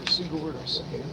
Single word I'm saying.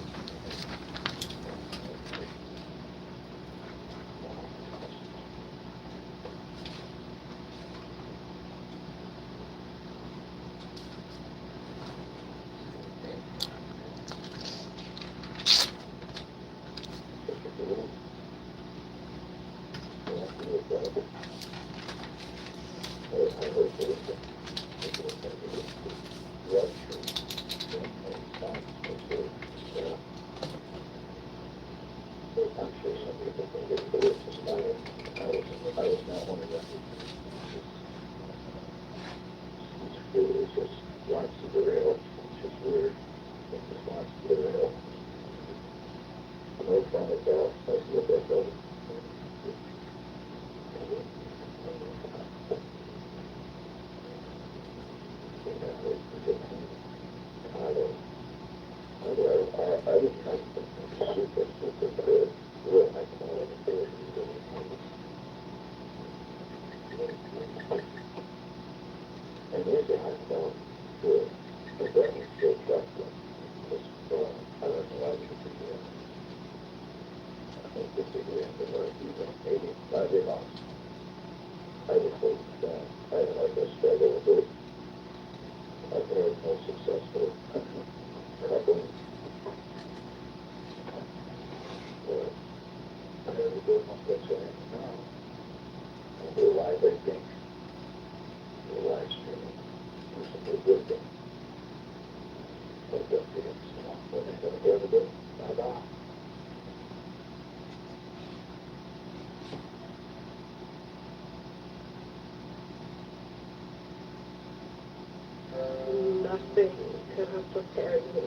Nothing could have prepared me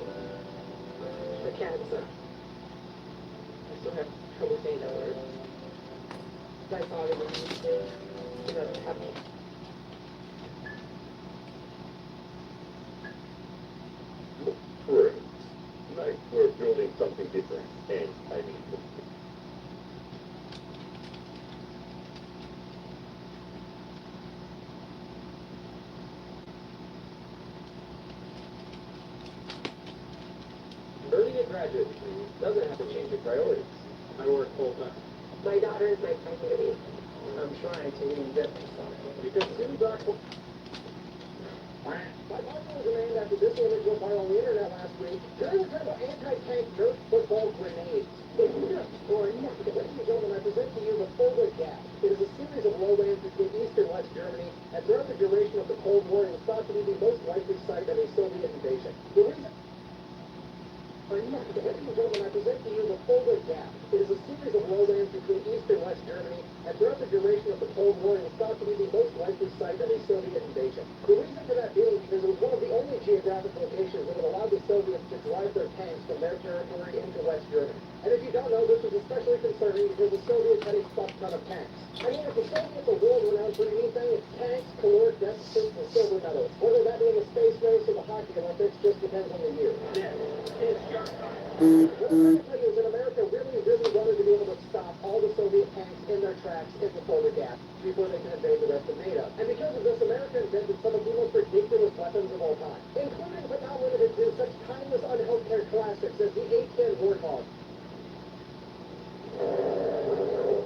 for cancer. I still have trouble saying that word. I thought it was happen. We're building something different, and I mean, earning a graduate degree doesn't have to change your priorities. I work full time. My daughter is my priority. I'm trying to reinvent myself. Because students are. My partner was named after this image went viral on the internet last week. Today we're talking about anti-tank dirt football grenades. Ladies and gentlemen, I present to you the Fulda Gap. It is a series of lowlands between East and West Germany, and throughout the duration of the Cold War, it was thought to be the most likely site of a Soviet invasion. Ladies and gentlemen, I present to you the Fulda Gap. It is a series of lowlands between Soviets had a fuck ton of tanks. I mean, if the Soviets are world-renowned for anything, it's tanks, caloric deficits, and silver medals. Whether that be in the space race or the hockey Olympics just depends on the year. This is your time. What I'm trying to tell you is that America really wanted to be able to stop all the Soviet tanks in their tracks in the polar gap before they can invade the rest of NATO. And because of this, America invented some of the most ridiculous weapons of all time, including but not limited to such timeless unhealthcare classics as the A-10 Warthog,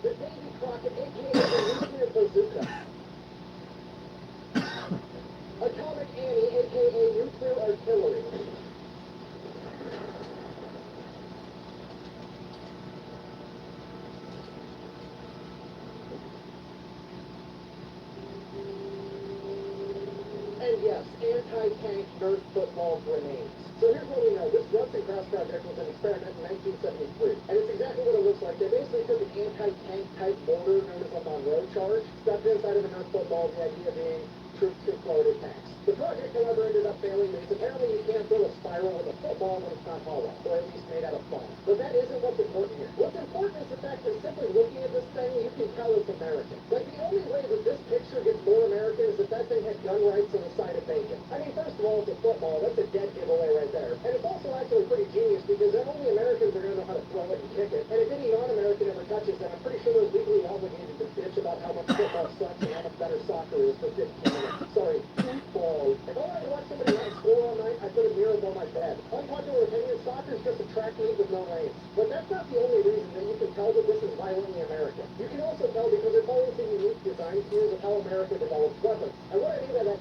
the Davy Crockett, a.k.a. the nuclear bazooka, Atomic Annie, a.k.a. nuclear artillery, and yes, anti-tank Nerf football grenades. So here's what we know. This Russian cross project was an experiment in 1973. And it's exactly what it looks like. They basically took an anti-tank type mortar known as a Monroe charge, stuffed inside of a Nerf football, the idea being troops could float at tanks. The project, however, ended up failing because apparently you can't throw a spiral with a football when it's not hollow, or at least made out of foam. But that isn't what's important here. What's important is the fact that simply looking at this thing, you can tell it's American. Like, the only way that this picture gets more American is if that thing had gun rights on the side of bacon. I mean, first of all, it's a football. That's a dead giveaway right there. And it's also actually pretty genius because then only Americans are going to know how to throw it and kick it. And if any non-American ever touches it, I'm pretty sure they're legally obligated to bitch about how much football sucks and how much better soccer is for 15 minutes. Sorry, football. If I wanted to watch somebody not score all night, I put a mirror on my bed. Unpopular opinion, soccer is just a track meet with no lanes. But that's not the only reason that you can tell that this is violently American. You can also tell because it follows the unique design cues of how America develops weapons. And what I mean by that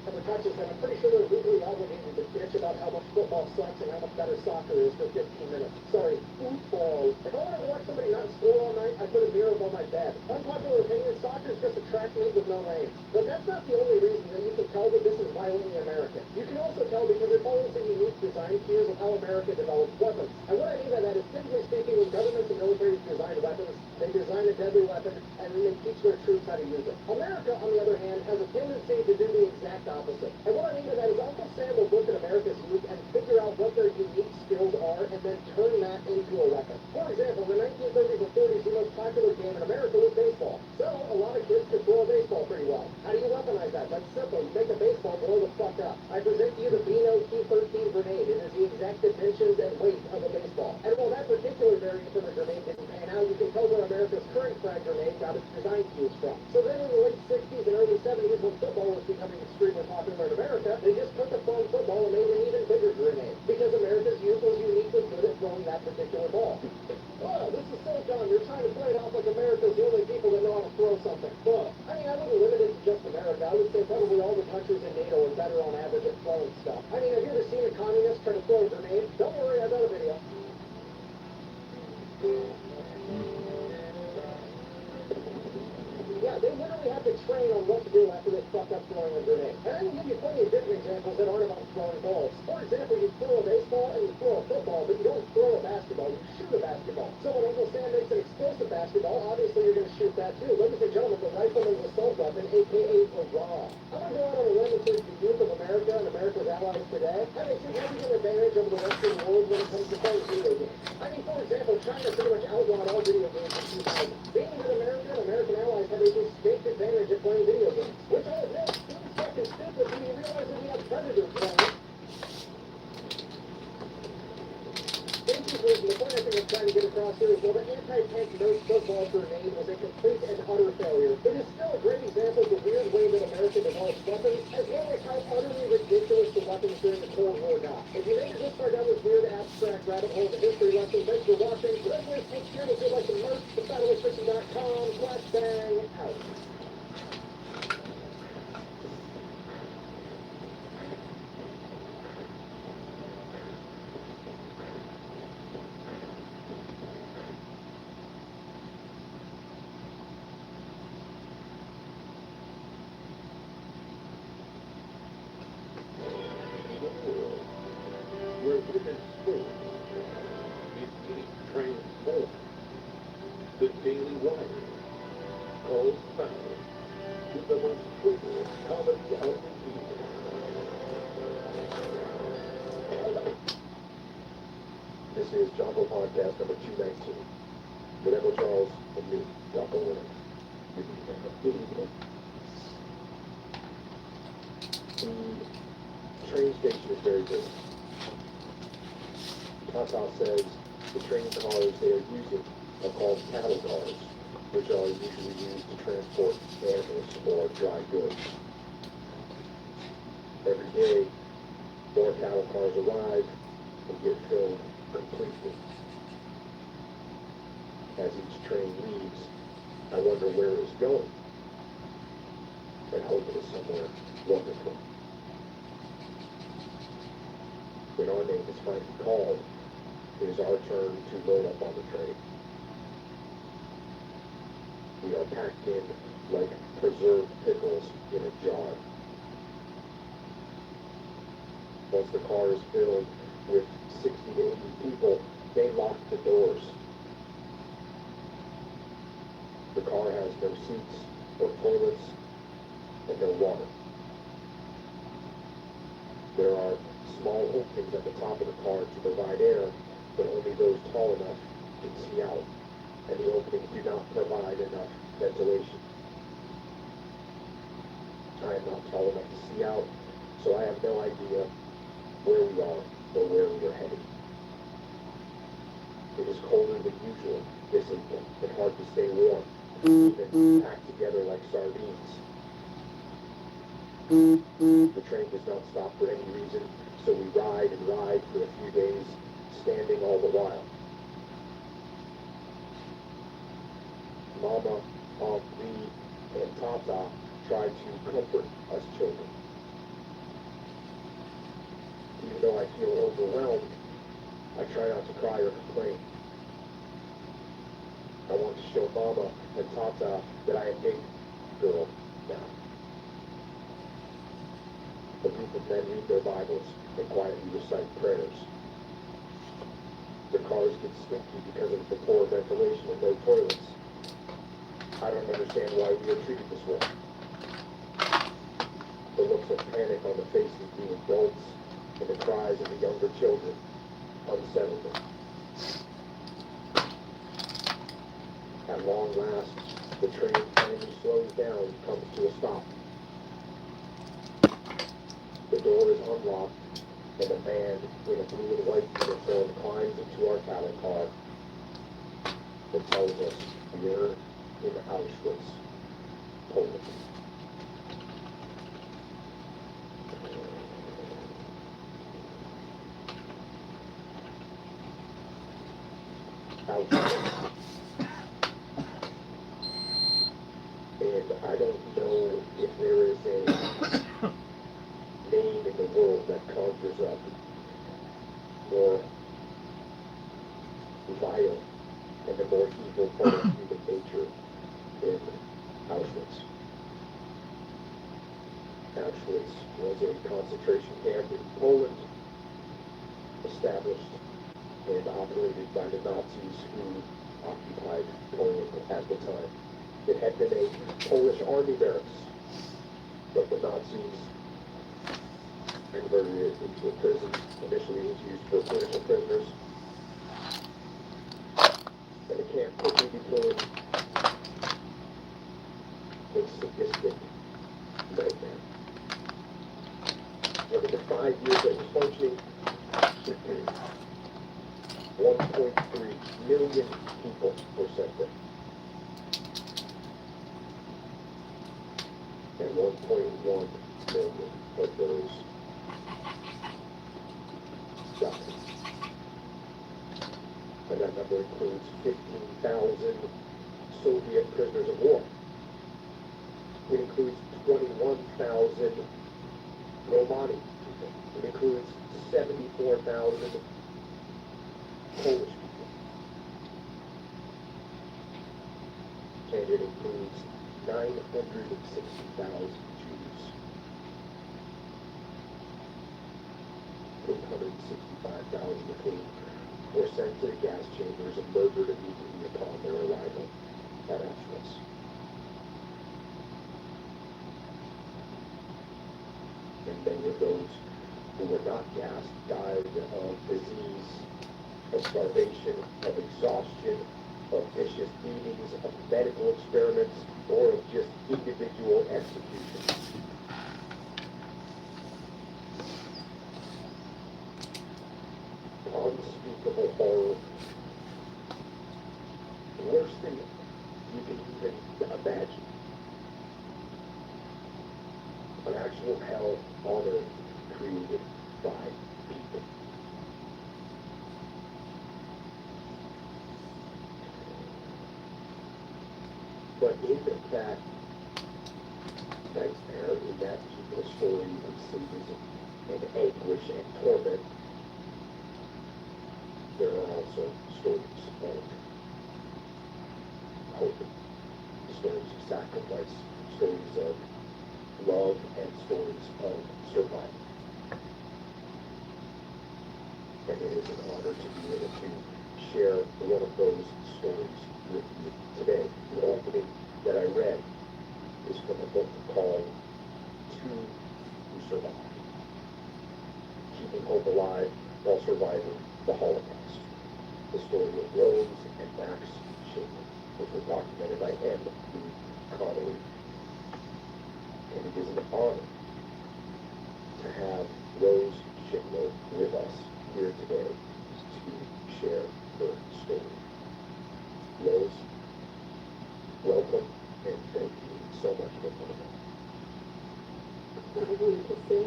ever touches them, I'm pretty sure they're legally obligated to bitch about how much football sucks and how much better soccer is for 15 minutes. Sorry, football. If I wanted to watch somebody not score all night, I put a mirror on my bed. Unpopular opinion, soccer is just a track meet with no lanes. But that's not the only reason that you can tell that this is violently American. You can also tell because it follows the unique design cues of how America develops weapons. And what I mean by that is, typically speaking, when governments and militaries design weapons, they design a deadly weapon and then they teach their troops how to use it. America, on the other hand, has a tendency to do the exact opposite. And what I mean by that is Uncle Sam will look at America's youth and figure out what their unique skills are and then turn that into a weapon. For example, in the 1930s and 40s, the most popular game in America was baseball. So a lot of kids could throw a baseball pretty well. How do you weaponize that? That's simple. You make a baseball blow the fuck up. I present to you the Beano T-13 grenade. It is the exact dimensions and weight of a baseball. And while that particular variant of the grenade didn't pan out, you can tell where America's current frag grenade got its design cues from. So then in the late 60s and early 70s, when football was becoming extremely popular in America, they just took a foam football and made an even bigger grenade. Because America's youth was uniquely good at throwing that particular ball. Oh, this is so dumb. You're trying to play it off like America's the only people that know how to throw something. Well, I mean, I wouldn't limit it to just America. I would say probably all the countries in NATO are better on average at throwing stuff. I mean, have you ever seen a communist try to throw a grenade? Don't worry, I've got a video. Yeah, they literally have to train on what to do after they fuck up throwing a grenade. And I can give you plenty of different examples that aren't about throwing balls. For example, you throw a baseball and you throw a football, but you don't throw a basketball, you shoot a basketball. So when Uncle Sam makes an explosive basketball, obviously you're going to shoot that too. Ladies and gentlemen, the rifleman's assault weapon, a.k.a. the raw. I'm going to go out on a limb and say the youth of America and America's allies today have a significant advantage over the rest of the world when it comes to playing video games. I mean, for example, China pretty much outlawed all video games in 2000. Being that America and American allies have a distinct advantage at playing video games, which I admit seems fucking stupid when you realize that we have predators playing. In conclusion, the point I think I'm trying to get across here is while the anti-tank Nerf football grenade was a complete and utter failure, it is still a great example of the weird way that America develops weapons, as well as how utterly ridiculous the weapons during the Cold War got. If you made it this far down this weird abstract rabbit hole of a history lesson, thanks for watching. Whatever it takes here, if you'd like to merch, thebattleoffiction.com/bang out. Where women swim, is being transformed. The Daily Wire calls foul to the most frivolous comedy of the year. This is Jumbo Podcast number 219. Whatever Charles and me, y'all go with it. The train station is very big. Tata says the train cars they are using are called cattle cars, which are usually used to transport animals or dry goods. Every day, more cattle cars arrive and get filled completely. As each train leaves, I wonder where it's going, and hope it is somewhere wonderful. When our name is finally called, it is our turn to load up on the train. We are packed in like preserved pickles in a jar. Once the car is filled with 60 to 80 people, they lock the doors. The car has no seats or toilets and no water. There are small openings at the top of the car to provide air, but only those tall enough can see out, and the openings do not provide enough ventilation. I am not tall enough to see out, so I have no idea where we are or where we are headed. It is colder than usual this April and hard to stay warm, even packed together like sardines. The train does not stop for any reason, so we ride and ride for a few days, standing all the while. Mama, Aunt Lee, and Tata try to comfort us children. Even though I feel overwhelmed, I try not to cry or complain. I want to show Mama and Tata that I am a big girl now. A group of men read their Bibles and quietly recite prayers. The cars get stinky because of the poor ventilation and no toilets. I don't understand why we are treated this way. The looks of panic on the faces of the adults and the cries of the younger children unsettle me. At long last, the train finally slows down and comes to a stop. The door is unlocked, and a man in a blue and white uniform climbs into our cattle car and tells us we're in Auschwitz, Poland. Auschwitz. And I don't know if there is a name in the world that conjures up more vile and a more evil part of human nature in Auschwitz. Auschwitz was a concentration camp in Poland, established and operated by the Nazis who occupied Poland at the time. It had been a Polish army barracks, but the Nazis converted it into a prison. Initially it was used for political prisoners. And the camp quickly became a sadistic nightmare. Over the 5 years that it was functioning, 1.3 million people were sent there. And 1.1 million of those died. And that number includes 15,000 Soviet prisoners of war. It includes 21,000 Romani people. It includes 74,000 Polish people. And it includes 960,000 Jews. 865,000 of whom were sent to the gas chambers and murdered immediately upon their arrival at Auschwitz. And many of those who were not gassed died of disease, of starvation, of exhaustion, of vicious beatings, of medical experiments, or of just individual executions. Unspeakable horror. Worse than you can even imagine. An actual hell on earth created by people. But in that nightmare, in that evil story of sadism and anguish and torment, there are also stories of hope, stories of sacrifice, stories of love, and stories of survival. And it is an honor to be able to share one of those stories with you today. The opening that I read is from a book called Two Who Survived, Keeping Hope Alive While Surviving the Holocaust. The story of Rose and Max Schindler, which was documented by M. B. Connolly. And it is an honor to have Rose Schindler with us here today to share her story. Rose, welcome, and thank you so much for coming. I wanted to say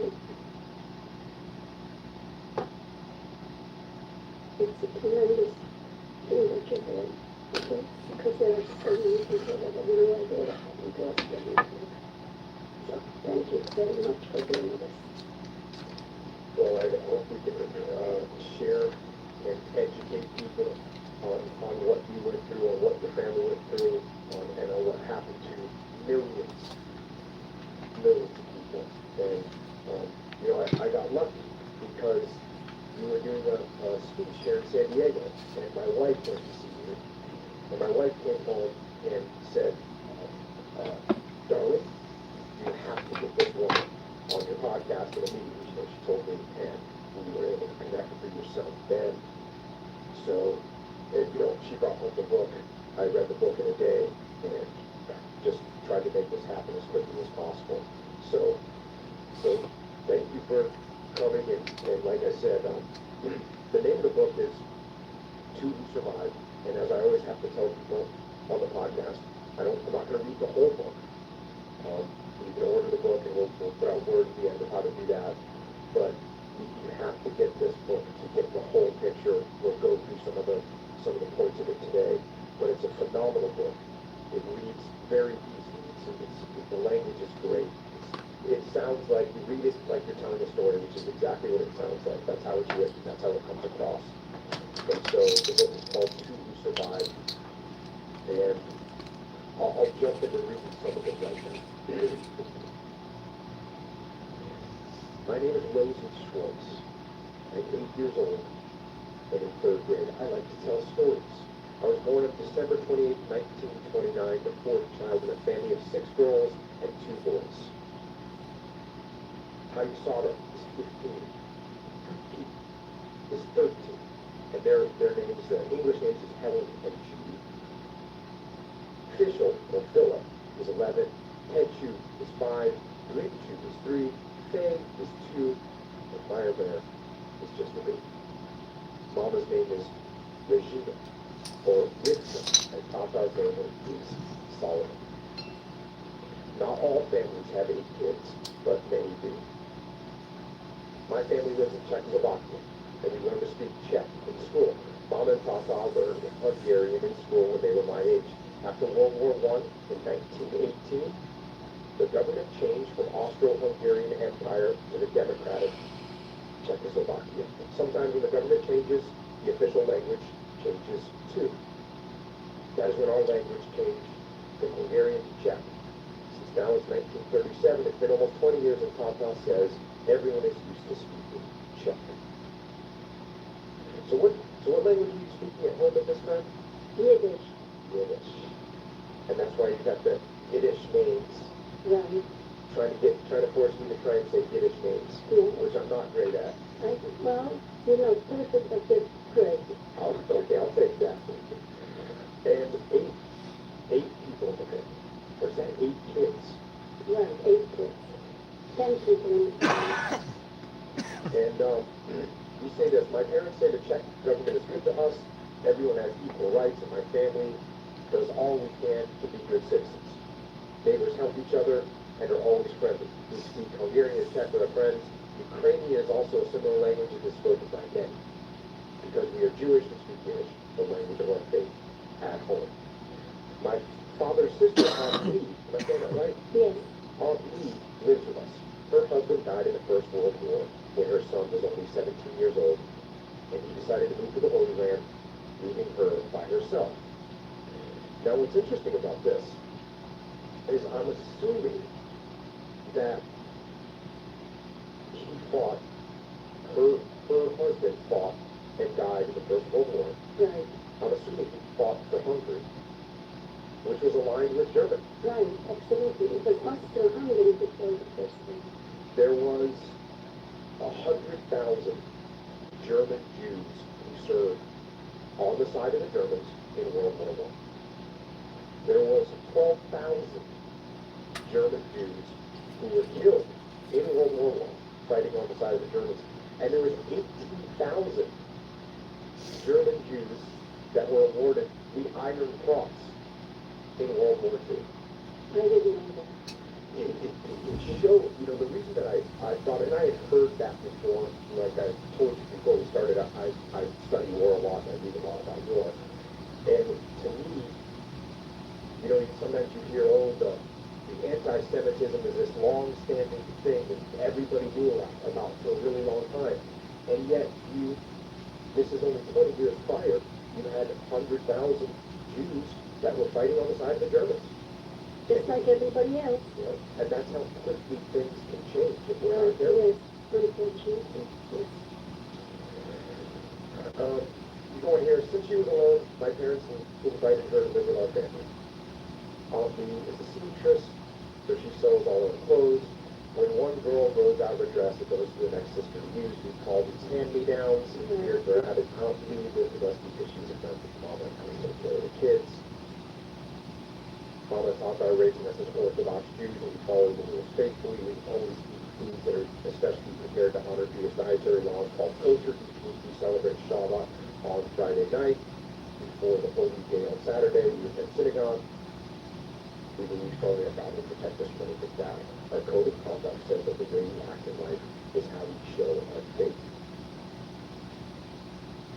it's a tremendous thing that you're doing, okay? Because there are so many people that have no idea what happened to us living here. So thank you very much for doing this. Well, I hope we can share and educate people on what you went through, on what your family went through, and on what happened to millions of people. And, I got lucky because you were doing a speech here in San Diego, and my wife went to see you. And my wife came home and said, darling, you have to get this woman on your podcast in a meeting. So she told me, and we were able to connect through your son, Ben. So, she brought home the book. I read the book in a day and just tried to make this happen as quickly as possible. So thank you for coming. And like I said, the name of the book is Two Who Survived. And as I always have to tell people on the podcast, I'm not going to read the whole book. You can order the book, and we'll put out words at the end of how to do that. But you have to get this book to get the whole picture. We'll go through some of the points of it today. But it's a phenomenal book. It reads very easy. The language is great. It sounds like you read it like you're telling a story, which is exactly what it sounds like. That's how it's written. That's how it comes across. And so the book is called Two Who Survived. And I'll jump into reading some of it right now. My name is Rosie Schwartz. I'm 8 years old and in 3rd grade. I like to tell stories. I was born on December 28, 1929, the 4th child in a family of 6 girls and 2 boys. Heidi Sauter is 15. Pete is 13. And their names, English names is Helen and Judy. Fischel, or Philip, is 11. Ted Chu is 5. Rick Chu is 3. Faye is 2. And Meyer Bear is just a baby. Mama's name is Regina, or Richard, and Papa's name is Solomon. Not all families have 8 kids, but many do. My family lives in Czechoslovakia, and we learned to speak Czech in school. Mama and Papa learned Hungarian in school when they were my age. After World War I in 1918, the government changed from Austro-Hungarian Empire to the democratic Czechoslovakia. Sometimes when the government changes, the official language changes too. That is when our language changed from Hungarian to Czech. Since now it's 1937, it's been almost 20 years, and Papa says everyone is used to speaking Czech. So what language are you speaking at home at this time? Yiddish. Yiddish. And that's why you got the Yiddish names. Right. Trying to force me to try and say Yiddish names, Yeah. which I'm not great at. Perfect, but just good. Okay, I'll take that. And my parents say the Czech government is good to us, everyone has equal rights, and my family does all we can to be good citizens. Neighbors help each other and are always friendly. We speak Hungarian and Czech with our friends. Ukrainian is also a similar language that is spoken by many. Because we are Jewish, we speak Yiddish, the language of our faith, at home. My father's sister, Aunt Lee, am I saying that right? Yes. Aunt Lee lives with us. Her husband died in the First World War when her son was only 17 years old, and he decided to move to the Holy Land, leaving her by herself. Now, what's interesting about this is I'm assuming that he fought, her husband fought and died in the First World War. Right. I'm assuming he fought for Hungary, which was aligned with Germany. Right, absolutely. It was Austro-Hungary before the first thing. There was 100,000 German Jews who served on the side of the Germans in World War I. There was 12,000 German Jews who were killed in World War I fighting on the side of the Germans. And there was 18,000 German Jews that were awarded the Iron Cross in World War II. I didn't know that. It showed, the reason that I thought, and I had heard that before, like I told you before we started, I study war a lot and I read a lot about war. And to me, sometimes you hear, the anti-Semitism is this long-standing thing that everybody knew about for a really long time. And yet, this is only 20 years prior, you had 100,000 Jews that were fighting on the side of the Germans. Just like everybody else. And that's how quickly things can change if we're Well, not careful. yes, unfortunately. Yes. You go in here, since she was alone, my parents invited her to live with our family. Aunt Lee is a seamstress, so she sews all her clothes. When one girl grows out of her dress, it goes to the next sister to use. We call these hand-me-downs. Here's where I had Aunt Lee live with us because she's a friend with Mama and coming to take care of the kids. Mama taught our raising us as Orthodox Jews, and we follow the rules faithfully. We always eat foods that are especially prepared to honor Jewish dietary laws called kosher, which means we celebrate Shabbat on Friday night. Before the Holy Day on Saturday, we attend synagogue. We believe strongly that God will protect us from anything bad. Our code of conduct says that the way we act in life is how we show our faith.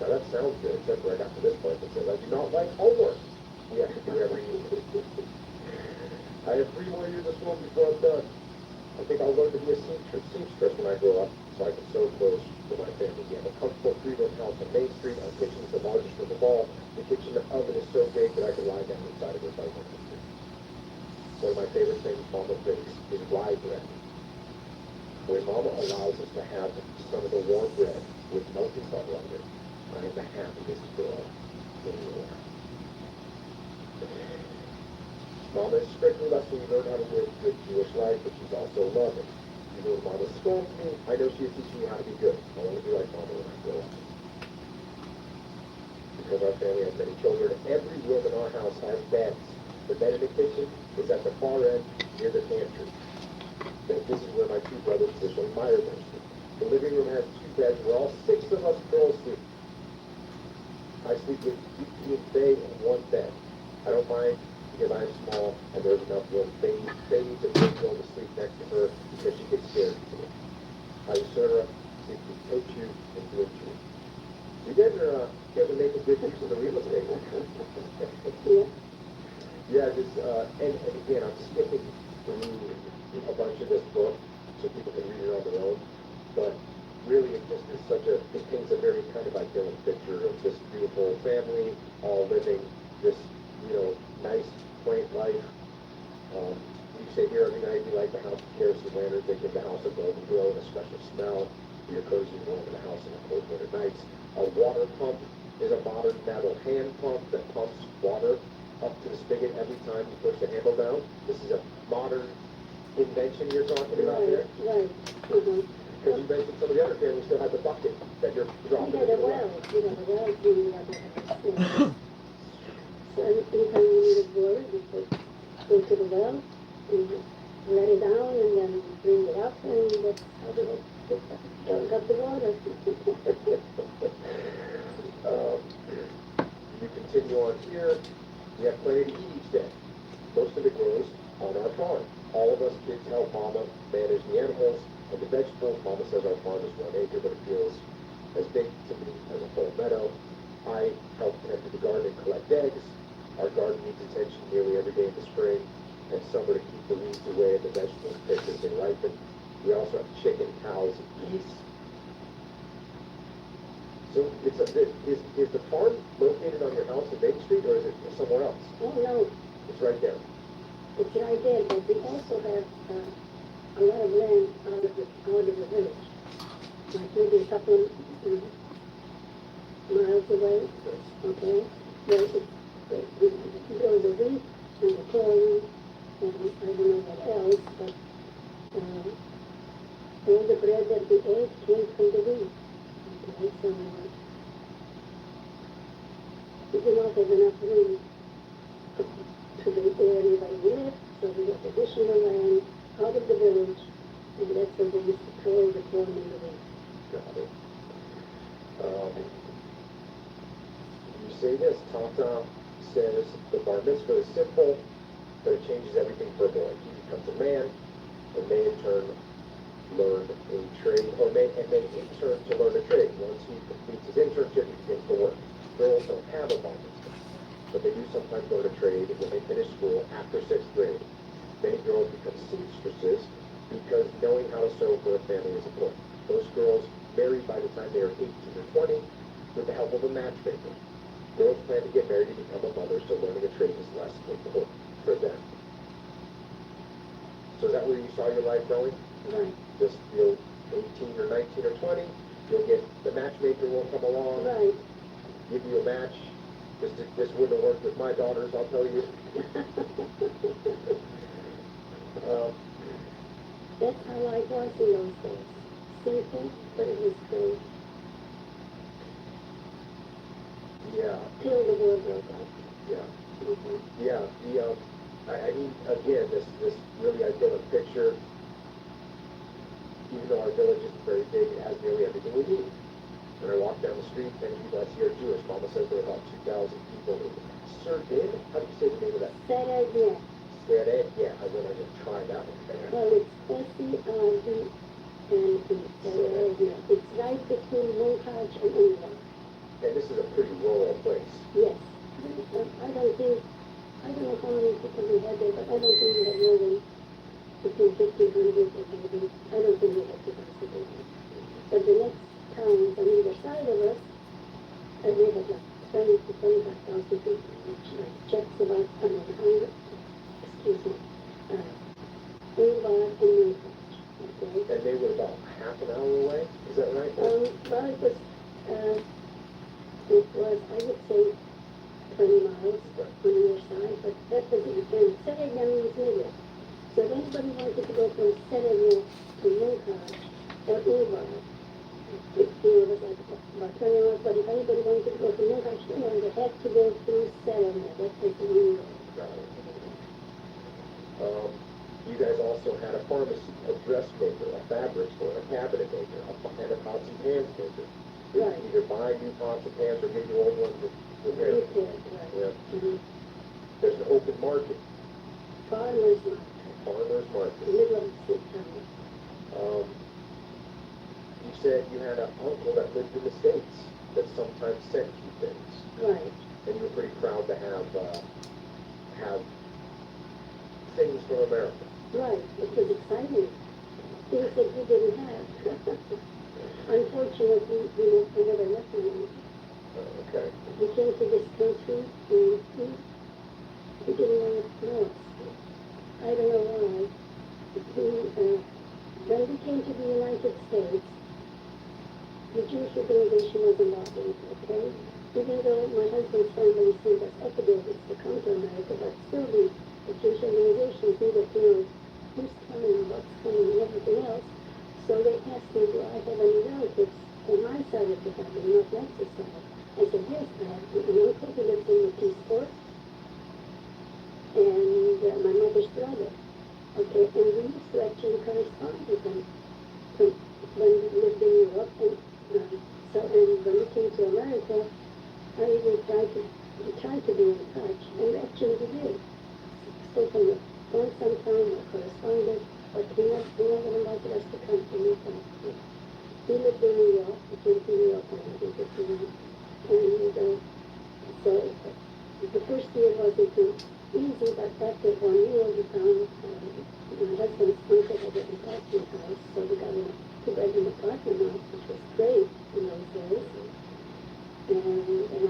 Now that sounds good, except when I got to this point that says I do not like homework. We have to do every year. I have 3 more years of school before I'm done. I think I'll learn to be a seamstress when I grow up, so I can sew clothes for my family. We have a comfortable 3-room house on Main Street. Our kitchen is the largest in the mall. The kitchen oven is so big that I can lie down inside of it by one. One of my favorite things Mama makes is rye bread. When Mama allows us to have some of the warm bread with melted butter on it, I am the happiest girl in the world. Mama is strict with us and we learn how to live a good Jewish life, but she's also loving. Even when Mama scolds me, I know she is teaching me how to be good. I want to be like Mama when I grow up. Because our family has many children, every room in our house has beds. The bed in the kitchen is at the far end near the pantry. And this is where my 2 brothers traditionally Meyer beds sleep. The living room has 2 beds where all 6 of us girls sleep. I sleep with me and Faye in one bed. I don't mind because I'm small and there's enough room. Faye needs a big girl to sleep next to her because she gets scared easily. I sort of sleep with Tochu and Bluetooth. You guys are making good use of the real estate. Yeah. Yeah, and again, I'm skipping through a bunch of this book so people can read it on their own, but really it just is it paints a very kind of idyllic picture of this beautiful family, all living this, nice, quaint life. You sit here every night, you light the house with kerosene lanterns, they give the house a golden glow and a special smell. You're cozy and warm in the house in the cold winter nights. A water pump is a modern metal hand pump that pumps water up to the spigot every time you push the handle down. This is a modern invention you're talking about here. Right. Mm-hmm. Because you mentioned some of the other families still have the bucket that you're dropping Yeah, in the the well. well, the well being the other house. So anytime you needed water, you could go to the well and let it down and then bring it up and that's how they got the water. year. We have plenty to eat each day. Most of it grows on our farm. All of us kids help Mama manage the animals and the vegetables. Mama says our farm is 1 acre, but it feels as big to me as a whole meadow. I help tend to the garden and collect eggs. Our garden needs attention nearly every day in the spring and summer to keep the weeds away and the vegetables picked as they ripen. We also have chicken, cows, and geese. So is the farm located on your house in Main Street, or is it somewhere else? Oh, no, It's right there. it's right there, but we also have, a lot of land out of the village. Like maybe a couple, miles away, okay? There's we grow the wheat and the corn, and I don't know what else, but, all the bread that we ate came from the wheat. Okay, so, we do not have enough room to the area where we live, so we have additional land out of the village, and that's where we used to grow the corn and the wheat. Got it. You say this, Tata says the bar mitzvah is simple, but it changes everything for a boy. He becomes a man, and may in turn learn a trade, or may in turn to learn a trade. Once he completes his internship, he begins to work. Girls don't have a bar mitzvah, but they do sometimes learn a trade when they finish school after 6th grade. Many girls become seamstresses because knowing how to sew for a family is important. Most girls marry by the time they are 18 or 20 with the help of a matchmaker. Girls plan to get married and become a mother, so learning a trade is less important for them. So is that where you saw your life going? Right, Just, you'll 18 or 19 or 20, you'll get, the matchmaker will come along, right. give you a match. This wouldn't have worked with my daughters, I'll tell you. That's how life was in those days. Simple, but it was great. Yeah, Till the war broke out. yeah. Mhm. Yeah, I mean, again, this really idyllic picture, even though our village isn't very big, it has nearly everything we need. When I walk down the street, many people I see are Jewish. Mama says there are about 2,000 people in Serdin. How do you say the name of that? That idea. Serdin? Yeah, I went on to try that one. Well, it's S-E-R-D and it's right between Monkaj and England. And this is a pretty rural place. Yes. I don't know how many people we had there, but I don't think we had more than between 1,500 and maybe, I don't think we had 2,000. But the next towns on either side of us, we had like 20 to 25,000 people, which like checks about 100, excuse me, England and Monkaj. Okay. And they were about half an hour away, is that right? Well, it was, I would say, 20 miles on either side, but that was it. And Seregan was middle. So if anybody wanted to go from Seregan to Monkaj or Uvar, it was like about 20 miles, but if anybody wanted to go from Monkaj to Uvar, they had to go through Seregan. That was the main road. You guys also had a pharmacy, a dressmaker, a fabric store, a cabinet maker, and a pots and pans maker. You Right. either buy new pots and pans or get your old ones repaired. Right. Yeah. Mm-hmm. There's an open market, Farmers market, farmer's market. middle of the town. You said you had an uncle that lived in the States that sometimes sent you things, Right. and you were pretty proud to have things from America. Right, it was exciting. Things that we didn't have. Unfortunately, we never left them. Okay. We came to this country and we didn't want to know us. I don't know why. When we came to the United States, the Jewish organization was involved in it, okay? Even though my husband's family sent us affidavits to come to America, but still the Jewish organizations needed to know who's coming, what's coming, and everything else. So they asked me, do I have any relatives on my side of the family, not Lex's side? I said, yes, I have an uncle who lives in the Peaceport, and my mother's brother. Okay, and we used to actually correspond with them when we lived in Europe. And when we came to America, I even tried to we tried to be in touch, and actually we did. Spoke on the phone sometime, or corresponded, but he never invited us to come to meet him. He lived in New York, he came to New York in 1951, and so the first year wasn't too easy, but after 1 year we found my husband's uncle had an apartment house, so we got a 2-bedroom apartment house, which was great in those days. And I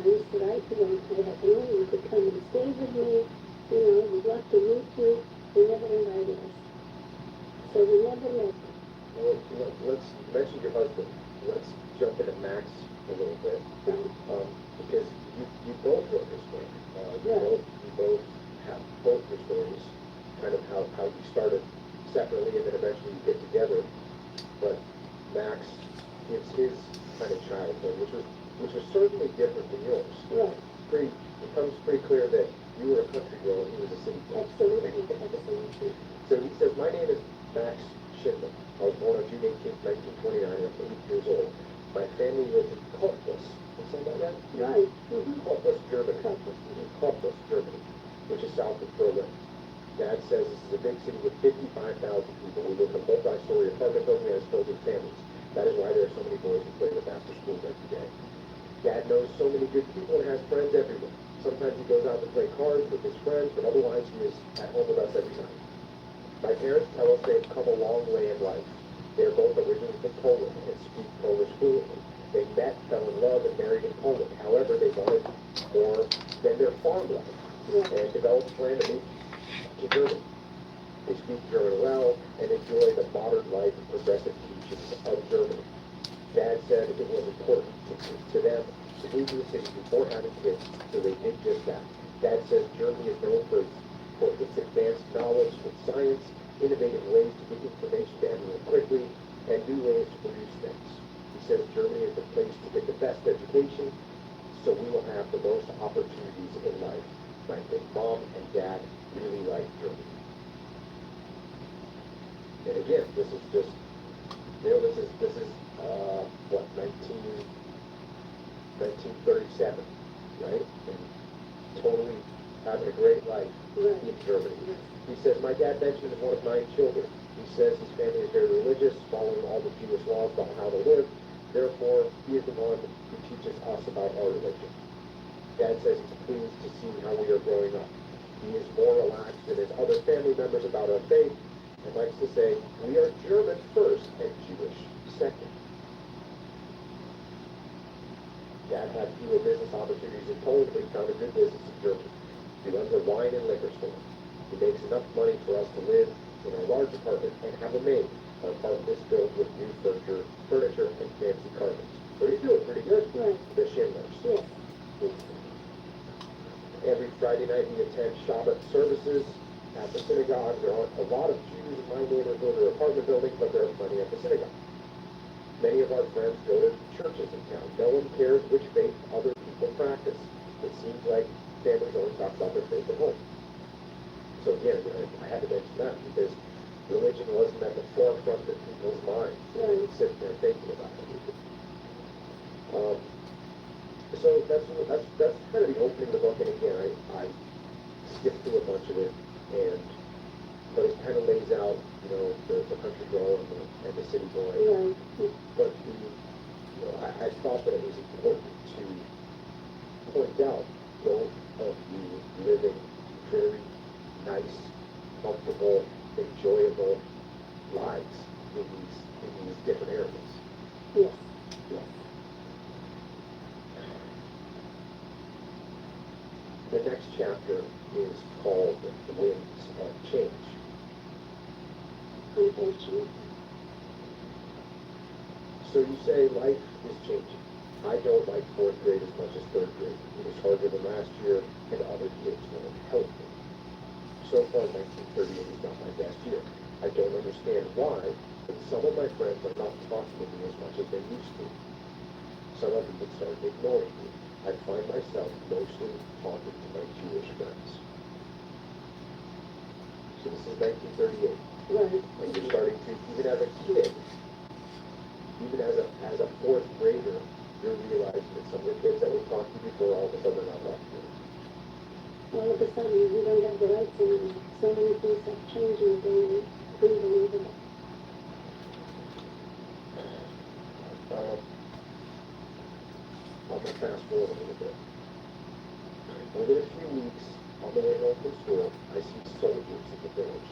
used to write to them, I had known you could come and stay with me, we'd love to meet you. They never invited us. So we never met. Well, let's mention your husband. Let's jump into Max a little bit. Because you both wrote this book. You both have both your stories, kind of how you started separately and then eventually you get together. But Max gives his kind of childhood, which was certainly different than yours. Right. It becomes pretty clear that you were a country girl and he was a city girl. Absolutely. Absolutely. So he says, my name is Max Schindler. I was born on June 18, 1929. I'm 8 years old. My family lived in Cottbus. You say that right? Right. Mm-hmm. Cottbus, Germany. Cottbus, Germany, which is south of Berlin. Dad says this is a big city with 55,000 people. We live in a multi-story apartment building that is filled with families. That is why there are so many boys who play with after school every day. Dad knows so many good people and has friends everywhere. Sometimes he goes out to play cards with his friends, but otherwise he is at home with us every night. My parents tell us they have come a long way in life. They are both originally from Poland and speak Polish fluently. They met, fell in love, and married in Poland. However, they wanted more than their farm life and developed a plan to move to Germany. They speak German well and enjoy the modern life and progressive teachings of Germany. Dad said it was important to them to move to the city before having kids, so they did just that. Dad says Germany is known for its advanced knowledge in science, innovative ways to get information to everyone quickly, and new ways to produce things. He says Germany is the place to get the best education, so we will have the most opportunities in life. I think Mom and Dad really like Germany. And again, this is just, this is what, 1937, right? And totally having a great life in Germany. He says, my dad mentioned is one of 9 children. He says his family is very religious, following all the Jewish laws about how to live. Therefore, he is the one who teaches us about our religion. Dad says he's pleased to see how we are growing up. He is more relaxed than his other family members about our faith, and likes to say, we are German first and Jewish second. Dad had fewer business opportunities in Poland, but he found a good business in Germany. He runs a wine and liquor store. He makes enough money for us to live in a large apartment and have a maid. Our apartment is filled with new furniture and fancy carpets. So he's doing pretty good. Right. The Schindlers. Yes. Every Friday night we attend Shabbat services at the synagogue. There aren't a lot of Jews in my neighborhood or apartment building, but there are plenty at the synagogue. Many of our friends go to churches in town. No one cares which faith other people practice. It seems like families only talk about their faith at home. So again, I had to mention that because religion wasn't at the forefront of people's minds. Right. Sitting there thinking about it. So that's kind of the opening of the book, and again, I skipped through a bunch of it, but it kind of lays out, the country girl and the city boy. Right. But I thought that it was important to point out both of you living very nice, comfortable, enjoyable lives in these different areas. Yes. Yes. The next chapter is called The Winds of Change. Unfortunately. So you say life is changing. I don't like 4th grade as much as 3rd grade. It was harder than last year, and other kids won't help me. So far, 1938 is not my best year. I don't understand why, but some of my friends are not talking to me as much as they used to. Some of them have started ignoring me. I find myself mostly talking to my Jewish friends. So this is 1938. Right. And you're starting to, even as a kid, even as a 4th grader, you're realizing that some of the kids that we've talked to before, all of a sudden, are not left here. All of a sudden, we don't have the rights anymore. So many things have changed in a day, unbelievable. I'm going to fast forward a little bit. Within a few weeks, on the way home from school, I see soldiers in the village.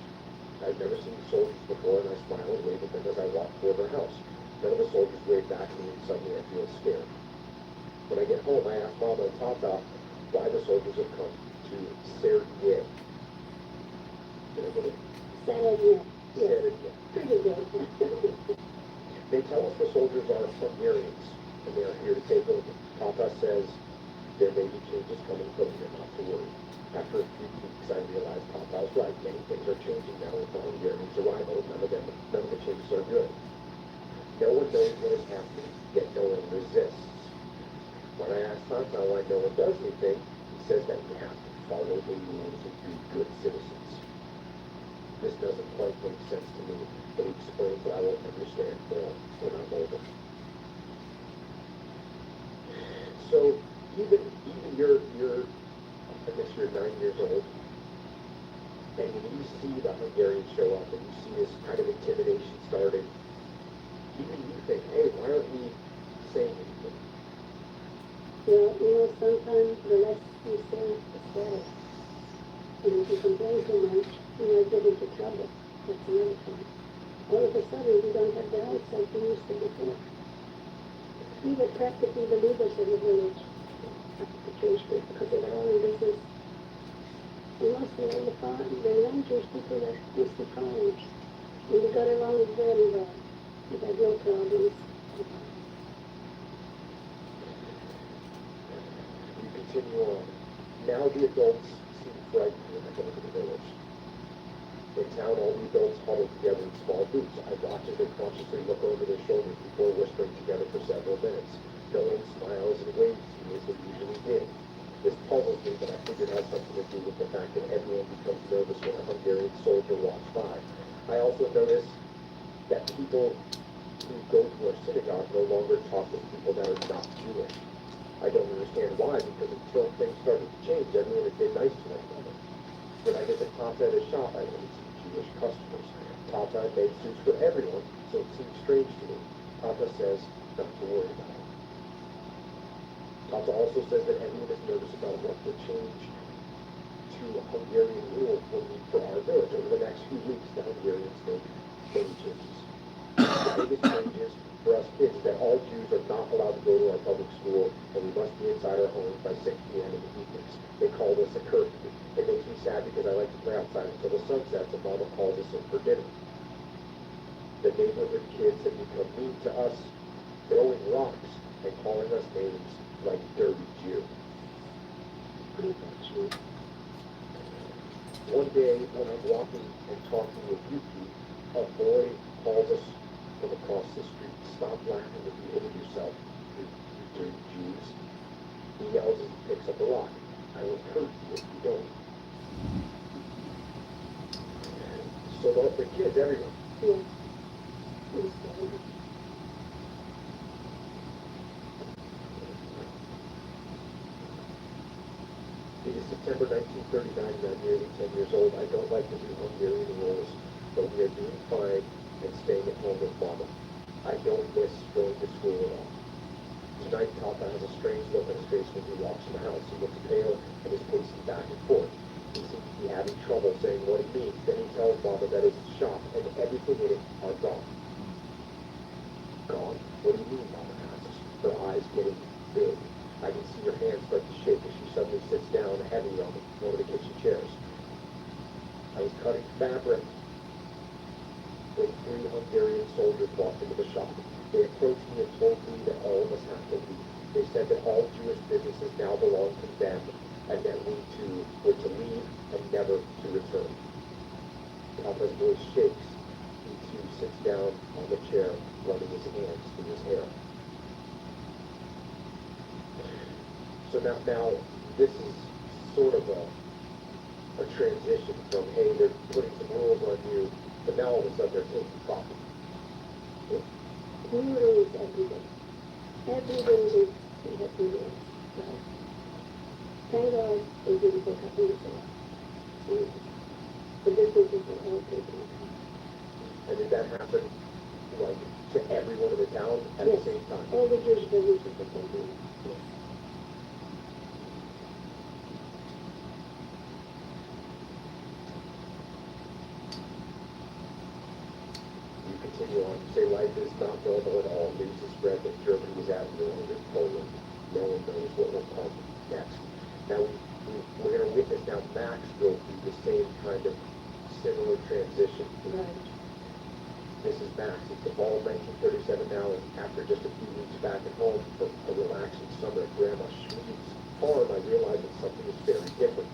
I've never seen soldiers before, and I smile and wave at them as I walk toward their house. None of the soldiers wave back at me, and suddenly I feel scared. When I get home, I ask Mama and Tata why the soldiers have come to Sergei. Did I get it? Saturday, yes. Sergei. Pretty good. They tell us the soldiers are Hungarians, and they are here to take over. Tata says there may be changes coming, but we are not to worry. After a few weeks, I realized Tata was right. Many things are changing now with the Hungarians' arrival. None of the changes are good. No one knows what is happening, yet no one resists. When I ask Tata why no one does anything, he says that we have to follow the rules and be good citizens. This doesn't quite make sense to me, but he explains that I will understand more when I'm older. So even you're I guess you're 9 years old, and when you see the Hungarians show up and you see this kind of intimidation starting, even you think, hey, why aren't we saying anything? Well, sometimes the less you say, the better. And if you complain too much, you might get into trouble. That's another thing. All of a sudden, we don't have the rights like we used to before. We were practically the leaders of the village, the Jewish people, because they were all in business. And mostly all the non-Jewish people were mostly farmers. And we got along very well. We had no problems. You continue on. Now the adults seem frightened when I go to the village. In town, all the adults huddle together in small groups. I watch as they cautiously look over their shoulders before whispering together for several minutes. No one smiles and waves to me as they usually did. This puzzles me, but I figured it has something to do with the fact that everyone becomes nervous when a Hungarian soldier walks by. I also notice that people who go to our synagogue no longer talk with people that are not Jewish. I don't understand why, because until things started to change, everyone had been nice to one another. When I visit Tata at his shop, I only see Jewish customers. Tata made suits for everyone, so it seems strange to me. Tata says not to worry about it. Tata also says that everyone is nervous about what the change to Hungarian rule will mean for our village. Over the next few weeks, the Hungarians make many changes. The biggest change is for us kids that all Jews are not allowed to go to our public school, and we must be inside our homes by 6 p.m. in the evenings. They call this a curfew. It makes me sad because I like to play outside until the sun sets, and Mama calls us in for dinner. The neighborhood kids have become mean to us, throwing rocks and calling us names like Dirty Jew. One day, when I'm walking and talking with Yuki, a boy calls us from across the street. Stop laughing and behave yourself, you dirty Jews. He yells as he picks up a rock. I will hurt you if you don't. So the kids, everyone. Yes. It is September 1939 and I'm nearly 10 years old. I don't like the new Hungarian rules, but we are doing fine and staying at home with Mama. I don't miss going to school at all. Tonight, Papa has a strange look on his face when he walks in the house. He looks pale and is pacing back and forth. He seems to be having trouble saying what he means. Then he tells Mama that his shop and everything in it are gone. Gone? What do you mean, Mama asks, her eyes getting big. I can see her hands start to shake as she suddenly sits down heavy on one of the kitchen chairs. I was cutting fabric when 3 Hungarian soldiers walked into the shop. They approached me and told me that all of us have to leave. They said that all Jewish businesses now belong to them, and that we too were to leave and never to return. Papa's voice shakes. He too sits down on the chair, running his hands through his hair. So now this is sort of a transition from, hey, they're putting some rules on you, but now all of a sudden they're taking property. New rules every day. Every day he has been there. Right? Thank God they didn't pick up anything. The businesses were all taken up. And did that happen, like, to everyone in the town at the same time? All the Jewish businesses were taken up. Yes. You continue on. You say life is not normal at all. News is spread that Germany is at war with Poland. No one knows what will come next. Now, we're going to witness now Max go through the same kind of similar transition. Right. This is Max. It's the fall of 1937 now, and after just a few weeks back at home for a relaxing summer at Grandma Schmid's farm, I realized that something is very different.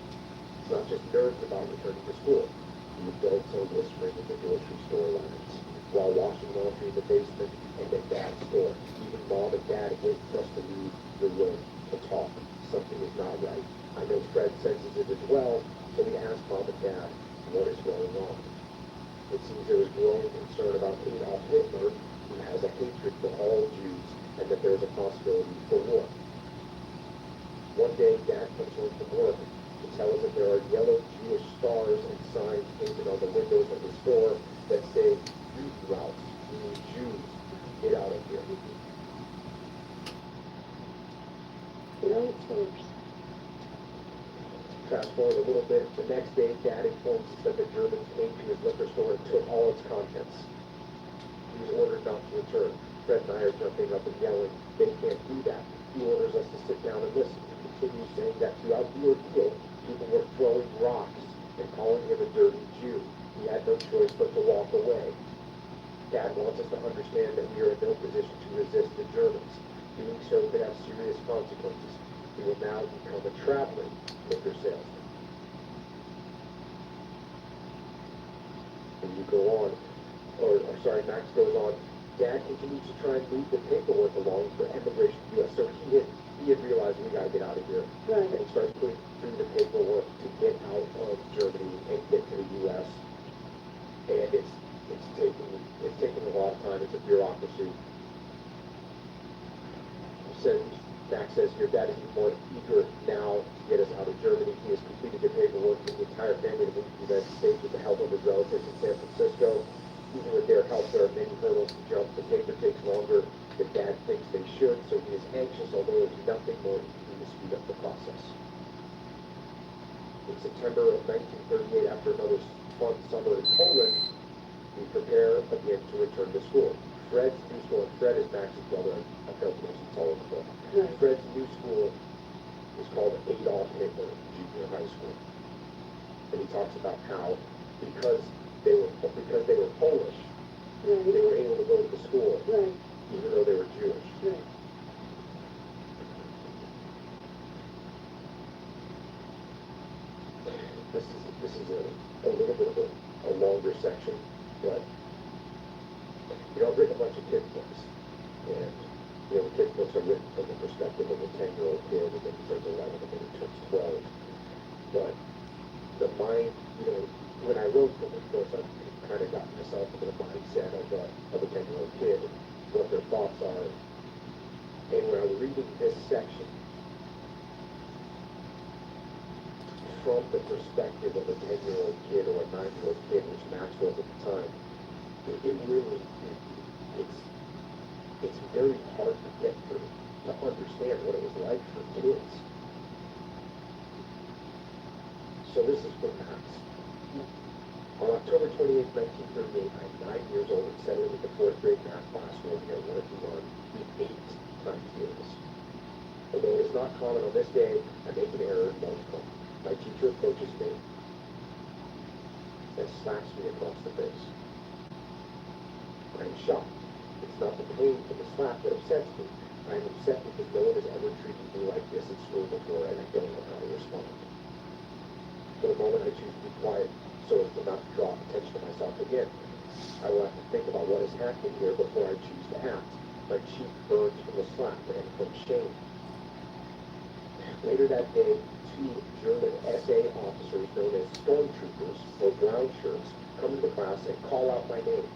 It's not just nerves about returning to school. The adults are whispering in the grocery store lines, while washing laundry in the basement and at Dad's store. Even Mom and Dad wait for us to leave the room to talk. Something is not right. I know Fred senses it as well, so we ask Mom and Dad what is going on. It seems there is growing concern about Adolf Hitler, who has a hatred for all Jews, and that there is a possibility for war. One day, Dad comes home from work to tell us that there are yellow Jewish stars and signs painted on the windows of the store that say, "Youth routes," meaning Jews. Get out of here. No stores. Fast forward a little bit, the next day, Dad informs us that the Germans came to his liquor store and took all its contents. He was ordered not to return. Fred and I are jumping up and yelling, "They can't do that." He orders us to sit down and listen. He continues saying that throughout the ordeal, people were throwing rocks and calling him a dirty Jew. He had no choice but to walk away. Dad wants us to understand that we are in no position to resist the Germans. Doing so could have serious consequences. He will now become a traveling liquor salesman. And you go on, Max goes on. Dad continues to try and move the paperwork along for emigration to the U.S. So he had realized we gotta get out of here. Right. And he starts putting through the paperwork to get out of Germany and get to the U.S. And it's taking a lot of time. It's a bureaucracy. Max says your dad is more eager now to get us out of Germany. He has completed the paperwork for the entire family to move to the United States with the help of his relatives in San Francisco. Even with their help, there are many hurdles to jump. The paper takes longer than Dad thinks they should, so he is anxious, although there's nothing more he can do to speed up the process. In September of 1938, after another fun summer in Poland, we prepare again to return to school. Fred's new school, and Fred is Max's brother. I failed to mention it's all in the book. Right. Fred's new school is called Adolf Hitler Junior High School. And he talks about how because they were Polish, Right. they were able to go to the school Right. even though they were Jewish. Right. This is a little bit of a longer section, but I've written a bunch of kids books, and kids books are written from the perspective of a 10-year-old kid, and then he turns 11, and then he turns 12. But the mind, when I wrote them, of course, I kind of got myself into the mindset of a 10-year-old kid, what their thoughts are. And when I was reading this section, from the perspective of a 10-year-old kid or a 9-year-old kid, which Max was at the time, it's very hard to get through, to understand what it was like for kids. So this is for Max. On October 28, 1938, I'm 9 years old and studying in the 4th grade math class where we are working on the 8 times tables. Although it is not common on this day, I make an error in multiple. My teacher approaches me and slaps me across the face. I'm shocked. It's not the pain from the slap that upsets me. I'm upset because no one has ever treated me like this at school before, and I don't know how to respond. For the moment, I choose to be quiet so as to not draw attention to myself again. I will have to think about what is happening here before I choose to act. My cheek burns from the slap and from shame. Later that day, 2 German SA officers known as stormtroopers or brown shirts come into class and call out my name.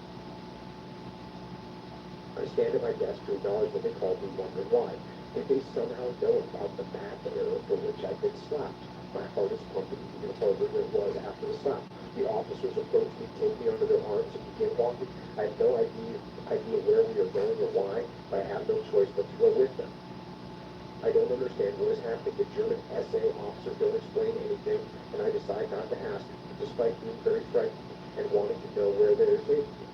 I stand at my desk to acknowledge when they called me, wondering why. Did they somehow know about the math error for which I'd been slapped? My heart is pumping even harder than it was after the slap. The officers approach me, take me under their arms, and begin walking. I have no idea where we are going or why, but I have no choice but to go with them. I don't understand what is happening. The German SA officers don't explain anything, and I decide not to ask, despite being very frightened and wanting to know where they are taking me.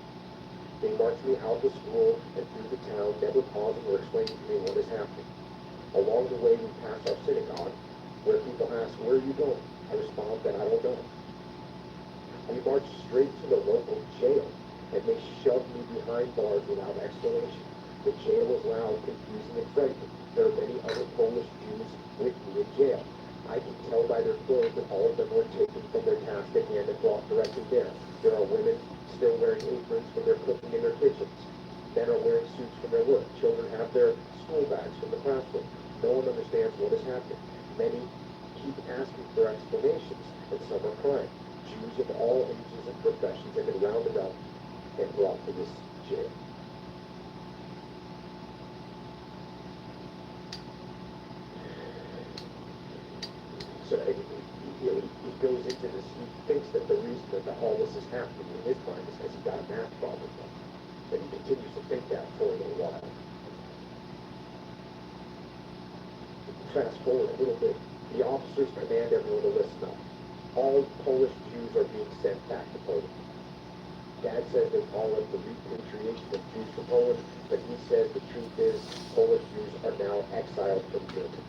They march me out of school and through the town, never pausing or explaining to me what is happening. Along the way, we pass our synagogue, where people ask, "Where are you going?" I respond that I don't know. We march straight to the local jail, and they shove me behind bars without explanation. The jail is loud, confusing, and frightening. There are many other Polish Jews with me in jail. I can tell by their clothes that all of them were taken from their task at hand and brought directly there. There are women still wearing aprons from their cooking in their kitchens. Men are wearing suits from their work. Children have their school bags from the classroom. No one understands what is happening. Many keep asking for explanations, and some are crying. Jews of all ages and professions have been rounded up and brought to this jail. So he goes into this, he thinks that the reason that all this is happening in his mind is because he got a math problem. And he continues to think that for a little while. Fast forward a little bit. The officers command everyone to listen up. All Polish Jews are being sent back to Poland. Dad says they call it the repatriation of Jews from Poland, but he says the truth is Polish Jews are now exiled from Germany.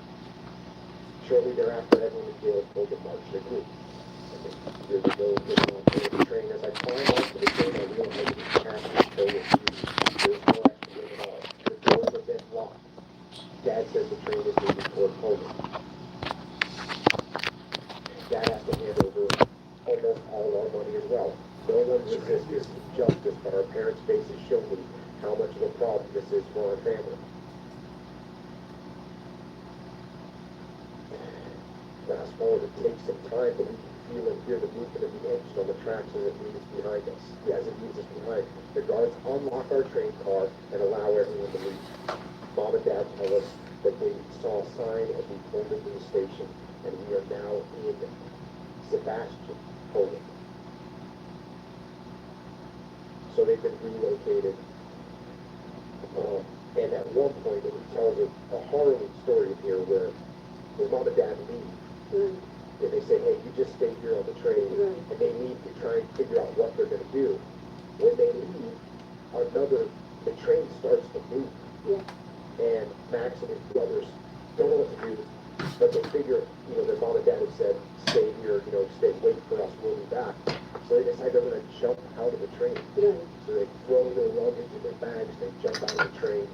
Shortly thereafter, everyone in jail is told to march in a group. And here we go, getting on board the train. As I climb onto the train, I realize it's packed with Polish Jews. There's no extra room at all. The doors have been locked. Dad says the train is moving toward Poland. Dad has to hand over almost all our money as well. No one resists this injustice, but our parents' faces show me how much of a problem this is for our family. Fast forward, it takes some time, but we can feel and hear the movement of the engine on the tracks as it moves behind us. As it moves us behind, the guards unlock our train car and allow everyone to leave. Mom and Dad tell us that they saw a sign as we pulled into the station, and we are now in Sebastian, Poland. So they've been relocated. And at one point, and he tells a harrowing story here where Mom and Dad leave. And they say, "Hey, you just stay here on the train," and they leave to try and figure out what they're going to do. When they leave, the train starts to move. And Max and his brothers don't know what to do, but they figure, their mom and dad have said, "Stay here, wait for us, we'll be back." So they decide they're going to jump out of the train. So they throw their luggage and their bags, they jump out of the train.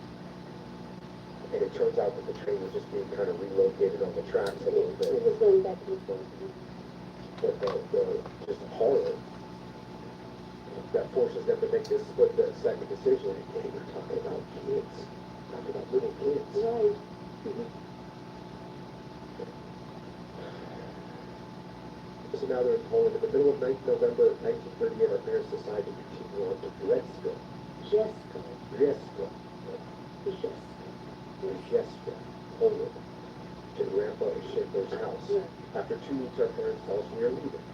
And it turns out that the train was just being kind of relocated on the tracks a little bit. It was going back and forth. But just horror that forces them to make this split-second decision. And we're talking about kids, talking about little kids. Right. So now they're in Poland. In the middle of November 1938, our parents decide to continue on to Brzesko. Poland, to Grandpa Schindler's house. After 2 weeks, our parents tell us we are leaving.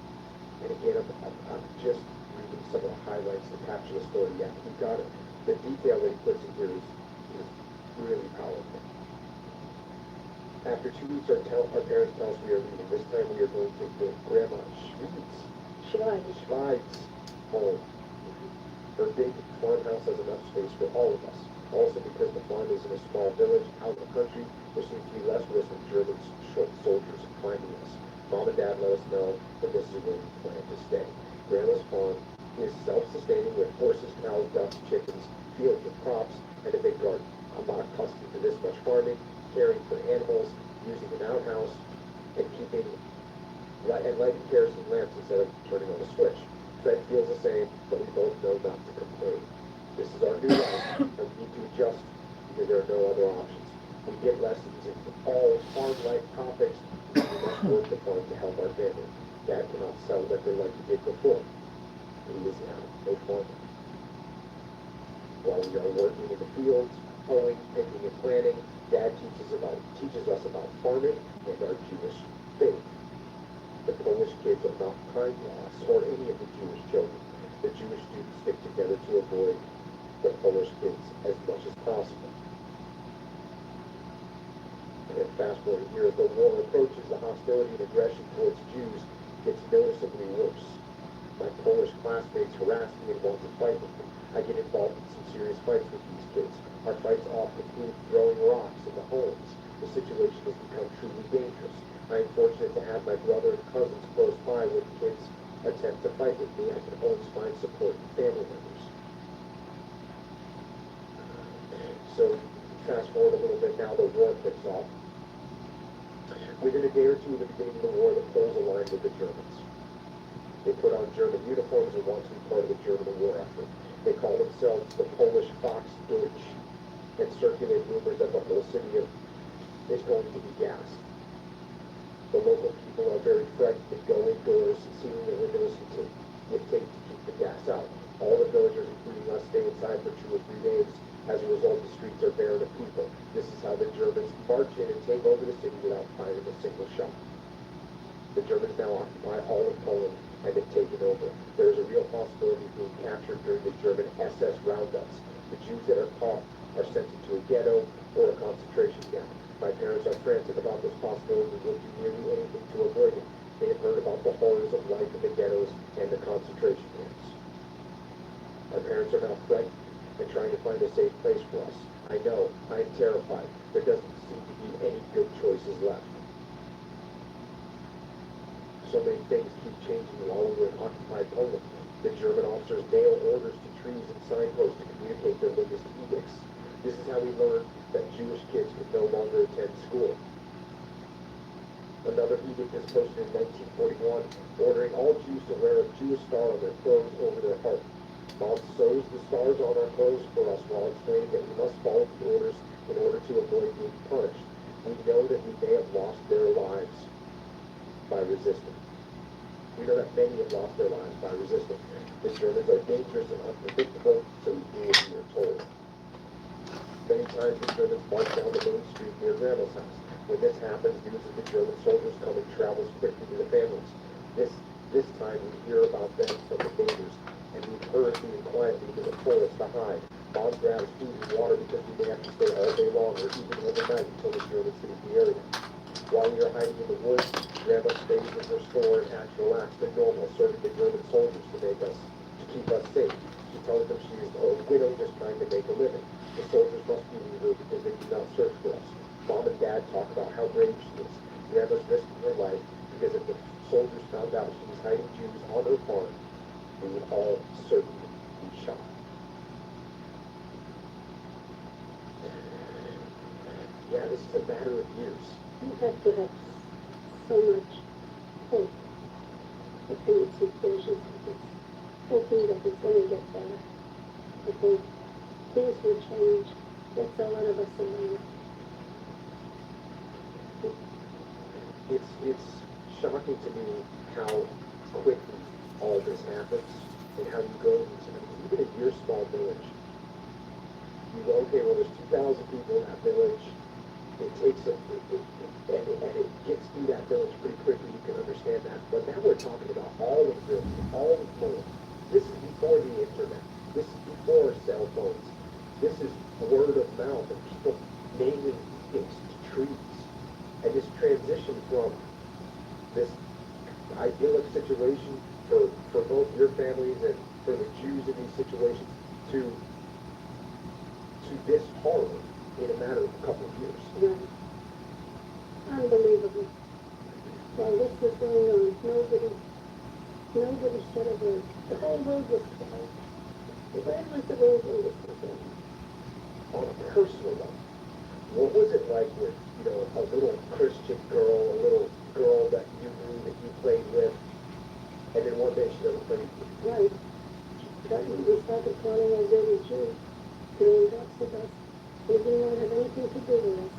And again, I'm just reading some of the highlights to capture the story. Yeah, you got it. The detail that he puts in here is really powerful. After 2 weeks, our parents tell us we are leaving. This time we are going to the Grandma Schweid's home. Her big farmhouse has enough space for all of us. Also, because the farm is in a small village out in the country, there seems to be less risk of German soldiers finding us. Mom and Dad let us know that this is where we plan to stay. Grandma's farm is self-sustaining with horses, cows, ducks, chickens, fields with crops, and a big garden. I'm not accustomed to this much farming, caring for animals, using an outhouse, and lighting kerosene lamps instead of turning on a switch. Fred feels the same, but we both know not to complain. This is our new life, and we need to adjust because there are no other options. We get lessons in all farm life topics, and we must work the farm to help our family. Dad cannot sell liquor like he did before. He is now a farmer. While we are working in the fields, hoeing, picking, and planting, Dad teaches us about farming and our Jewish faith. The Polish kids are not kind to us or any of the Jewish children. The Jewish students stick together to avoid the Polish kids as much as possible. And fast forward here, as the war approaches, the hostility and aggression towards Jews gets noticeably worse. My Polish classmates harass me and want to fight with me. I get involved in some serious fights with these kids. Our fights often include throwing rocks into homes. The situation has become truly dangerous. I am fortunate to have my brother and cousins close by when kids attempt to fight with me. I can always find support in family members. So, fast forward a little bit now, the war kicks off. Within a day or two of the beginning of the war, the Poles aligned with the Germans. They put on German uniforms and want to be part of the German war effort. They call themselves the Polish Fox Deutsch and circulate rumors that the whole city is going to be gassed. The local people are very frightened and go indoors, sealing the windows with tape to keep the gas out. All the villagers, including us, stay inside for 2 or 3 days. As a result, the streets are barren of people. This is how the Germans march in and take over the city without firing a single shot. The Germans now occupy all of Poland and have taken over. There is a real possibility of being captured during the German SS roundups. The Jews that are caught are sent into a ghetto or a concentration camp. My parents are frantic about this possibility and will do nearly anything to avoid it. They have heard about the horrors of life in the ghettos and the concentration camps. My parents are now frightened and trying to find a safe place for us. I know, I am terrified. There doesn't seem to be any good choices left. So many things keep changing while we were in occupied Poland. The German officers nail orders to trees and signposts to communicate their latest edicts. This is how we learned that Jewish kids could no longer attend school. Another edict is posted in 1941, ordering all Jews to wear a Jewish star on their clothes over their heart. Mom sews the stars on our clothes for us while explaining that we must follow the orders in order to avoid being punished. We know that we may have lost their lives by resisting. We know that many have lost their lives by resisting. The Germans are dangerous and unpredictable, so we do as we are told. Many times the Germans march down the main street near Grandma's house. When this happens, news of the German soldiers coming travels quickly to the families. This time we hear about them from the neighbors, and we hurriedly and quietly to the forest to hide. Mom grabs food and water because we may have to stay all day long or even overnight until the Germans leave the area. While we are hiding in the woods, Grandma stays in her store and acts relaxed and normal, serving the German soldiers to keep us safe. She tells them she is a widow just trying to make a living. The soldiers must believe her because they do not search for us. Mom and Dad talk about how brave she is. Grandma's risking her life because if the soldiers found out she was hiding Jews on her farm, we would all certainly be shot. Yeah, this is a matter of years. You have to have so much hope. I think it's vision. It's hoping that it's going to get better. I think things will change. That's a lot of us alone. It's shocking to me how quickly all this happens and how you go into even in your small village. You go, okay, well, there's 2,000 people in that village. It takes and it gets through that village pretty quickly. You can understand that. But now we're talking about all of the village, all of Poland. This is before the internet. This is before cell phones. This is word of mouth and people naming things to trees. And this transition from this idyllic situation for both your families and for the Jews in these situations to this horror in a matter of a couple of years. Right. Unbelievable. While this was going on, nobody said a word. The whole world was quiet. Where was the world when this was going on? On a personal level, what was it like with, a little Christian girl, a little girl that you knew that you played with, and then one day she doesn't play with you? Right. We started calling us every Jew. Doing that with us. They did not have anything to do with us.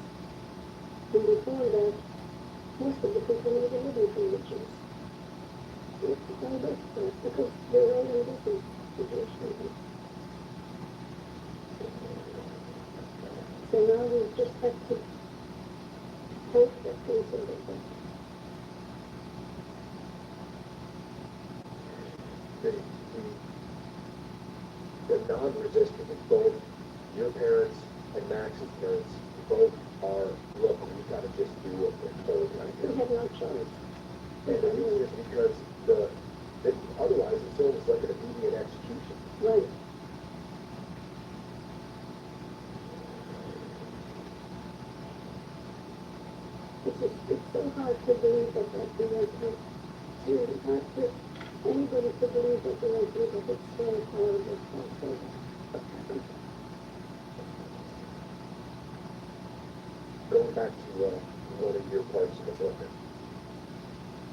And before that, most of the people made a living from the Jews. It's all this stuff because they were all in business, the Jewish people. So now we just have to hope that things will get better. The non-resistant is both your parents and Max's parents. Both are, look, we gotta just do what we're told right We now. have no choice. And it's just because otherwise it's almost like an immediate execution. Right. It's so hard to believe that we went through. It's really hard for anybody to believe that we went through, but it's so horrible. So horrible. Going back to one of your parts of the book.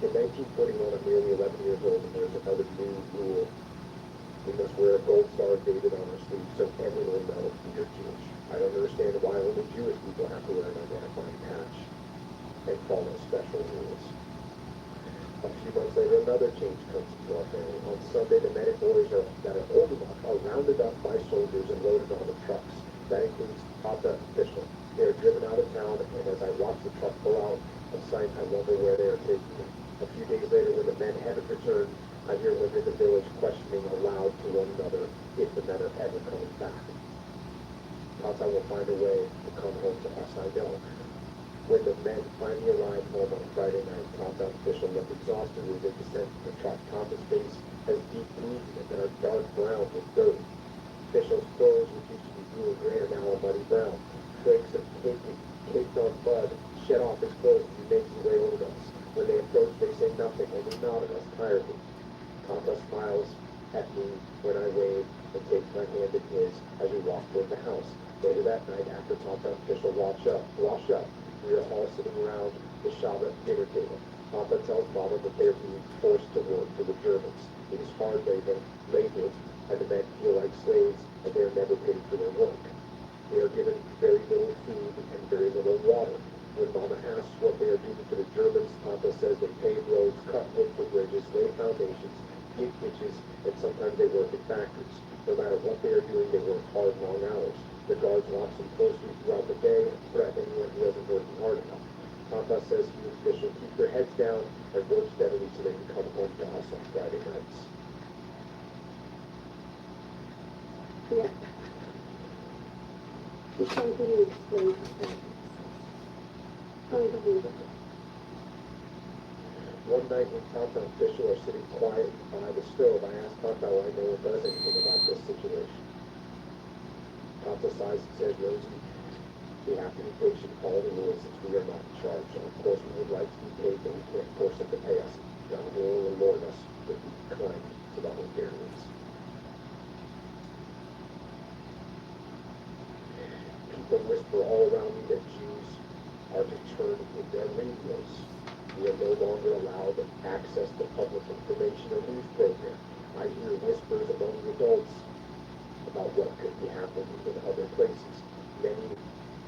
In 1941, I'm nearly 11 years old, and there's another new rule. We must wear a gold star dated on our sleeve so everyone will know we are Jewish. I don't understand why only Jewish people have to wear an identifying patch and follow special rules. A few months later, another change comes into our family. On Sunday, the men and boys that are old enough are rounded up by soldiers and loaded on the trucks. That includes Papa and Bishop. They are driven out of town, and as I watch the truck pull out of sight, I wonder where they are taking them. A few days later, when the men haven't returned, I hear women in the village questioning aloud to one another if the men are ever coming back. Tata will find a way to come home to us, I know. When the men finally arrive home on Friday night, Tata and Fischl look exhausted as they descend from the truck. Tata's face has deep wounds that are dark brown with dirt. Fischl's clothes, which used to be blue and gray, are now a muddy brown. Flakes of caked on mud shed off his clothes as he makes his way over to us. When they approach, they say nothing, only nod at us tiredly. Tata smiles at me when I wave and takes my hand in his as we walk toward the house. Later that night, after Tata and Fischl wash up, we are all sitting around the Shabbat dinner table. Papa tells Mama that they are being forced to work for the Germans. It is hard labor, and the men feel like slaves, and they are never paid for their work. They are given very little food and very little water. When Mama asks what they are doing for the Germans, Papa says they pave roads, cut wood for bridges, lay foundations, dig ditches, and sometimes they work in factories. No matter what they are doing, they work hard, long hours. The guards watch them closely throughout the day and threaten anyone who isn't working hard enough. Papa says he and Fischl keep their heads down and work steadily so they can come home to us on Friday nights. Yeah. You can't really explain that. Unbelievable. One night when Tata and Fischl are sitting quietly by the stove, I ask Tata why no one does anything about this situation. Tata sighs and says, Rosie, we have to be patient and follow the rules since we are not in charge. So of course we would like to be paid, but we can't force them to pay us. God will reward us with being kind to the Hungarians. People whisper all around me that Jews are to turn in their radios. We are no longer allowed access to public information or news program. I hear whispers among the adults about what could be happening in other places. Many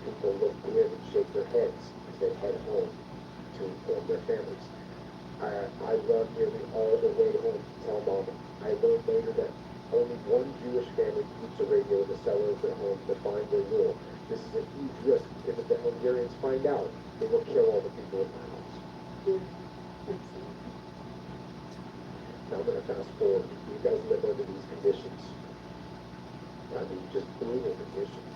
people look grim and shake their heads as they head home to inform their families. I run nearly all the way home to tell Mama. I learned later that only one Jewish family keeps a radio in the cellar of their home to find their rule. This is a huge risk because if the Hungarians find out, they will kill all the people in the house. Yeah, absolutely. Now I'm going to fast forward. You guys live under these conditions. I mean, just brutal conditions.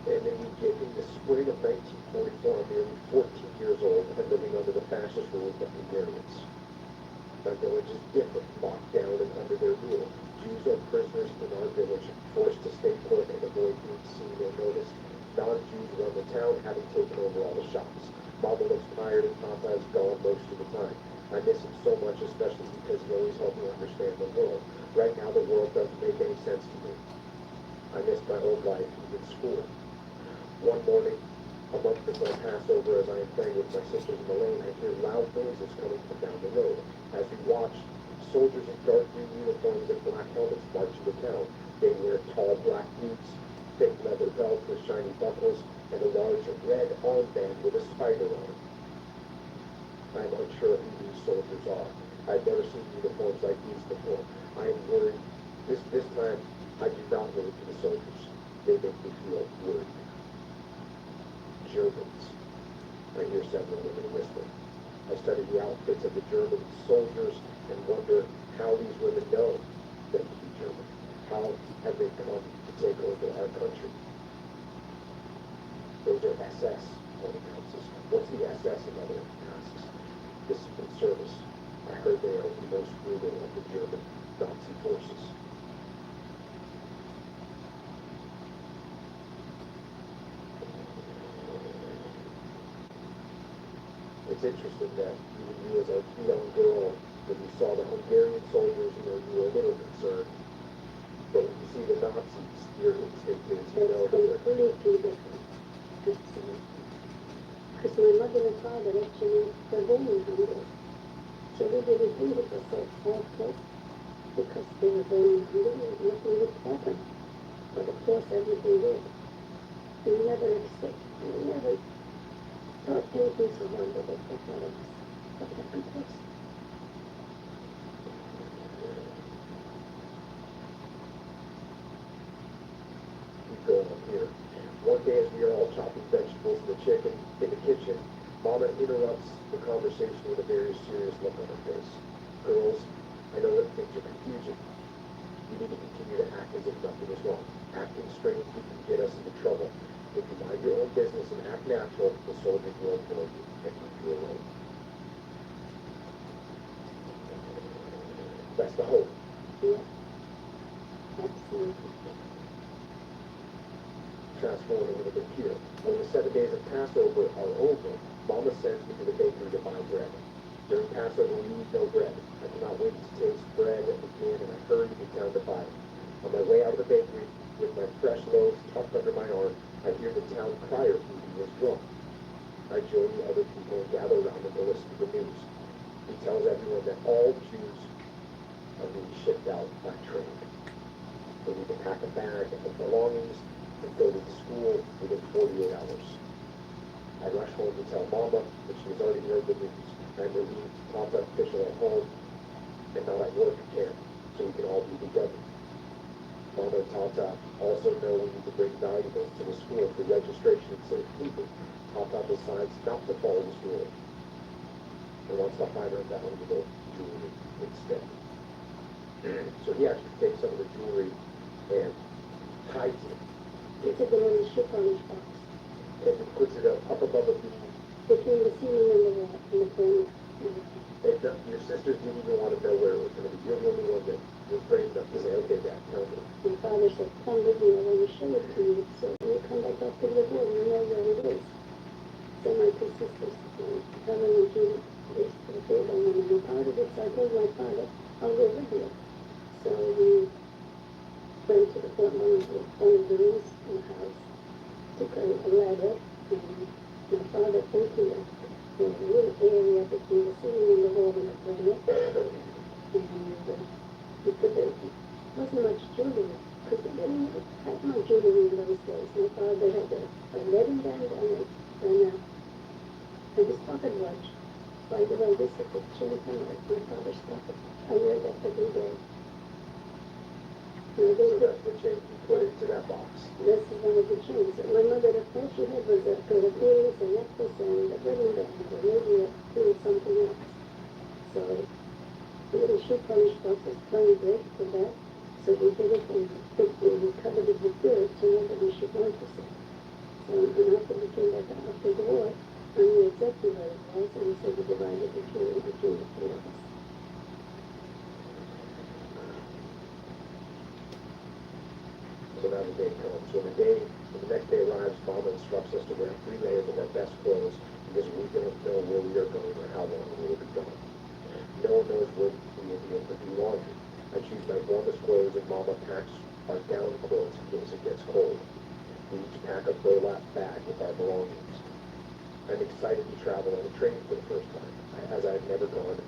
And then we get in the spring of 1944, I'm nearly 14 years old and living under the fascist rule of the Hungarians. My village is different, locked down and under their rule. Jews are prisoners in our village, forced to stay put and avoid being seen or noticed. Non-Jews run the town, having taken over all the shops. Mama looks tired and Papa is gone most of the time. I miss him so much, especially because he always helped me understand the world. Right now, the world doesn't make any sense to me. I miss my old life, even school. One morning, a month before Passover, as I am playing with my sisters in the lane, I hear loud noises coming from down the road. As we watch, soldiers in dark green uniforms and black helmets march into town. They wear tall black boots, thick leather belts with shiny buckles, and a large red armband with a spider on it. I am unsure who these soldiers are. I've never seen uniforms like these before. I am worried. This time, I do not worry for the soldiers. they make me feel worried. Germans. I hear several women whisper. I study the outfits of the German soldiers and wonder how these women know them to be German. How have they come to take over our country? Those are SS, one announces. What's the SS, another asks. Discipline service. I heard they are the most brutal of the German Nazi forces. It's interesting that even you as a young girl, when you saw the Hungarian soldiers, you were a little concerned. But when you see the Nazis, your instinct is, you know, That's completely different. Absolutely. Because my mother and father actually were born in Hungary. So we didn't think it was so awful because they were born in Hungary, nothing would happen. But of course everything did. We never thought anything so horrible that happened to us. Keep going on here. One day as we are all chopping vegetables and the chicken in the kitchen, Mama interrupts the conversation with a very serious look on her face. Girls, I know that things are confusing. You need to continue to act as if nothing is wrong. Acting strangely can get us into trouble. If you mind your own business and act natural, the soldiers will avoid you and leave you alone. That's the hope. Yeah. Absolutely. Fast forward a little bit here. When the 7 days of Passover are over, Mama sends me to the bakery to buy bread. During Passover, we eat no bread. I cannot wait to taste bread again, and I hurry to town to buy it. On my way out of the bakery, with my fresh loaves tucked under my arm, I hear the town crier beating his drum. I join the other people and gather around him to listen to the news. He tells everyone that all Jews are being shipped out by train. They need to pack a bag of belongings and go to the school within 48 hours. I rush home to tell Mama that she has already heard the news. I'm relieved Papa official at home and not at work again, so we can all be together. Mama and Tata also know we need to bring valuables to the school for registration and safekeeping. Tata decides not to follow this rule and wants to hide her valuable jewelry instead. So he actually takes some of the jewelry and hides it. He took it in the shoe polish box. And he puts it up above a beam. Between the ceiling and the wall, in the corner. And your sisters didn't even want to know where it was going to be. You're the only one that was brave enough to say, okay, Dad, tell me. My father said, come with me, I want to show it to you. So when you come back up to the room, you know where it is. So my two sisters, Helen and Judy, they don't want to know part of it. So I told my father, I'll go with you. So we went to the front one of the rooms in the house, took a ladder, and my father emptied a little area between the ceiling and the wall in the corner. And he put the, wasn't much jewelry, because they didn't have much jewelry in those days. My father had a wedding band and his pocket watch. By the way, this is the chain from my father's pocket. I wear that every day. So that's the chain you put into that box. This is one of the chains. My mother, the first she had was a pair of earrings, a necklace, and a wedding band, or maybe a little something else. So the little shoe polish box was plenty big for that. So we did it and we covered it with dirt so nobody should notice it. So and after we came back after the war, I knew exactly where it was, and so we divided between the three of us. So now the day comes. When the next day arrives, Mama instructs us to wear 3 layers of our best clothes because we don't know where we are going or how long we will be gone. No one knows where we will be able to do laundry. I choose my warmest clothes and Mama packs our down clothes in case it gets cold. We each pack a burlap bag with our belongings. I'm excited to travel on a train for the first time, as I've never gone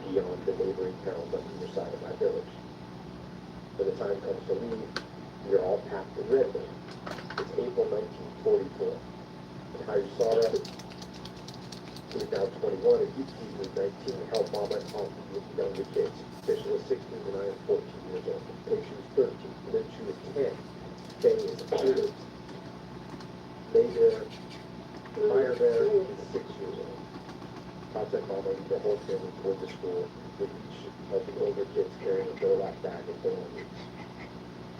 beyond the neighboring towns on either side of my village. When the time comes to leave, we are all packed in red. It's April 1944. And Hayusara, who is now 21, and Yuki, who is 19, helped Mama and Auntie with the younger kids. Fisher was 16 and I am 14 years old. Pei was 13, and then she was 10. Faye is a kid. Lay there, fire there is 6 years old. Pops and Mama lead the whole family toward the school, with each of the older kids carrying a burlap bag of belongings.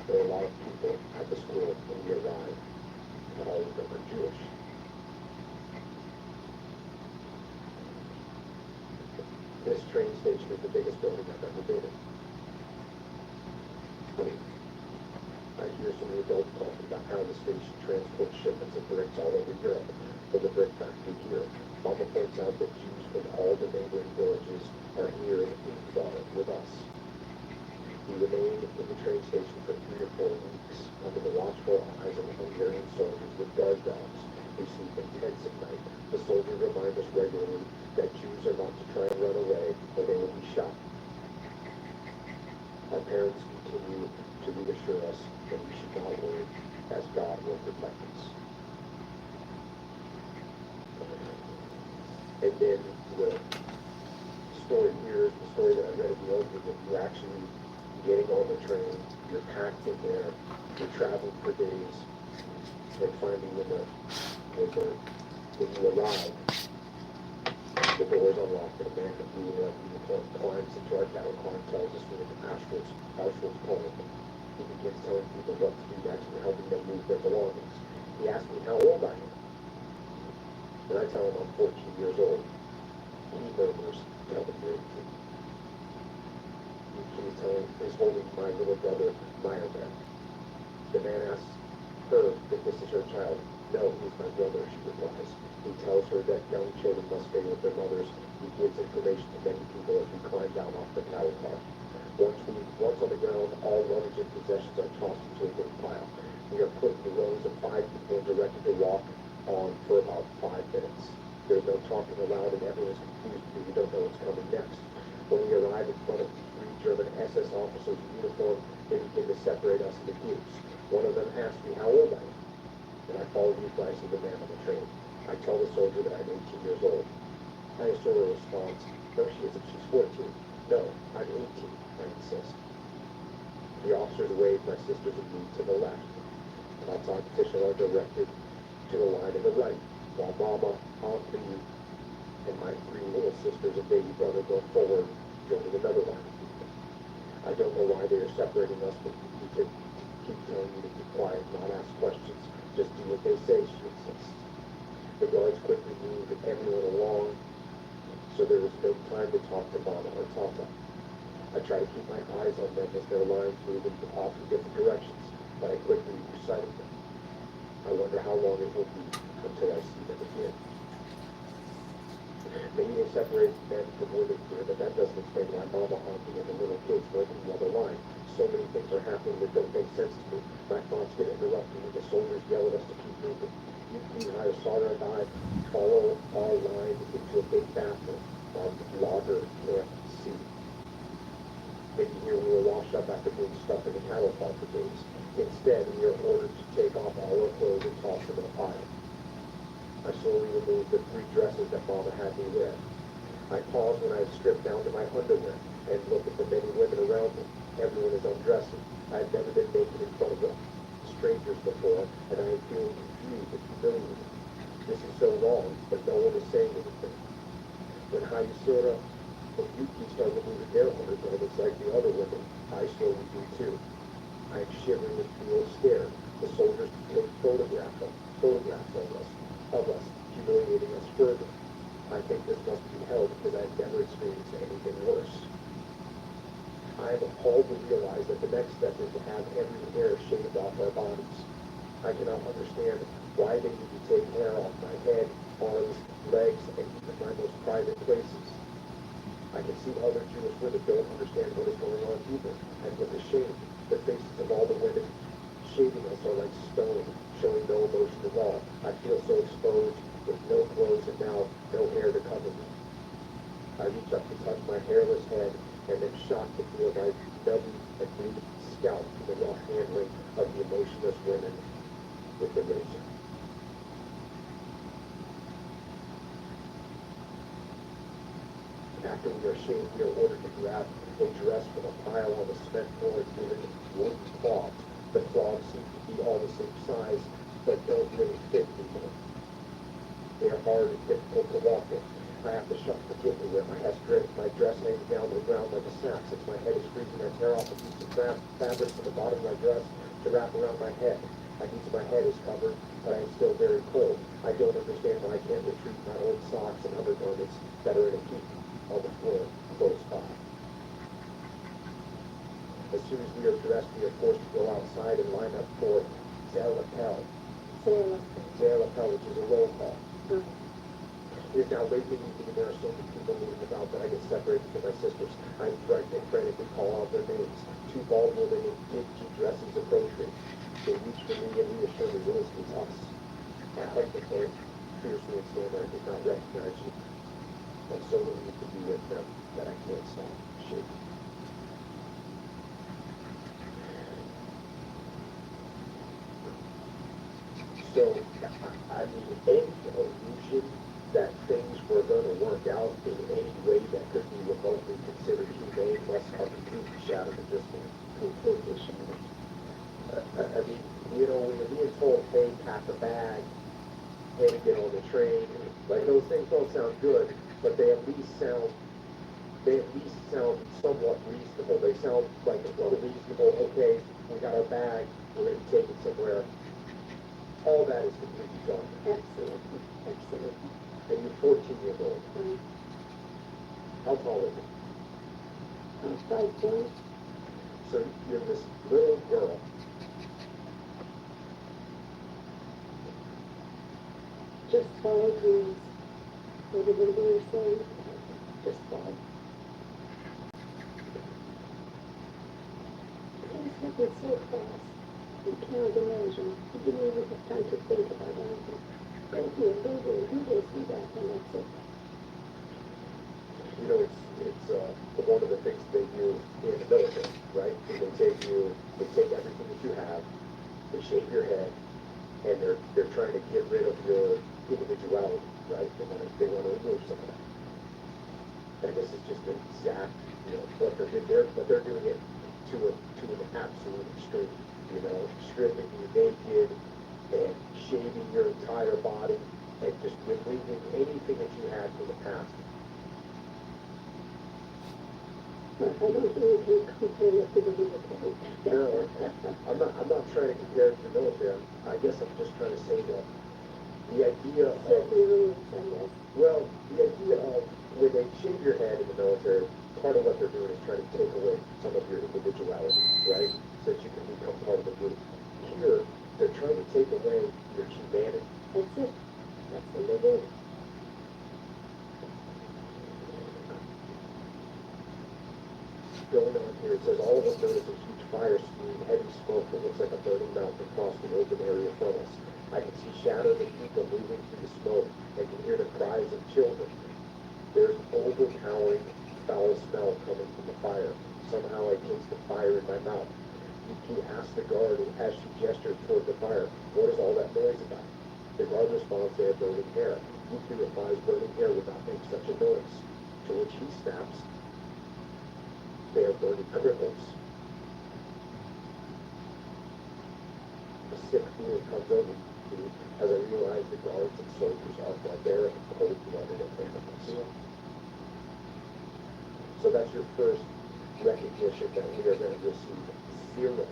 There are a lot of people at the school when we arrive, and all of them are Jewish. This train station is the biggest building I've ever been in. I hear some of the adults talking about how the station transports shipments of bricks all over Europe from the brick factory here. Mama points out that Jews from all the neighboring villages are here in Ingvar with us. We remain in the train station for 3 or 4 weeks under the watchful eyes of Hungarian soldiers with guard dogs. We sleep in tents at night. The soldiers remind us regularly that Jews are not to try and run away or they will be shot. Our parents continue to reassure us that we should not worry, as God will protect us. And then the story here is the story that I read in the opening, that you're actually getting on the train, you're packed in there, you're traveling for days, and finally when you arrive, the doors unlocked and a man in a blue and white uniform climbs into our cattle car and tells us we're in Auschwitz, Poland. He begins telling people what to do next and helping them move their belongings. He asks me how old I am. And I tell him I'm 14 years old. He murmurs, tell him you're 18. He's holding my little brother, Maya, there. The man asks her if this is her child. No, he's my brother, she replies. He tells her that young children must stay with their mothers. He gives information to many people as we climb down off the cattle car. Once on the ground, all luggage and possessions are tossed into a big pile. We are put in the rows of 5 people and directed to walk on for about 5 minutes. There's no talking aloud and everyone's confused because you don't know what's coming next. When we arrive in front of 3 German SS officers in uniform, they begin to separate us into groups. One of them asks me how old I am, and I follow the advice of the man on the train. I tell the soldier that I'm 18 years old. I assure her response, no, she isn't, she's 14. No, I'm 18, I insist. The officers wave my sisters and me to the left. Tots and Tisha are directed to the line on the right, while Mama, Aunt Lee, and my 3 little sisters and baby brother go forward, joining another line of people. I don't know why they are separating us, but we can keep telling me to be quiet, not ask questions. Just do what they say, she insists. The guards quickly move everyone along, so there is no time to talk to Mama or Tata. I try to keep my eyes on them as their lines move off in different directions, but I quickly lose sight of them. I wonder how long it will be until I see them again. Maybe they separated men for more than clear, but that doesn't explain why Mama, Auntie, and the little kids were in the other line. So many things are happening that don't make sense to me. My thoughts get interrupted when the soldiers yell at us to keep moving. You hire Sarah and I follow our line into a big bathroom on Lager Camp C. Maybe here we were washed up after being stuck in the cattle car for days. Instead, we are ordered to take off all our clothes and toss them in a pile. I slowly remove the 3 dresses that Mama had me wear. I pause when I have stripped down to my underwear and look at the many women around me. Everyone is undressing. I have never been naked in front of strangers before, and I am feeling confused and humiliated. This is so wrong, but no one is saying anything. When Hayasura and Yuki start removing their undergarments like the other women, I slowly do too. I am shivering and feel scared. The soldiers take photographs of us, humiliating us further. I think this must be hell because I've never experienced anything worse. I am appalled to realize that the next step is to have every hair shaved off our bodies. I cannot understand why they need to take hair off my head, arms, legs, and even my most private places. I can see other Jewish women don't understand what is going on either, and with a shame, the faces of all the women shaving us are like stone, showing no emotion at all. I feel so exposed, with no clothes and now no hair to cover me. I reach up to touch my hairless head, and am shocked to feel my nubby and bleeding scalp from the rough handling of the emotionless women with the razor. After we are shaved, we are ordered to grab a dress from a pile on the cement floor and given wooden cloth The clogs seem to be all the same size, but don't really fit anymore. They're hard and difficult to walk in. I have to shuffle gently with my dress hanging down to the ground like a sack. Since my head is freezing, I tear off a piece of fabric from the bottom of my dress to wrap around my head. A piece of my head is covered, but I am still very cold. I don't understand why I can't retrieve my old socks and undergarments that are in a heap on the floor close by. As soon as we are dressed, we are forced to go outside and line up for Zalapel. Zalapel, which is a roll call. It is now late in the evening and there are so many people moving about that I get separated from my sisters. I am frightened and frantically call out their names. Two bald women in dingy dresses approach me. They reach for me and reassure me that it is us. I hug the hand fiercely and stand there. I did not recognize you. I'm so relieved to be with them that I can't stop shaking. So, I mean, any illusion that things were going to work out in any way that could be remotely considered humane must have completely shattered at this point. Completely shattered. I mean, you know, when you're being told, hey, pack a bag, hey, get on the train, like those things don't sound good, but they at least sound somewhat reasonable. They sound like a reasonable, okay, we got our bag, we're going to take it somewhere. All that is completely gone. Absolutely. Absolutely. And you're 14 years old. Right. How tall are you? I'm 5'1". So you're this little girl. Just 5 years. Everybody was saying, just 5. Things happen so fast. You can't imagine. You didn't even have time to think about anything. Go here, go there, do this, do that, and that's it. You know, it's one of the things they do in the military, right? They take everything that you have, they shave your head, and they're trying to get rid of your individuality, right? They want to remove some of that. And this is just an exact, you know, what they're doing it to an absolute extreme. You know, stripping you naked and shaving your entire body and just removing anything that you had from the past. Well, I don't think you can compare it to the military. No, I'm not trying to compare it to the military. I guess I'm just trying to say that the idea of, Certain rules, I guess. well, the idea of when they shave your head in the military, part of what they're doing is trying to take away some of your individuality, right? So that you can become part of the group. Here, they're trying to take away your humanity. That's it. That's what they did. Going on here, it says all of us notice a huge fire spewing heavy smoke that looks like a burning mountain across the open area from us. I can see shadows of people moving through the smoke and can hear the cries of children. There's an overpowering foul smell coming from the fire. Somehow I taste the fire in my mouth. Yuki asks the guard as she gestures toward the fire, what is all that noise about? The guard responds, they are burning hair. Yuki replies, burning hair would not make such a noise. To which he snaps, they are burning criminals. A sick feeling comes over me as I realize the guards and soldiers are barbaric, cold-blooded criminals. So that's your first recognition that we are going to receive zero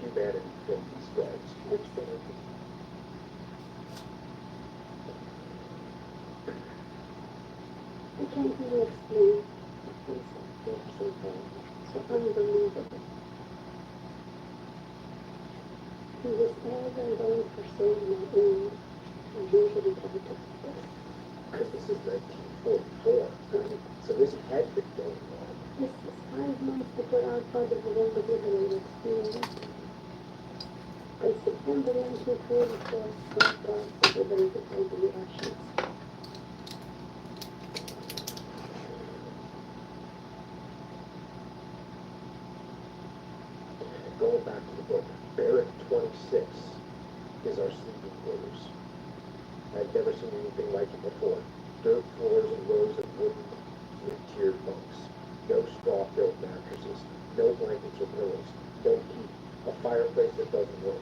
humanity from these guards. Absolutely. I can't even explain things like this. So unbelievable. He was all alone for so long, and usually come to this. Because this is 1944. So this had been going on. This is 5 months before our father was on the liberated experience. By September 1944, God was liberated by the Russians. Going back to the book, Barrack 26 is our sleeping quarters. I've never seen anything like it before. Dirt floors and rows of wooden tiered bunks. No straw-filled mattresses. No blankets or pillows. No heat. A fireplace that doesn't work.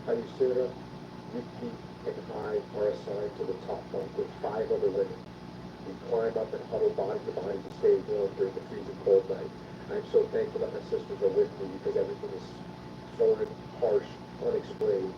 Ayusura, Yuki, and I are assigned to the top bunk with 5 other women. We climb up and huddle body to body to stay warm during the freezing cold night. I'm so thankful that my sisters are with me because everything is foreign, harsh, unexplained,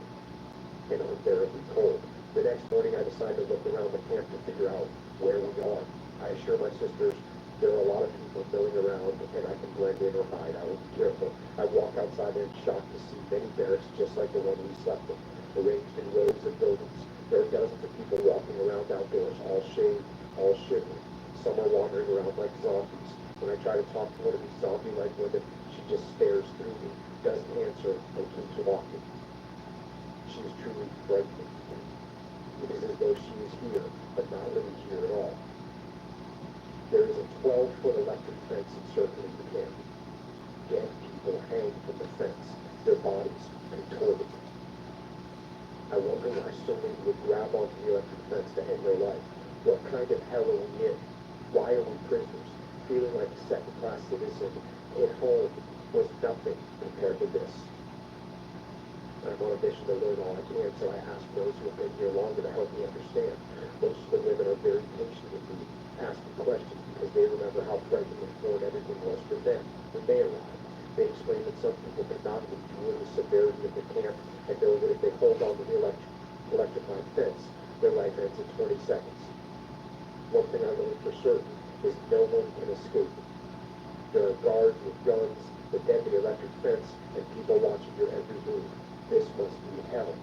and unbearably cold. The next morning I decide to look around the camp to figure out where we are. I assure my sisters there are a lot of people milling around and I can blend in or hide. I will be careful. I walk outside and am shocked to see many barracks just like the one we slept in, arranged in rows of buildings. There are dozens of people walking around outdoors, all shaved, all shivering. Some are wandering around like zombies. When I try to talk to one of these zombie-like women, she just stares through me, doesn't answer, and keeps walking. She is truly frightening. It is as though she is here, but not really here at all. There is a 12-foot electric fence encircling the camp. Dead people hang from the fence, their bodies contorted. I wonder why so many would grab onto the electric fence to end their life. What kind of hell are we in? Why are we prisoners? Feeling like a second-class citizen at home was nothing compared to this. I'm on a mission to learn all I can, so I ask those who have been here longer to help me understand. Most of the women are very patient with me, asking questions because they remember how frightening and foreign everything was for them when they arrived. They explain that some people cannot endure the severity of the camp and know that if they hold on to the electrified fence, their life ends in 20 seconds. One thing I know for certain is no one can escape. There are guards with guns, the deadly electric fence, and people watching your every move. This must be hell.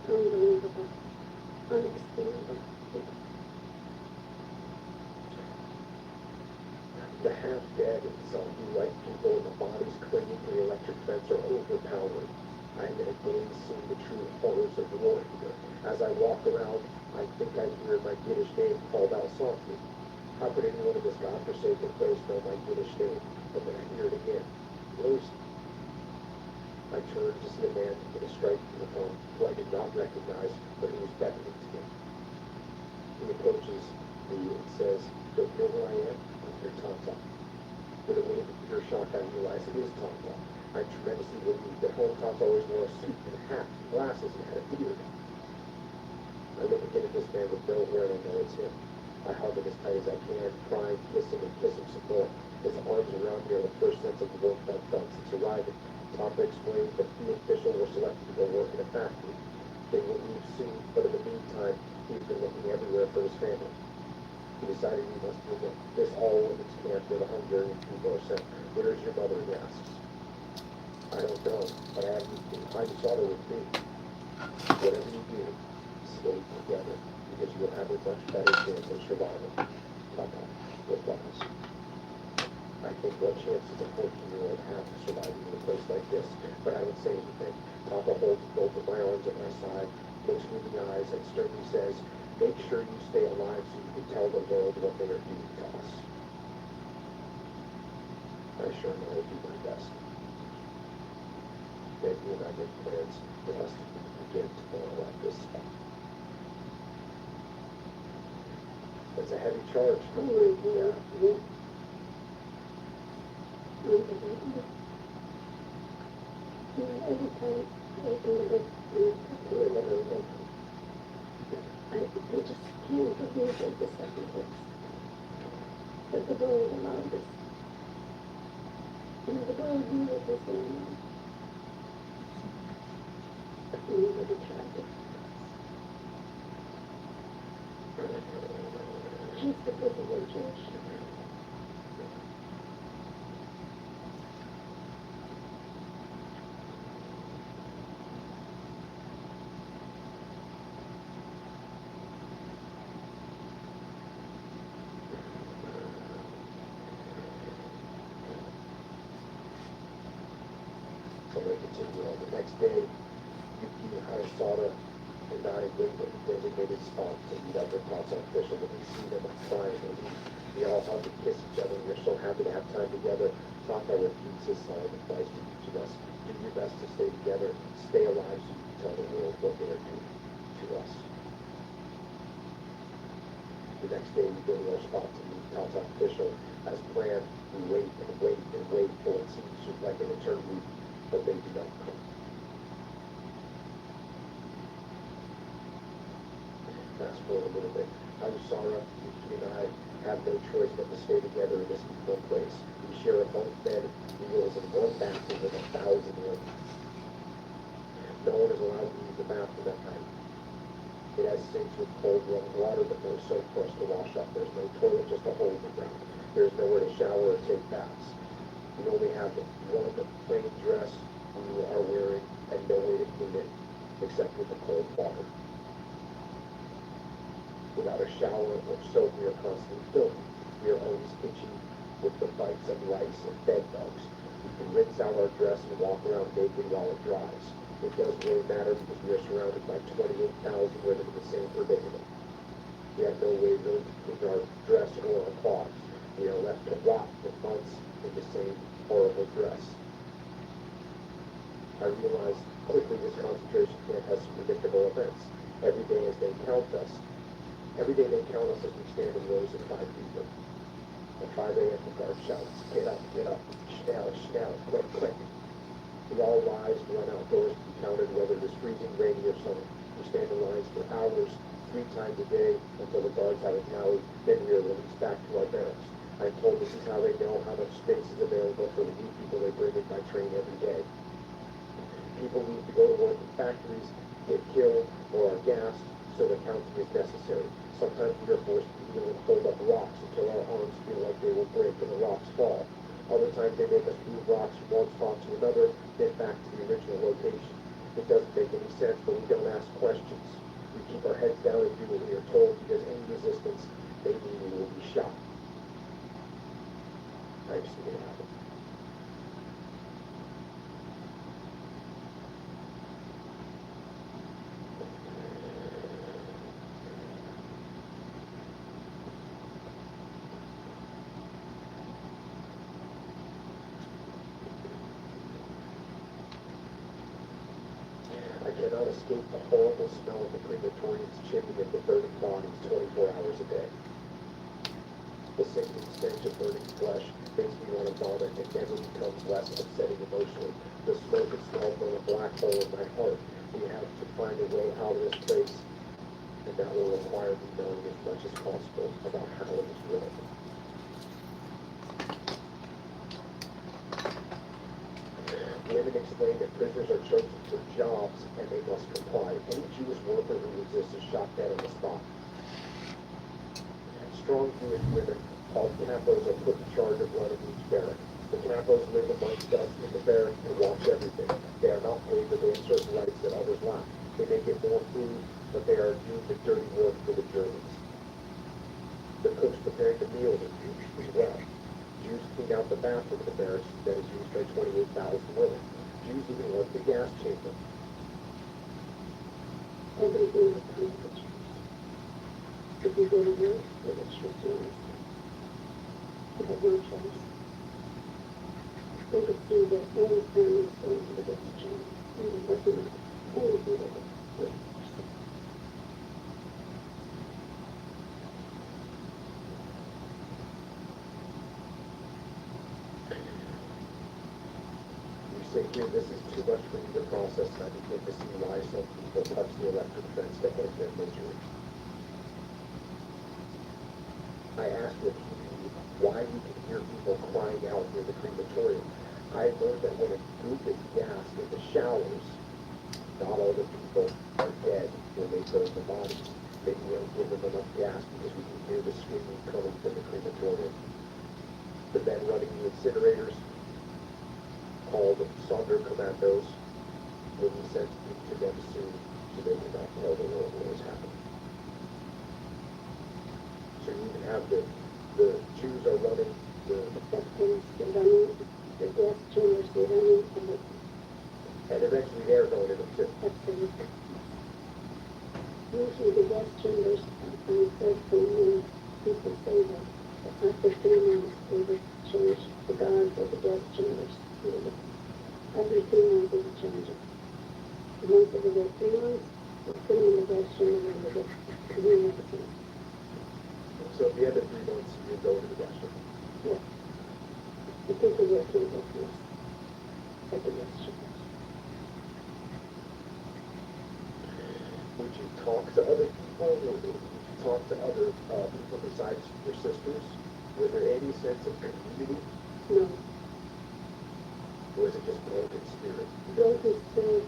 Unbelievable. Unexplainable. The half-dead, zombie-like people and the bodies clinging to the electric fence are overpowering. I am in a daze seeing the true horrors of war here. As I walk around, I think I hear my Yiddish name called out softly. How could anyone in this godforsaken place know my Yiddish name? But then I hear it again. Lucy. I turn to see a man in a striped uniform who I did not recognize, but who was beckoning to me. He approaches me and says, "Don't you know who I am? I'm your Tonto." With a wave of pure shock, I realize it is Tonto. I'm tremendously relieved. At home, Tonto always wore a suit and a hat, glasses, and had a beard. I look again at this man with no hair and I know it's him. I hug him as tight as I can, crying, kiss him some more. His arms around me are the first sense of warmth I've felt since arriving. Tonto explained that he and Fischel were selected to go work in a factory. They will leave soon, but in the meantime, he's been looking everywhere for his family. He decided he must move in this all-women's camp where the Hungarian people are sent. "Where is your mother?" he asks. "I don't know, but I saw her with me." "Whatever you do, stay together, because you will have a much better chance of survival." Papa replies. I think what chance does a 14-year-old have of surviving in a place like this? But I don't say anything. Papa holds both of my arms at my side, looks me in the eyes, and sternly says, "Make sure you stay alive so you can tell the world what they are doing to us." I sure know I'll do my best. Then you and I make plans for us to begin tomorrow at this spot. That's a heavy charge. Oh my God. Yeah. Unbelievable. You know, every time I open the book and I cut through a little bit, I just can't believe that this happened to us. That the world allowed this. You know, the world knew what was going on. Nobody tried to. He's the visible judge. So I'm going to continue on. The next day, Yuki Hayasada and I wait at the designated spot to meet up with Tonto official. When we see them, I'm crying and we all hug and kiss each other. We're so happy to have time together. Tonto repeats his solemn advice to each of us. Do your best to stay together, stay alive so you can tell the world what they are doing to us. next day we go to our spots and meet contact official. As planned, we wait and wait and wait for what seems like an eternity, but they do not come. Fast forward a little bit. I'm sorry, Yuki and I have no choice but to stay together in this evil place. We share a bunk bed, meals, and one bathroom with 1,000 rooms. No one is allowed to use the bathroom at night. It has sinks with cold running water, but no soap for us to wash up. There's no toilet, just a hole in the ground. There's nowhere to shower or take baths. We only have one plain dress we are wearing and no way to clean it except with the cold water. Without a shower or soap, we are constantly filthy. We are always itchy with the bites of lice and bed bugs. We can rinse out our dress and walk around naked while it dries. It doesn't really matter because we are surrounded by 28,000 women in the same predicament. We have no way really to clean our dress or our cloths. We are left to rot for months in the same horrible dress. I realize quickly this concentration camp has some predictable events. Every day as they count us as we stand in rows of 5 people. At 5 a.m. the guard shouts, get up, schnell, schnell, quick, quick. We all rise and run outdoors to be counted whether it is freezing, rainy, or sunny. We stand in lines for hours, 3 times a day, until the guards have a tally, then we are released back to our barracks. I'm told this is how they know how much space is available for the new people they bring in by train every day. People need to go to work in factories, get killed, or are gassed, so the counting is necessary. Sometimes we are forced to even hold up rocks until our arms feel like they will break and the rocks fall. Other times they make us move rocks from one spot to another, then back to the original location. It doesn't make any sense, but we don't ask questions. We keep our heads down and do what we are told, because any resistance may mean we will be shot. I've seen it happen. I cannot escape the horrible smell of the crematorium's chimney and the burning bodies 24 hours a day. The sickening stench of burning flesh makes me want to vomit and never becomes less upsetting emotionally. The smoke and smell burn a black hole in my heart. We have to find a way out of this place, and that will require me knowing as much as possible about how it is run. Women explain that prisoners are chosen for jobs and they must comply. Any Jewish worker who resists is shot dead on the spot. Strong Jewish women, called capos, are put in charge of running each barrack. The capos live amongst us in the barrack and watch everything. They are not paid, but they have certain rights that others lack. They may get more food, but they are doing the dirty work for the Germans. The cooks preparing the meals are Jewish as well. Jews clean out the bathroom of the barracks that is used by 28,000 women. Jews even work the gas chamber. Everything is coming for Jews. If you go to work, you get your Jews. You have no choice. They could see that all families going to the gas chamber. And it wasn't anything that was good. Say here, this is too much for you to process, and I begin to see why some people touch the electric fence to end their misery. I asked the PD why we can hear people crying out near the crematorium. I learned that when a group is gassed in the showers, not all the people are dead when they burn the bodies. Maybe we don't give them enough gas because we can hear the screaming coming from the crematorium. The men running the incinerators, called Sonderkommandos, will be sent to them soon so they can not tell the world what has happened. So you even have the Jews are running the Acceptance, the running, the gas chambers, the running, and eventually they're going in them too. absolutely. Usually the gas chambers, I've heard from many people say that after 3 months they would change the guards of the gas chambers. Every 3 months they would change it. Once they get 3 months, they put them in the gas chamber and they get clean everything. to other people? Did you talk to other people besides your sisters? Was there any sense of community? No, Or was it just broken spirit? broken spirit,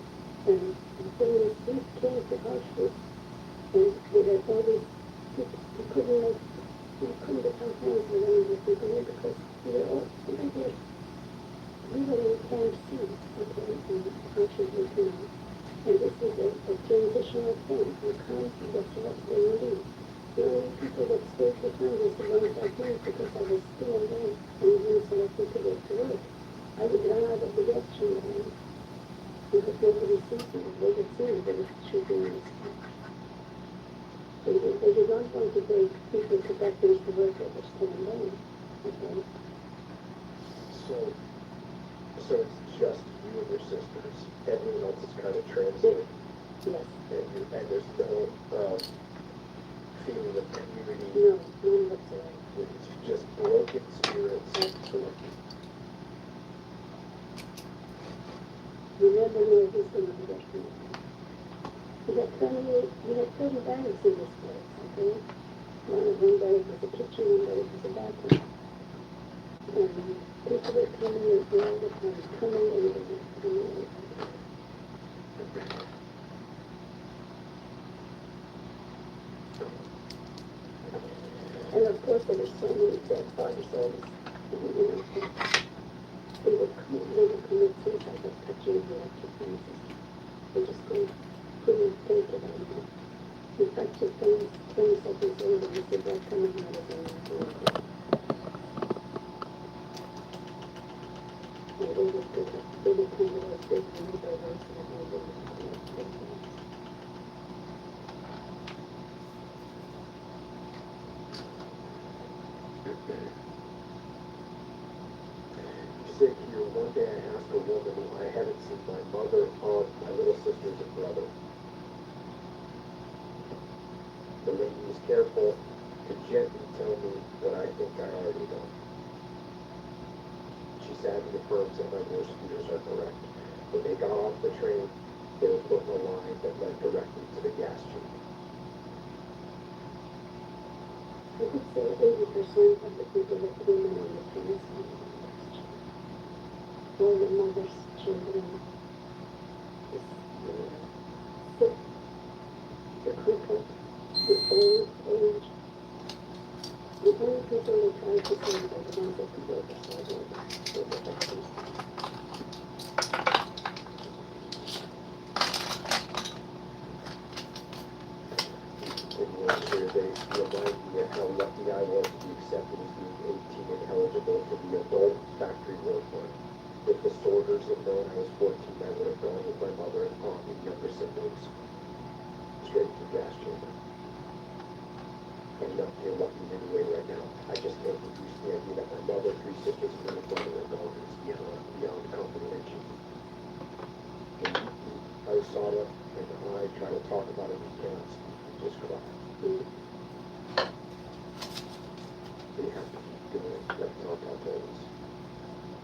and the thing is, we came to Auschwitz, and we had all these, we couldn't become friends with any of the people there because we were all, we were in Camp C, okay, in Auschwitz, and this is a transitional thing. You can't get what they need. The only people that stayed behind was the ones I knew because I was still there and even selected to go to work. I would run out of the gas chamber because nobody sees me. They would see me, they would shoot me in the sky. They did not want to take people to factories to work that were still alone. Okay? So it's just you and your sisters. Everyone else is kind of transited. Yes. And there's no feeling of community. No, none whatsoever. It's just broken spirits. Absolutely. You never know who's going to be there. We had 30 barracks in this place, okay? One barrack was a kitchen, one barrack was a bathroom. And people were coming and all the time, coming and going. And of course there were so many dead bodies, all this, they would commit suicide by touching the electric fences. They just couldn't take it anymore. In fact, just 20 seconds later, we said, "They're coming out of the room." And they would come to us big and we were racing and we would You say here, one day I asked a woman who I hadn't seen my mother, aunt, my little sisters, and brother. The lady was careful to gently tell me what I think I already know. She sadly affirms that my worst fears are correct. When they got off the train, they were put in a line that led directly to the gas chamber. I could say 80% of the people that came in on the train all the mothers, children, the sick, the crippled, the old age. The only people they tried to save are the ones that could go to the factories. In the earlier days, remind me of how lucky I was to be accepted as being 18 and eligible for the adult factory work one. If the sorters had known I was 14, I would have gone with my mother and aunt and younger siblings. Straight to the gas chamber. I'm not here lucky anyway right now. I just can't get used to the idea that my mother, 3 sisters, and my brother are gone. It's beyond comprehension. I saw it, and I try to talk about it with parents. Just cry. We have to keep doing it, like Papa told us.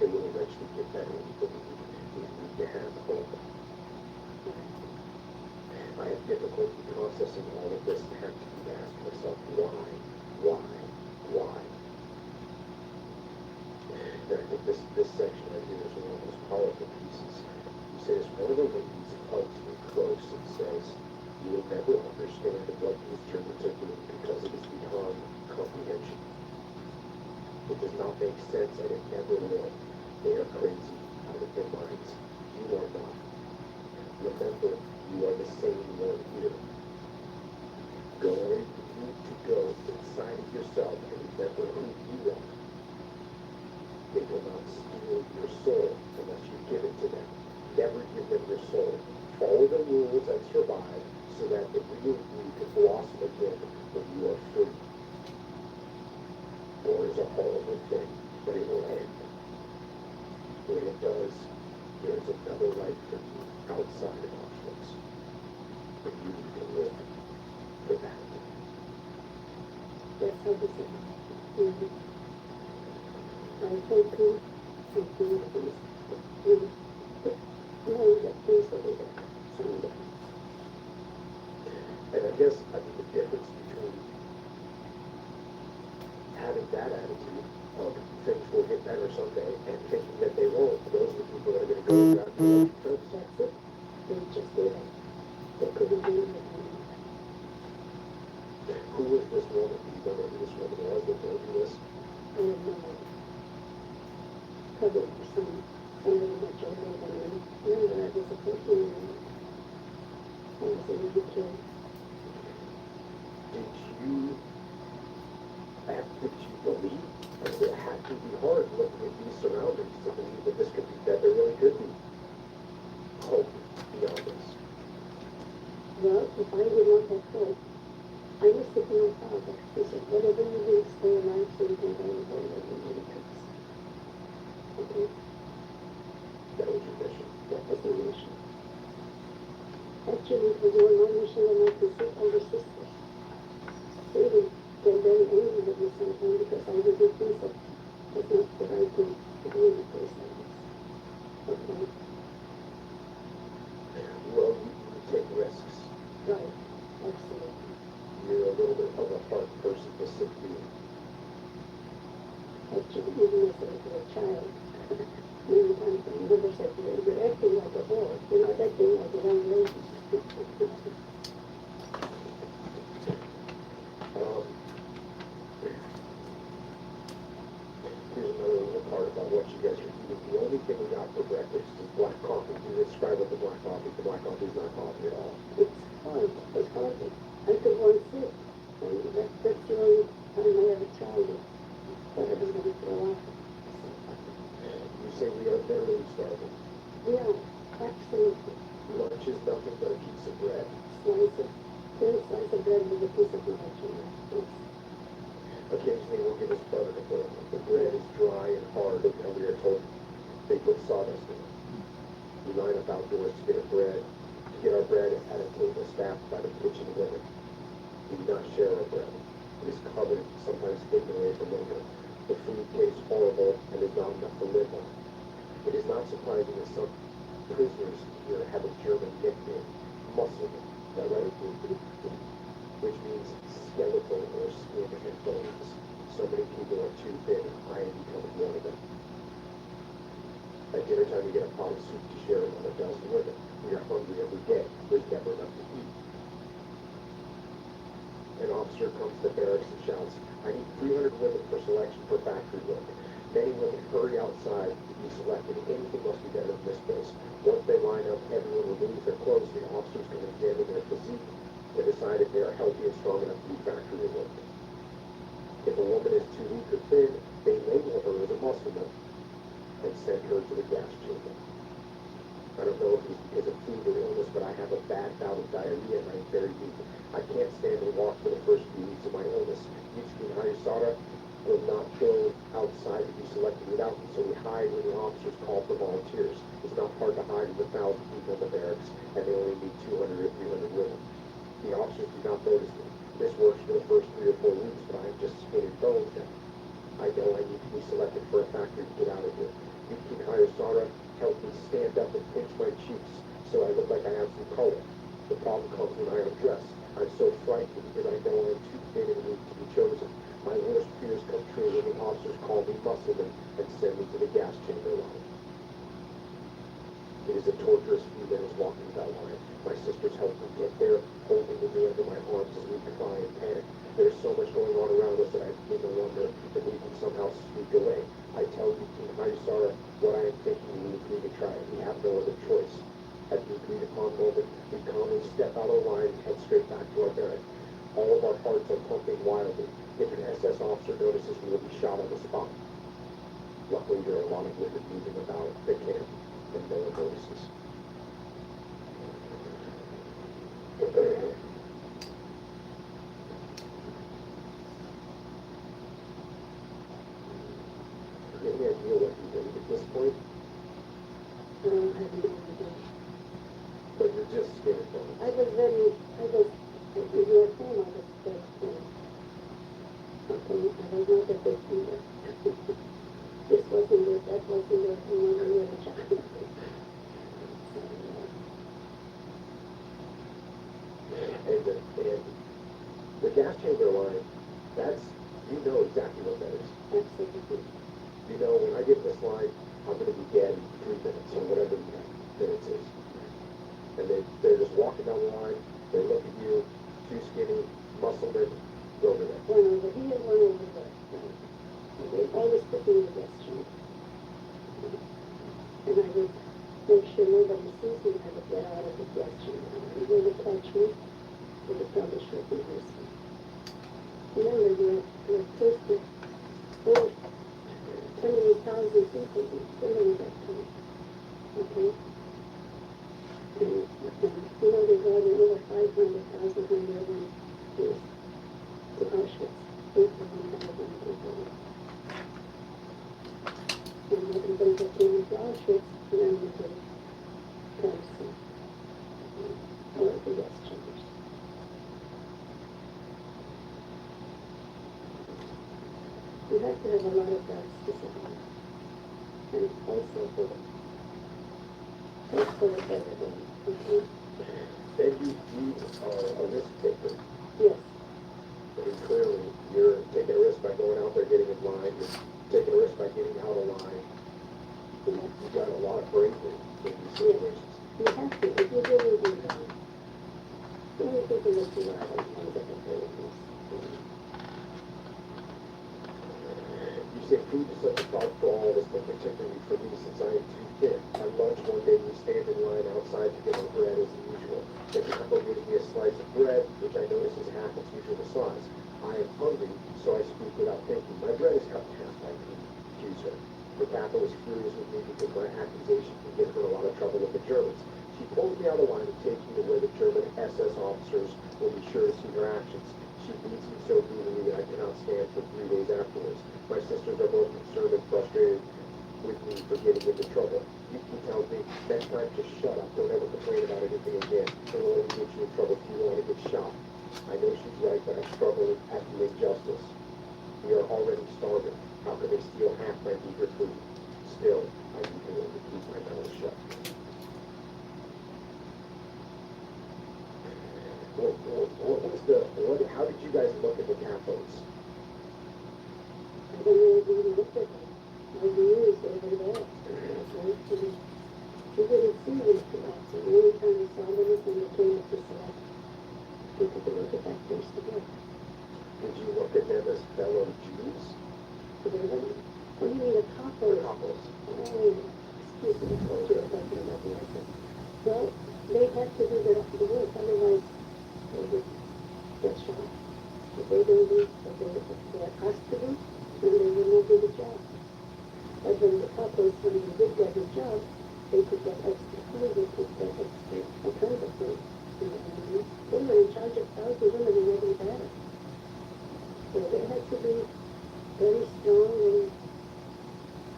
It will eventually get better, but we need to have hope. I have difficulty processing all of this and have to ask myself, why? And I think this section right here is one of the most powerful pieces. He says, one of the ladies hugs me close and says, you will never understand what these Germans are doing because it is beyond comprehension. It does not make sense and it never will. They are crazy, out of their minds. You are not. Remember, you are the same one here. Go where you need to go inside of yourself and remember who you are. They will not steal your soul unless you give it to them. Never give them your soul. Follow the rules and survive so that the real you can blossom again when you are free. War is a horrible thing, but it will end. When it does, there is another life for you outside of Auschwitz. But you need to live for that. That's how this is. I thank you and please, know that things will be there someday. And at guess, I think the difference between having that attitude of things will get better someday and thinking that they won't, those are the people that are going to go and grab the electric fence. That's it. They just did it. They couldn't do it anymore. Who was this woman? Do you know who this woman was that told you this? I have no idea. Probably somebody much older than me. Remember, I was a 14-year-old. I was a little kid. Did you believe? Because it had to be hard looking at these surroundings to believe that this could be, that there really could be hope beyond this. Well, if I did not have hope, I was sick of my father. He said, whatever you do, stay alive so you can go to whatever you do. Okay? That was your mission. That was my mission. Actually, it was more my mission than I could see older sisters. They would get very angry with me sometimes because I would do things that was not the right thing to do in the first place. Okay? Well, you take risks. Right. Absolutely. You're a little bit of a hard person to sit being. Actually, even as a child, many times my mother said, you're acting like a boy. You're not acting like a young lady. Here's another little part about what you guys are eating. The only thing we got for breakfast is black coffee. Can you describe what the black coffee? The black coffee is not coffee at all. It's horrible. It's horrible. I could once sip. And that's the only time I ever tried it. But I was going to throw up. You say we are barely starving. Yeah, absolutely. Lunch is nothing but a piece of bread. Thin slice of bread with a piece of margarine. Yes. Occasionally we'll give us butter to put on it. The bread is dry and hard, and we are told they put sawdust in it. We line up outdoors to get our bread at a table staffed by the kitchen women. We do not share our bread. It is covered, sometimes taken away from women. The food tastes horrible and is not enough to live on. It is not surprising that some prisoners here have a German nickname, Musselman. Is that right? Which means skeletal or skin and bones. So many people are too thin, and I am becoming one of them. At dinner time, we get a pot of soup to share with a dozen women. We are hungry every day. There's never enough to eat. An officer comes to the barracks and shouts, I need 300 women for selection for factory work. Many women hurry outside to be selected. Anything must be better than this place. Once they line up, everyone removes their clothes. The officers can examine their physique and decide if they are healthy and strong enough to do factory work. If a woman is too weak or thin, they label her as a muscleman and send her to the gas chamber. I don't know if it's because of food or illness, but I have a bad bout of diarrhea and I'm very weak. I can't stand and walk for the first few weeks of my illness. Yitsuki Hayasara will not go outside to be selected without me, so we hide when the officers call for volunteers. It's not hard to hide with 1,000 people in the barracks, and they only need 200 or 300 women. The officers do not notice me. This works for the first 3 or 4 weeks, but I'm just skin and bones now. I know I need to be selected for a factory to get out of here. Yitsuki Hayasara helped me stand up and pinch my cheeks so I look like I have some color. The problem comes when I undress. I'm so frightened because I know I'm too thin and weak to be chosen. My worst fears come true when the officers call me muscleman and send me to the gas chamber line. It is a torturous few minutes walking that line. My sisters help me get there, holding me under my arms as we cry and panic. There's so much going on around us that I begin to wonder if we can somehow sneak away. I tell you, King Hayasara, what I am thinking. We agree to try it. We have no other choice. At the agreed upon moment, we calmly step out of line and head straight back to our barrack. All of our hearts are pumping wildly. If an SS officer notices, we will be shot on the spot. Luckily, there are a lot of women moving about the camp, and no one notices. Any idea what you did at this point? I have no idea. But you're just scared of it. I was, in your home, I was very scared. Okay, I was not a big either. This wasn't it, that wasn't it, and when we were a child. So, And the gas chamber line, that's, you know exactly what that is. Absolutely. You know, when I get this line, I'm gonna be dead in 3 minutes, or whatever minutes is. And they're just walking down the line, they look at you, too skinny, muscle men, go over there. One over here, one over there. And they always put me in the guest chamber. And I would make sure nobody sees me, I would get out of the guest chamber. And they would catch me, they would probably shoot me or something. Remember, you're close to over 28,000 people during that time. Okay? And you know, they brought in over 500,000 Hungarian Jews to Auschwitz. 8,000 people. And everybody that came into Auschwitz ran into camps or the gas chambers. You have to have a lot of guts to survive. And also for everything. Okay? And you are a risk taker. Yes. I mean, clearly, you're taking a risk by going out there, getting in line, you're taking a risk by getting out of line. You've got a lot of bravery in these situations. You have to, if you really do that. The only people that do are the ones that are very nice. You say food is such a problem for all of us, but particularly for me since I am too thin. At lunch one day we stand in line outside to get our bread as usual. The couple gives me a slice of bread, which I notice is half its usual size. I am hungry, so I speak without thinking. My bread is cut in half by me, accuse her. The Kappa was furious with me because my accusation can get her in a lot of trouble with the Germans. She pulls me out of line and takes me to where the German SS officers will be sure to see her actions. She beats me so brutally that I cannot stand for 3 days afterwards. My sisters are both concerned and frustrated with me for getting into trouble. Yuki tells me, next time just shut up. Don't ever complain about anything again. It will only get you in trouble if you want to get shot. I know she's right, but I struggle at the injustice. We are already starving. How can they steal half my meager food? Still, I do willing to keep my mouth shut. How did you guys look at the Capos? I don't know if you looked at them. My views over there. Okay? You didn't see them too often. The only time you saw them was when they came up to select people to look at that place together. Did you look at them as fellow Jews? Together? What do you mean the couples? The couples. Oh, excuse me, I told you about the other. Well, they had to do the work, otherwise they would get shot. If they don't do what they're asked to do, then they will not do the job. But when the couples, when they did get the job, they could get extra food, they could get extra all kinds of food. They were in charge of thousands of women in every battle. So they had to be very strong and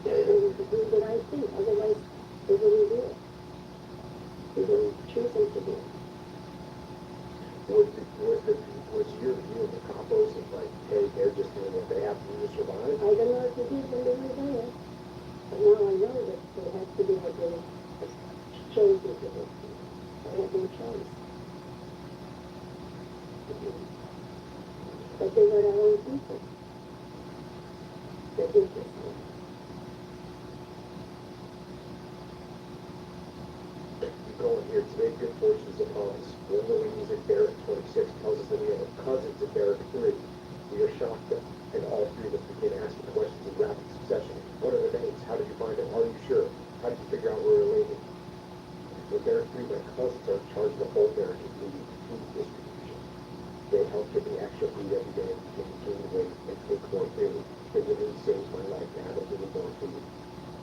to do the right thing, otherwise they wouldn't do it. They wouldn't choose them to do it. Was your view of the Capos of like, hey, they're just doing what they have to do to survive? I don't know if they did when they were there, but now I know that they have to do what they chose to do. They have no choice. But they were our own people. They did this. You go in here today, good fortunes upon us. One of the ladies at Barrack 26 tells us that we have cousins at Barrack 3. We are shocked that, and all three of us begin asking questions in rapid succession. What are their names? How did you find them? Are you sure? How did you figure out we're related? With Barrack 3, my cousins are in charge of the whole barrack, including food distribution. They help give me extra food every day and can gain weight and take more food. It really saves my life to have a little more food.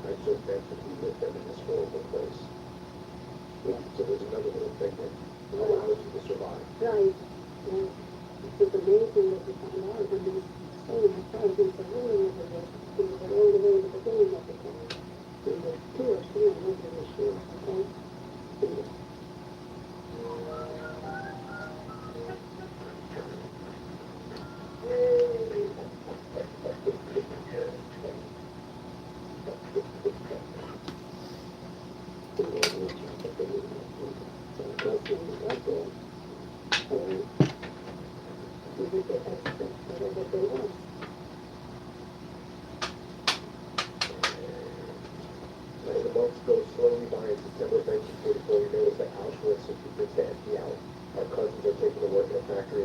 I'm so thankful to be with them in this horrible place. So there's another little thing that allows you to survive. Right. Yeah. It was amazing that we found out when there was so many thousands of women over there. We were all the way in the beginning of the town. There were 2 or 3, I'm not really sure. Okay? We would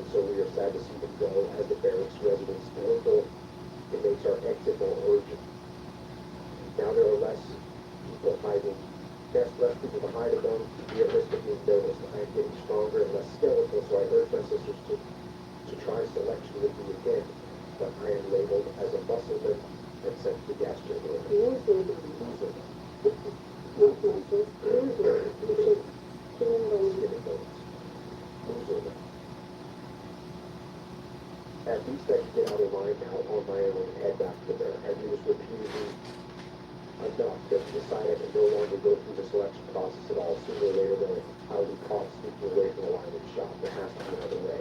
and so we are sad to see them go as the barracks residents dwindle. It makes our exit more urgent. Now there are less people hiding. Yes, less people to hide among. We are risk of being noticed. I am getting stronger and less skeletal, so I urge my sisters to try selection with me again. But I am labeled as a muscleman and sent to the gas chamber. Loser. Loser. Not muscles. Loser. Which is skin and bones. Skin and bones. Loser. At least I can get out of line now on my own and head back to the barrack. And he was repeatedly enough to decide I can no longer go through the selection process at all. Sooner or later, though, I will be caught sneaking away from the line of the shop. There has to be another way.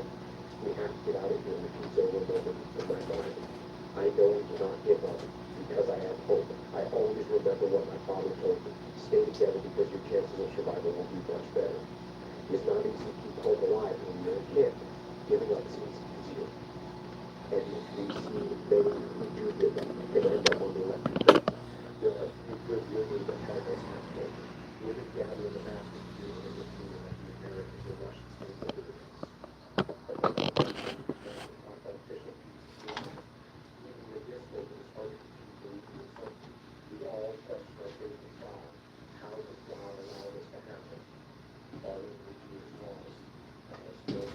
We have to get out of here, repeats over and over in my mind. I know we cannot give up because I have hope. I always remember what my father told me. Stay together because your chances of survival will be much better. It's not easy to keep hope alive when you're a kid. Giving up seems easier. And we see many who do give up and end up on the electric fence. There are few good rivers that help us have hope. We're to gather in the masses here in the kingdom of the Americans and Russian states of the unofficial peace line. Even with this hope, it is hard to believe in something. We all question our faith in God. How does God allow this to happen? Following the Jewish laws. Still,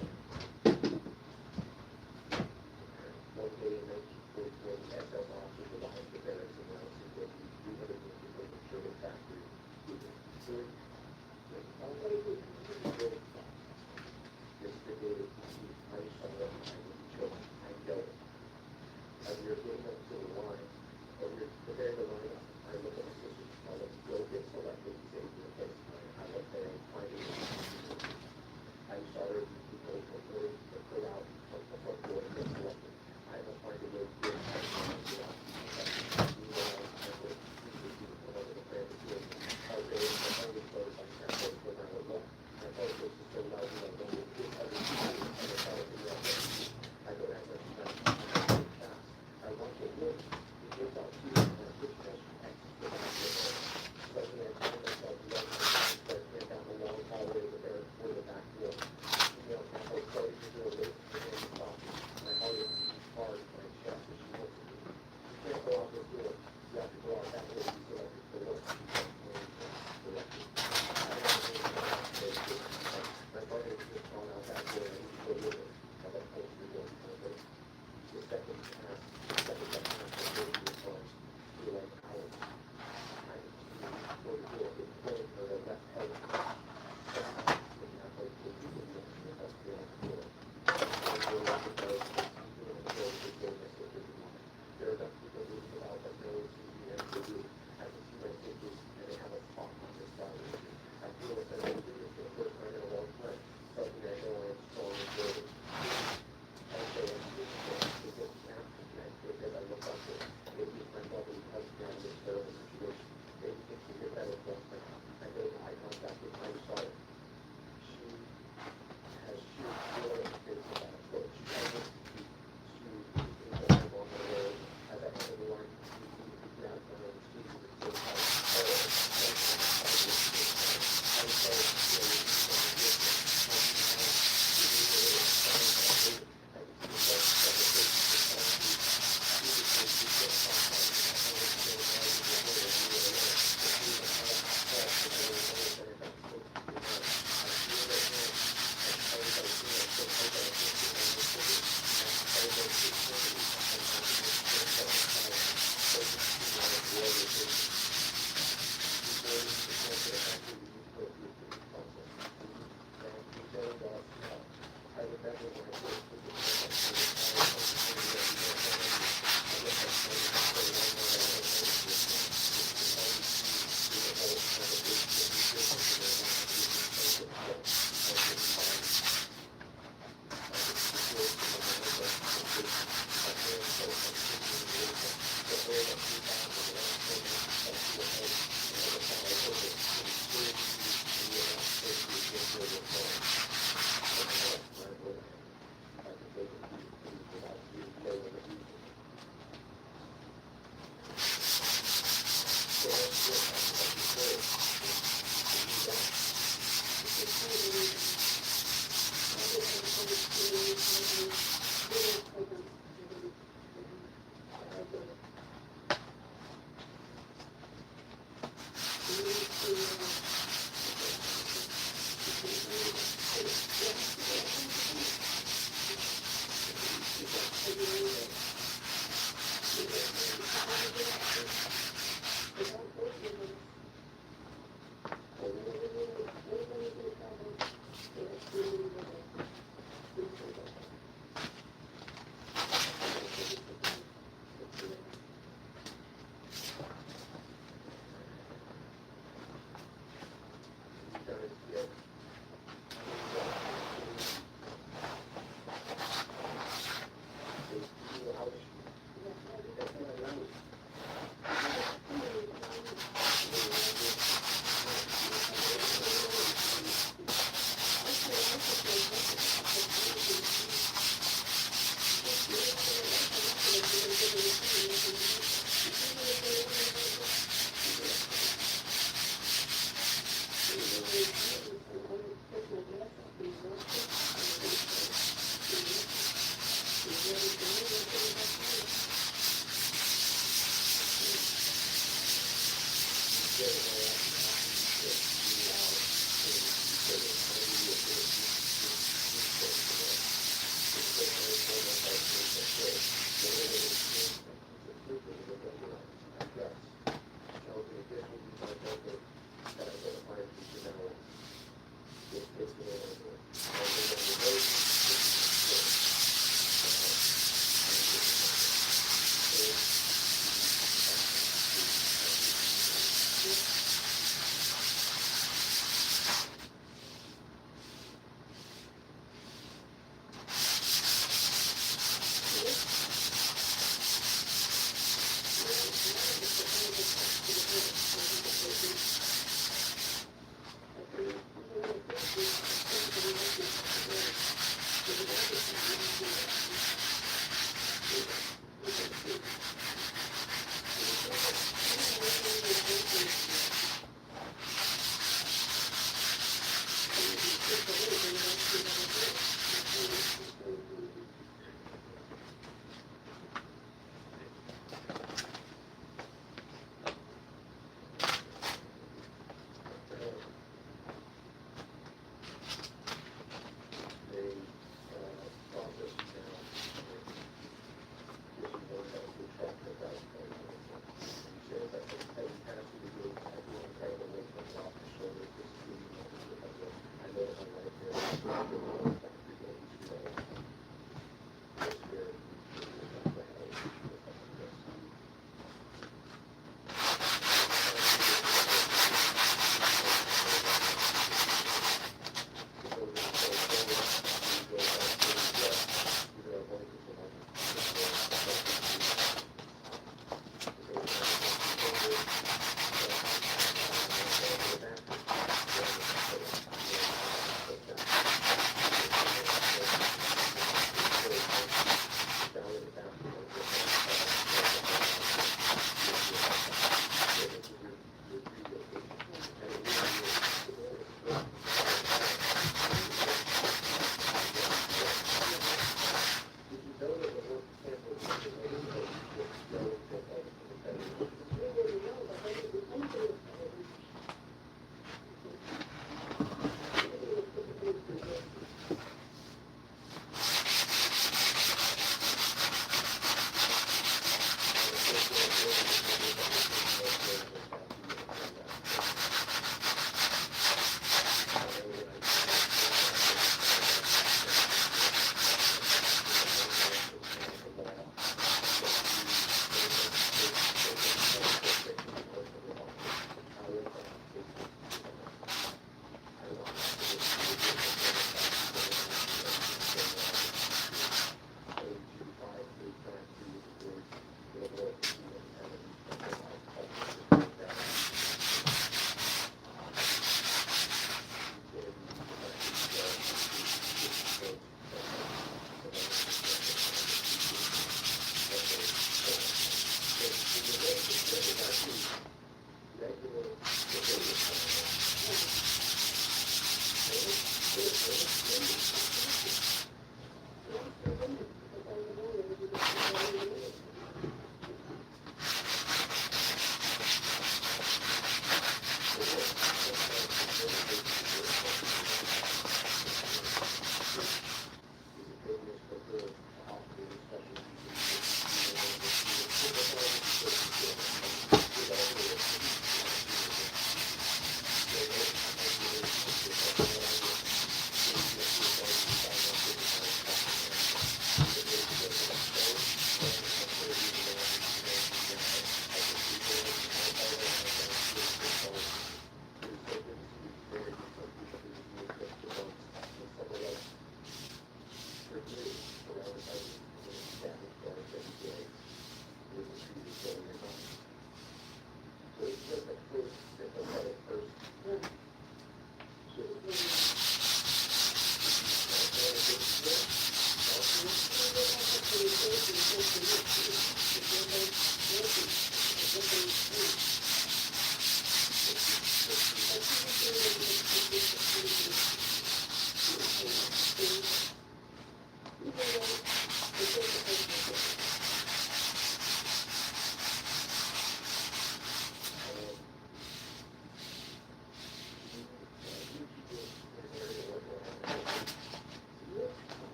one day in 1944, the SS officers arrived at the barracks announcing that the 300 wounded from the Sherman factory would be considered yesterday, I'm sorry, I will be chosen. I know it. As we are getting up to the line, as we are preparing to line up, I look at my sisters and tell them, go get selected and save your place. I look there and find it. I'm sorry, people are put out from the front door and get selected. I must find a way to get out.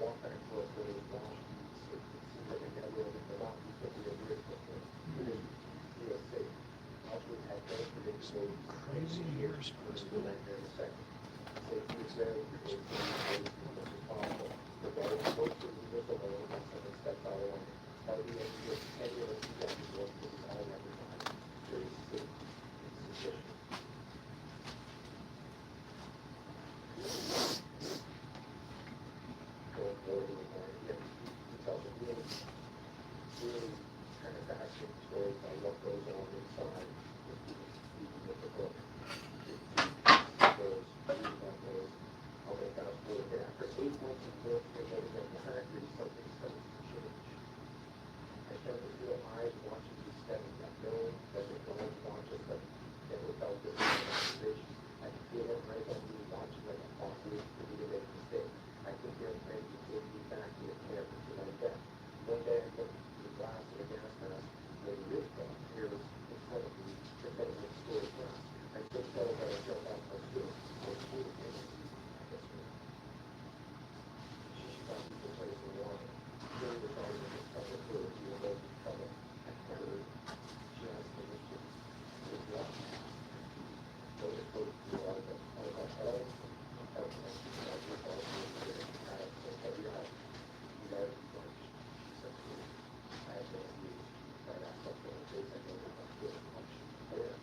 walk back to us, where it was washed, it seemed like a never ending monotony, but we were very quickly. Real safe. Also, we had no predictable. Crazy years supposed to We'll be. back there in a second. Safety is very important, as much as possible. The goal is most of the missile alone, that's something steps out of line. By the end of the 10 years, we got to work with the all everybody. Very safe. It's sufficient. Going forward in the morning, yeah, he tells a really kind of fascinating story about what goes on inside with the book. Those, reading about those, how they got through it. After 8 months of work and living in the factory, something started to change. I started to feel eyes watching me steady, that knowing that the guards watch us, but never felt this conversation. I could feel their eyes on me, watching like a hawk waiting for me to make a mistake. I think they're trying to take me back to the camp to my death. One day I looked through the glass of the gas mask, when the roof appears in front of me, in front of my stored glass. I so fell that I jumped out my stool. I was full of energy. I guess what? She thought we could play some water. Really was already in this couple of birds, we were both in trouble. I heard. She asked me if it was what? So it was the water, but I was like, oh, I was like, I was like, oh, I said, yeah, you got it lunch. She said to me, I had no news. I asked what the days I know about good lunch. Oh, yeah,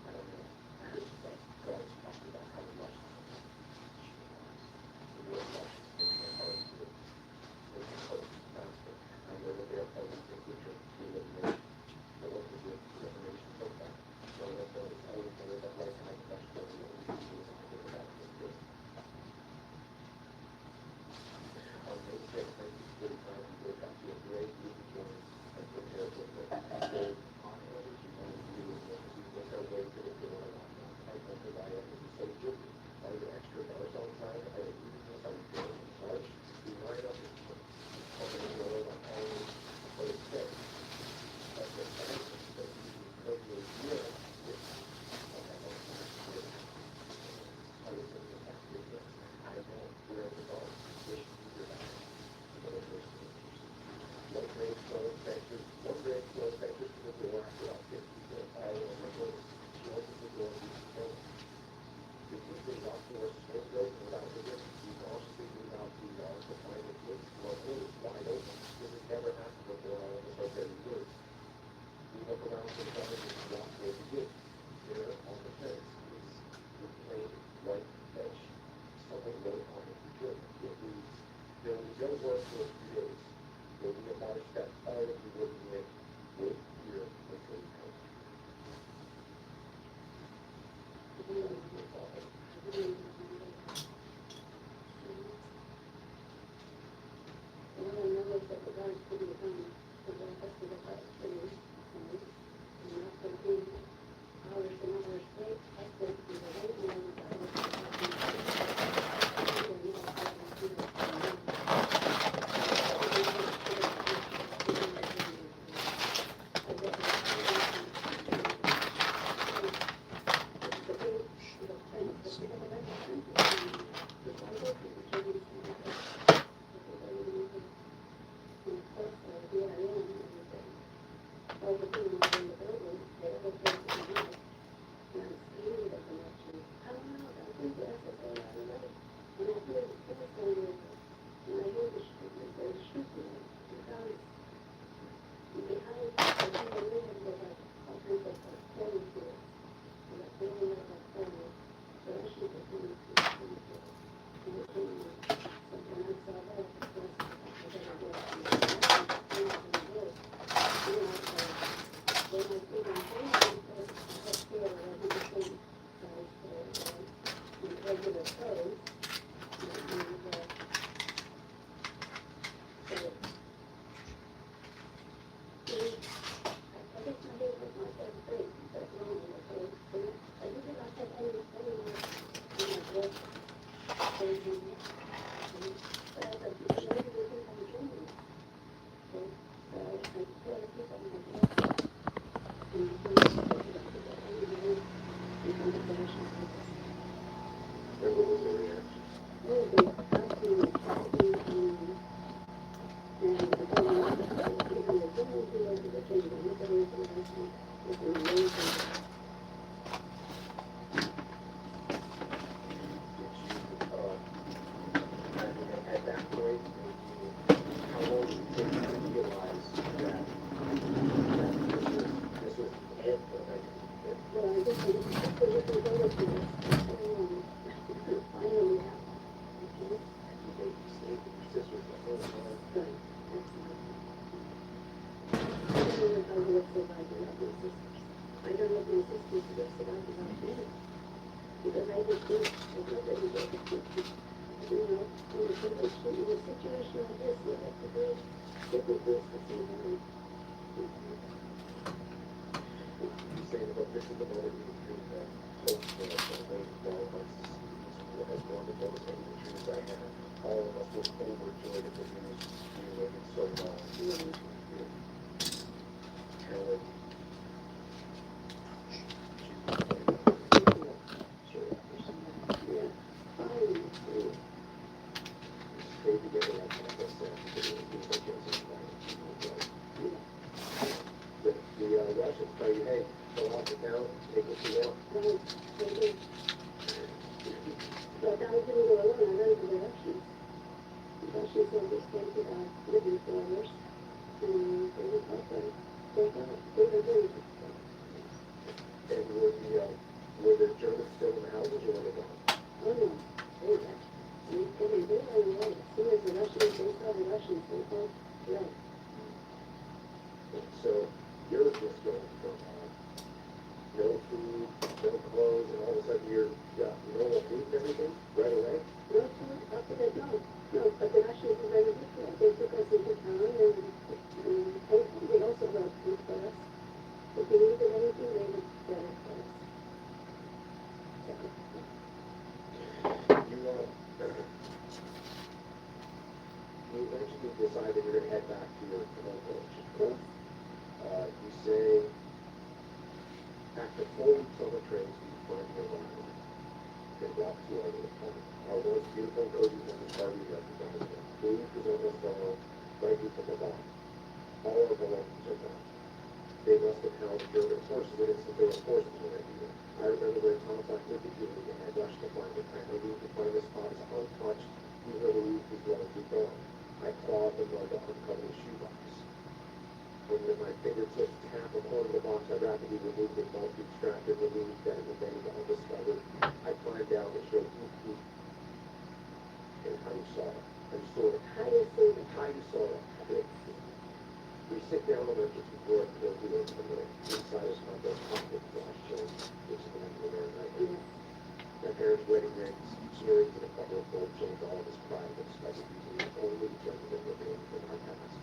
I don't know. I heard some guys talking about how much the word lunch is making it hard to do. They can cope faster. I know that they're always thinking of elimination. They're looking for elimination so fast. So that they're always better than right kind of vegetable and only people is not good about this good. On May 6th, 1945, we woke up to a gray gloomy morning and prepared with the old hot energy and we worked our way to the door and I wondered why it was so drippy. Are there extra bars outside? I was reading this on the door in March. We lined up and opened the door like always, but it's said. But the fact is that we could be here. I was in the factory again. I know where it was all. Wish we were back. But it was one grade closed benches to the door after about 50 feet all over the door. She opened the door and we closed. The evening outdoors smoke broke without the wind. We cautiously moved out 2 yards to find the woods wide open. This has never happened before, all of us are very good. We look around for the guys and walk toward the gate. There on the fence is the plain white bench. Someone wrote on it, good, it reads, there will be no work for a few days. There will be a large step all of you will be in. Wait here until you come. And what was their reaction? I don't love my sisters. I don't love my sisters the rest of my life. Because I just think that nobody gave it to me. You know, in a situation like this, you have to do different things to see them. You saying about this is the moment you can do that. Hope that way well as one of the most dreams I have. All of us were overjoyed at the news. We were living so well. Helen. Stay together like I said. The Russians tell you, hey, go off the town, take what you want. Right, they do. But I didn't go alone, I ran to the Russians. The Russians understood our living quarters, and they would help them take out. They were doing it. And were the Germans still in the houses or were they gone? Oh no, they left. They ran away. As soon as the Russians, they saw the Russians, they both left. So you're just going from no food, no clothes, and all of a sudden you're got normal food and everything right away? No food, after that, no. No, but the Russians were very different. They took us into town, and they also brought food for us. If we needed anything, they would get it for us. You eventually decide that you're going to head back to your home village. Of course. You say, after 4 weeks on the trains, you finally arrive and walk to our little town. Our most beautiful, cozy homes are represented. Food is almost gone, right from the bottom. All our belongings are gone. They must have held German forces in it since there were forces already there. I remember there were times I looked at you and I rushed to find it. I knew to find this spot is untouched, even though the roof is largely gone. I clawed the mud to uncover the shoebox. When my fingertips tapped the corner of the box, I rapidly removed the mud, extracted the leaf that remained undiscovered. I climbed down and showed you and how you saw it. How you saw it. How do you see it? How you saw it. We sit down on the kitchen floor and go through it for a minute. Inside is my best pocket flash chain, which is the name of the man right now. My parents' wedding rings, earrings, and a couple of gold chains, all of his pride, but despite using the only gentleman remaining from my past.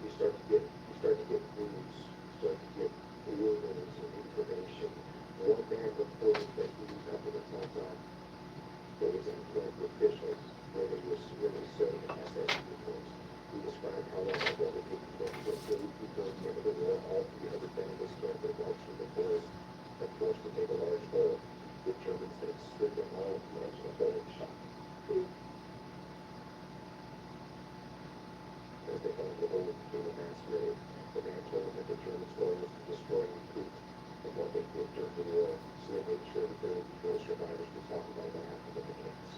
You start to get clues, start to get rumors and information. One man reported that he was up in the top. There was employed officials where they were really serving SS uniforms. He described how long ago they could from just 80 people at the end of the war, all 300 men in this camp were marched from the forest and forced to take a large hold. The Germans had stripped them all of the edge of the hole and shot. As they found the hole became a mass grave, the man told them that the Germans' goal was to destroy and recruit and what they did during the war, so they made sure that there would be no survivors to talk about what happened in the camps.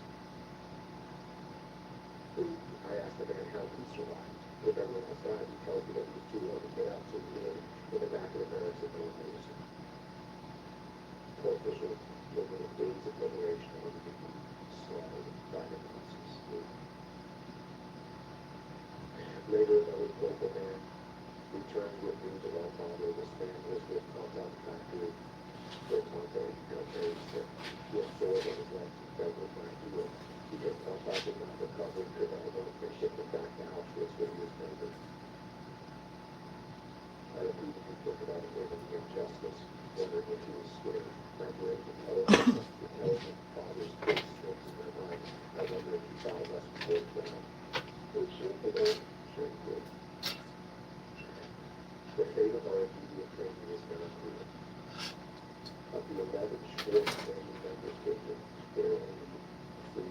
I asked the man how he survived. If everyone else died, he tells me that he was too low to get out, so he hid in the back of the barracks and no one noticed him. Poor officials living in days of liberation only to be slaughtered by the Nazis. Later, another local man returned with news of our father. This man was with Tom's factory, where Tom carried sick. He had sores on his legs that was not healed because Tom did not recover and could not work. They shipped him back to Auschwitz where he was murdered. I immediately think about him living the injustice, wondering if he was scared. My brain intelligent father's face slips in my mind. I wonder if he found us before he died. I'm sure they did. Sure he did. The fate of our immediate family is not clear. Of the 11 short family members taken, barely 3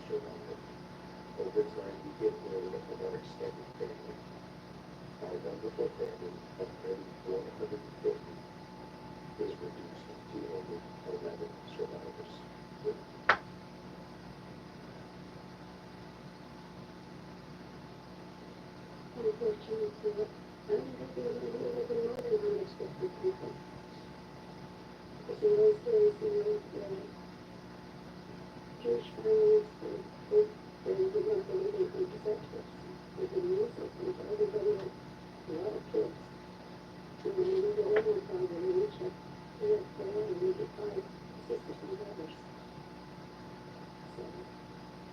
survived. Over time, we get word of our extended family. Our wonderful family of nearly 150 is reduced to only 11 survivors. Unfortunately, I don't think we were more than 150 people. Because in those days, Jewish families we have 4 and maybe 5 sisters and brothers. So,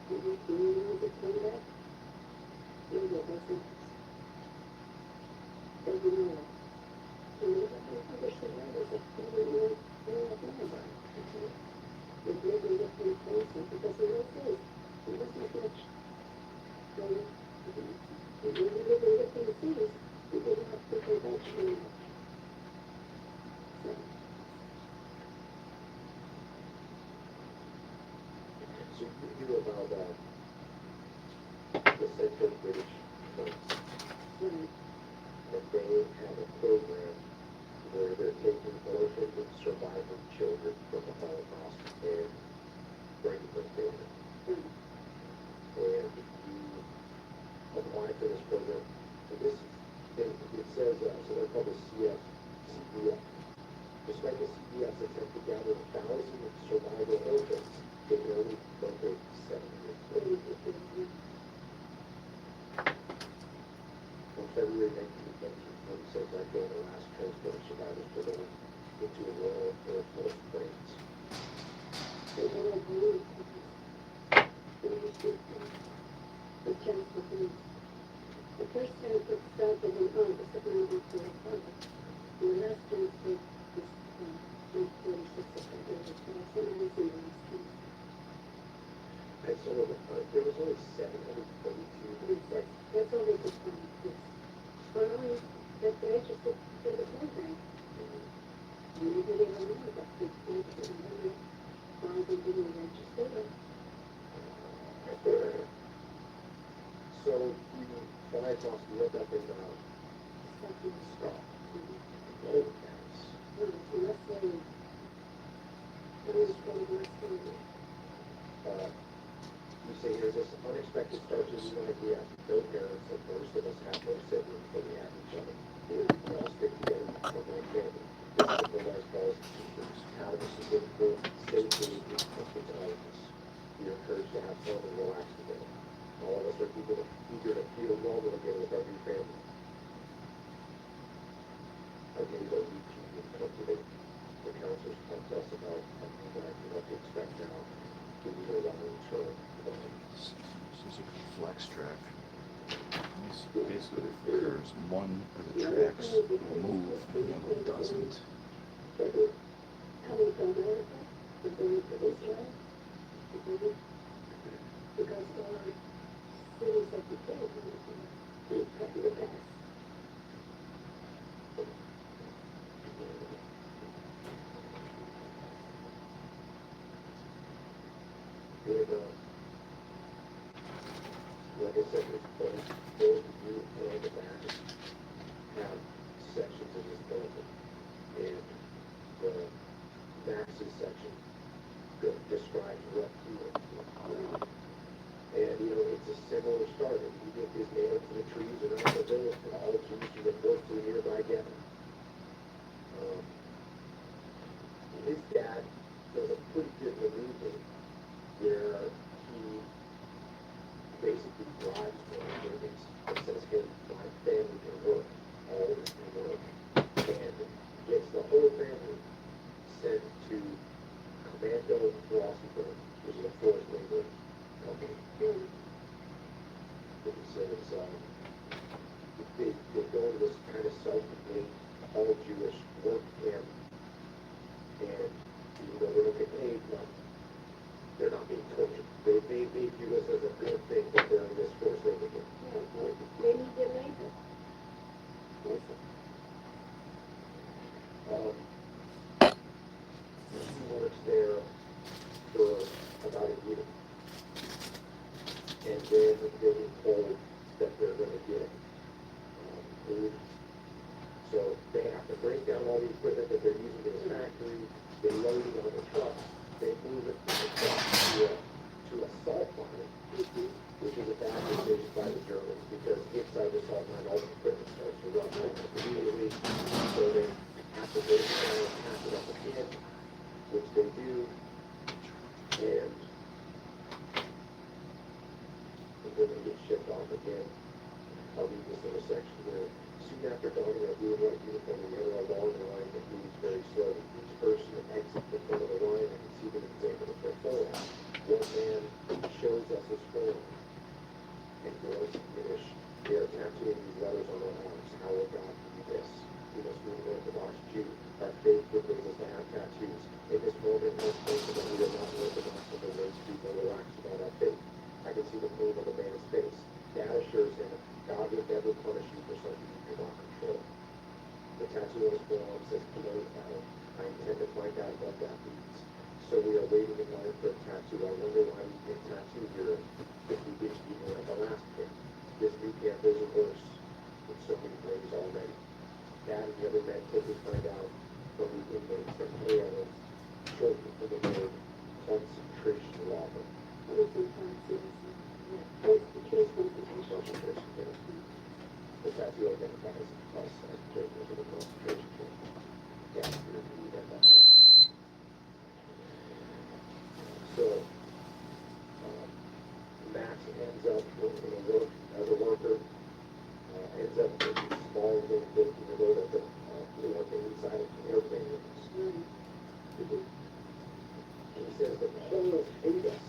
when you need to come back, you'll get those numbers. They will know. And we have other survivors that they don't know about it. Okay? We've lived in different places because in those days, there wasn't much. So, when we lived in different cities, we didn't have to convention much. So, So you hear about the Central British Knights, right. and they have a program where they're taking orphaned and surviving children from the Holocaust and bringing them there. Right. And you apply for this program, and this, it says, so they're called the CDF. Despite the CDF's attempt to gather 1,000 survivor orphans, they can only locate 700. On February 1946, I joined the last transport of survivors to go into a Royal Air Force France. They don't believe they used to the chance of things. The first transport started in August of 1945. And the last transport was 1946 of February. So I was in the last transport. And so there was only 732. That's all they could find, yes. Or only that registered for the program. And maybe they don't know about this transport. I don't know why they didn't register it. So you fly across the look up in Second. Scotland. Holy cows. No, unless they, You say here's this unexpected start to new idea. No parents, and most of us have no siblings, but we have each other. We all stick together and become one family. This is the last calls to teachers. How to begin both safely and intelligence. We are encouraged to have fun and relax together. All of us are eager to feel normal again with our new family. Our days are routine and comforting. The counselors talked to us about what to expect now. We need a long-term plan. This is a flex track. This basically occurs one of the tracks will move and one doesn't. coming from America, and going to Israel, because all our cities that we came from, we had to pass. And, like I said, those of you on the back have sections of this building. And the Max's section describes what he went through. And, it's a similar start. He did his nail to the trees around the village, and all the trees to report to a nearby cabin. His dad does a pretty good maneuver where he basically drives one of the buildings and says, hey, my family can work, all of us can work, and gets the whole family sent to Commando Frostburg, which is a forced labor company. It says, they go to this kind of self-contained, all-Jewish work camp, and they don't get paid, but they're not being tortured. They view this as a good thing that they're in this forced labor camp. They need their labor. Yes. He works there for about a year. And then they get told that they're going to get food. So they have to break down all the equipment that they're using in the factory. They load it on the truck. They move it from the truck to a salt mine, which is a bad decision by the Germans because inside the salt mine all the equipment starts to rust immediately. So they have to break it down and pass it up again, which they do. And then they get shipped off again. I'll read this little section where soon after donning our blue and white uniform, we enter our long line that moves very slowly. Each can see the pain of the man's face. Dad assures him God will never punish you for something you cannot control. The tattoo on his forearm says, "Killer Battle. I intend to find out what that means." So we are waiting in line for a tattoo. I wonder why we get tattooed here if we didn't even like the last camp. This new camp is worse in so many ways already. Dad and the other men quickly find out from the inmates that Hale is chosen for the word concentration logger. What is in Concentration camp. The tattoo identifies us as prisoners of the concentration camp. Dad appears to be that way. So, Max ends up working as a worker, ends up in a small little building in the road at the inside of airplane rooms. He says the Poles hate us.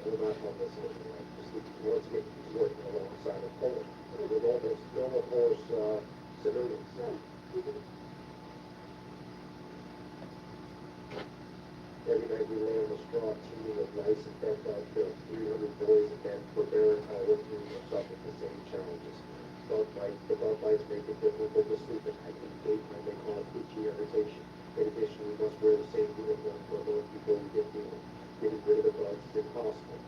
We're not homeless anymore. Once again, he's working alongside a Polish. With almost normal Polish civilians. Every night we lay on the straw, teeming with lice and bed bugs, there are 300 boys and men forbearing working and suffering the same challenges. The bug bites make it difficult to sleep at night, and daytime they cause itchy irritation. In addition, we must wear the same uniform for a month before we get healed. Getting rid of the bugs is impossible.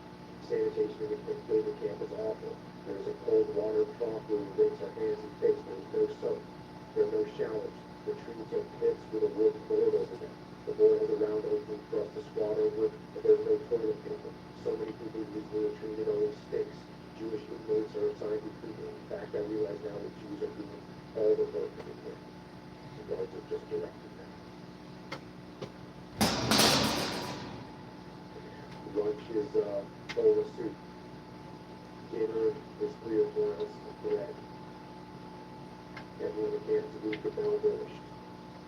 Sanitation in the labor camp is awful. There is a cold water trough where we rinse our hands and face. There is no soap. There are no showers. The trees are pits with a wooden board over them. The board has a round opening for us to squat over, but there's no toilet paper. So many people use the latrine and only sticks. Jewish inmates are assigned to treatment. In fact, I realize now that Jews are doing all the work in the camp. The guards are just directing them. Lunch is bowl of soup. Dinner is 3 or 4 ounces of bread. Everyone in the camp is weak and malnourished.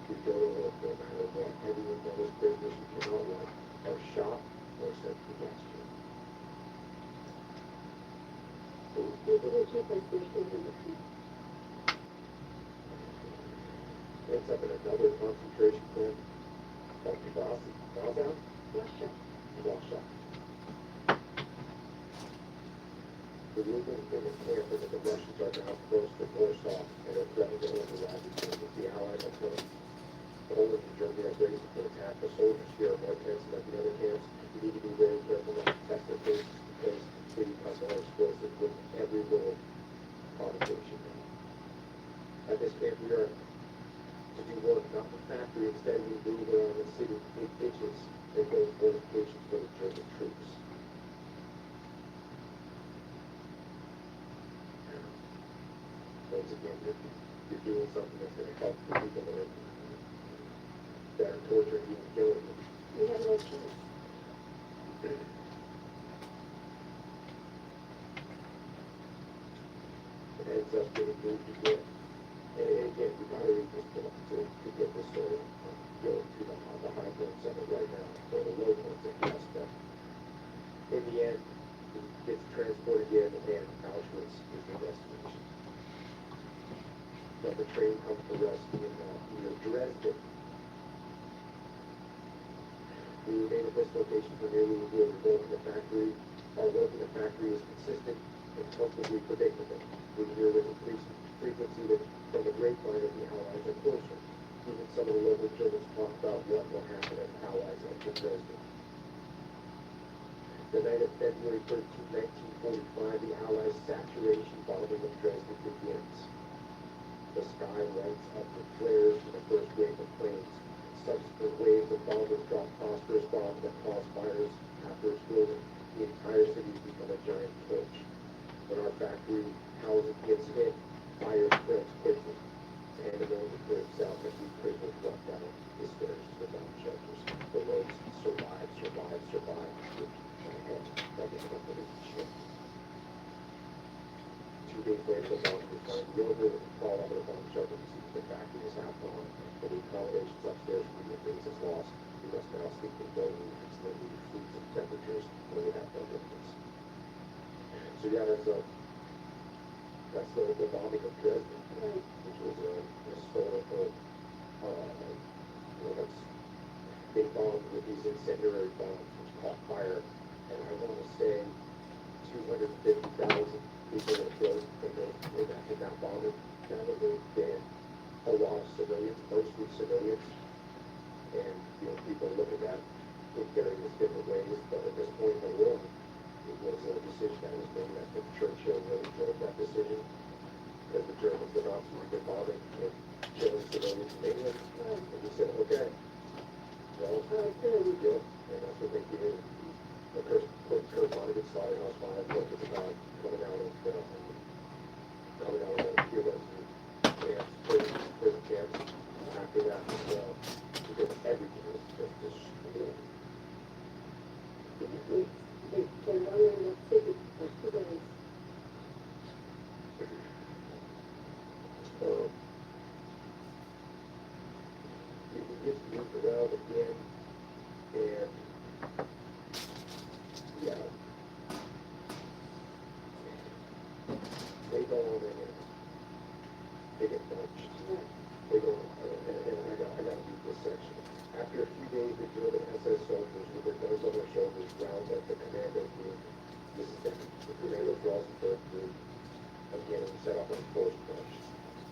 We go to work no matter what. Everyone knows prisoners who cannot work are shot or sent to gas jail. Ends up in another concentration camp called Gaza? Russia. The rumor in the camp is that the Russians are now close to Warsaw and are threatening to override the camp if the Allies are close. Poland and Germany are bracing to attack. The soldiers here are more tense than at the other camps. You need to be very careful not to test their faces because they become more explosive with every little provocation. At this camp, we are to do work, not the factory. Instead, we move around the city in big ditches and build fortifications for the German troops. Once again, you're doing something that's going to help the people that are torturing you and killing you. We have no choice. It ends up getting moved again. And again, we gotta read this book to get this story going to the high points of it right now, or the low points of yes, but in the end, he gets transported again, and Auschwitz is the destination. But the train comes to rest near Dresden. We remain at this location for nearly a year. Our work in the factory is consistent and comfortably predictable. We hear with increasing frequency that from the grapevine of the Allies are closer. Even some of the local Germans talk about what will happen if Allies enter Dresden. The night of February 13, 1945, the Allies' saturation bombing of Dresden begins. The sky lights up with flares from the first wave of planes. Subsequent waves of bombers drop phosphorus bombs that cause fires after exploding. The entire city has become a giant torch. When our factory housing gets hit, fire spreads quickly. Pandemonium breaks out as we prisoners walk down the stairs to the bomb shelters. The roads survive. Ahead, like a company ship. 2 days later, the bombs were found over and fall out of the bomb shelter to see the factory is half gone. And the accommodations upstairs from the things is lost. We must now sleep in low roofs that need freezing temperatures when we have no windows. So yeah, that's the bombing of Dresden, which was a historical, they bombed with these incendiary bombs which caught fire. And I want to say, 250,000 people were killed in that bombing. That would have been a lot of civilians, mostly civilians. And, people look at that in various different ways, but at this point in the war, it was a decision that was made. I think Churchill really drove that decision, because the Germans, the Nazis were good bombing and killing civilians in England, and he said, okay, well, and that's what they did. Of course, Kurt Vonnegut Slaughterhouse Five book is about coming out of Cuba and camps, prison camps. After that, because everything was just destroyed. They run in the city for 2 days. It gets moved around again, and yeah, they go on and they get punched. They go on, and I gotta read this section. After a few days, the German SS soldiers with their guns on their shoulders round up the commando group. This is the commando Rosenberg group. Again, we set up a force push.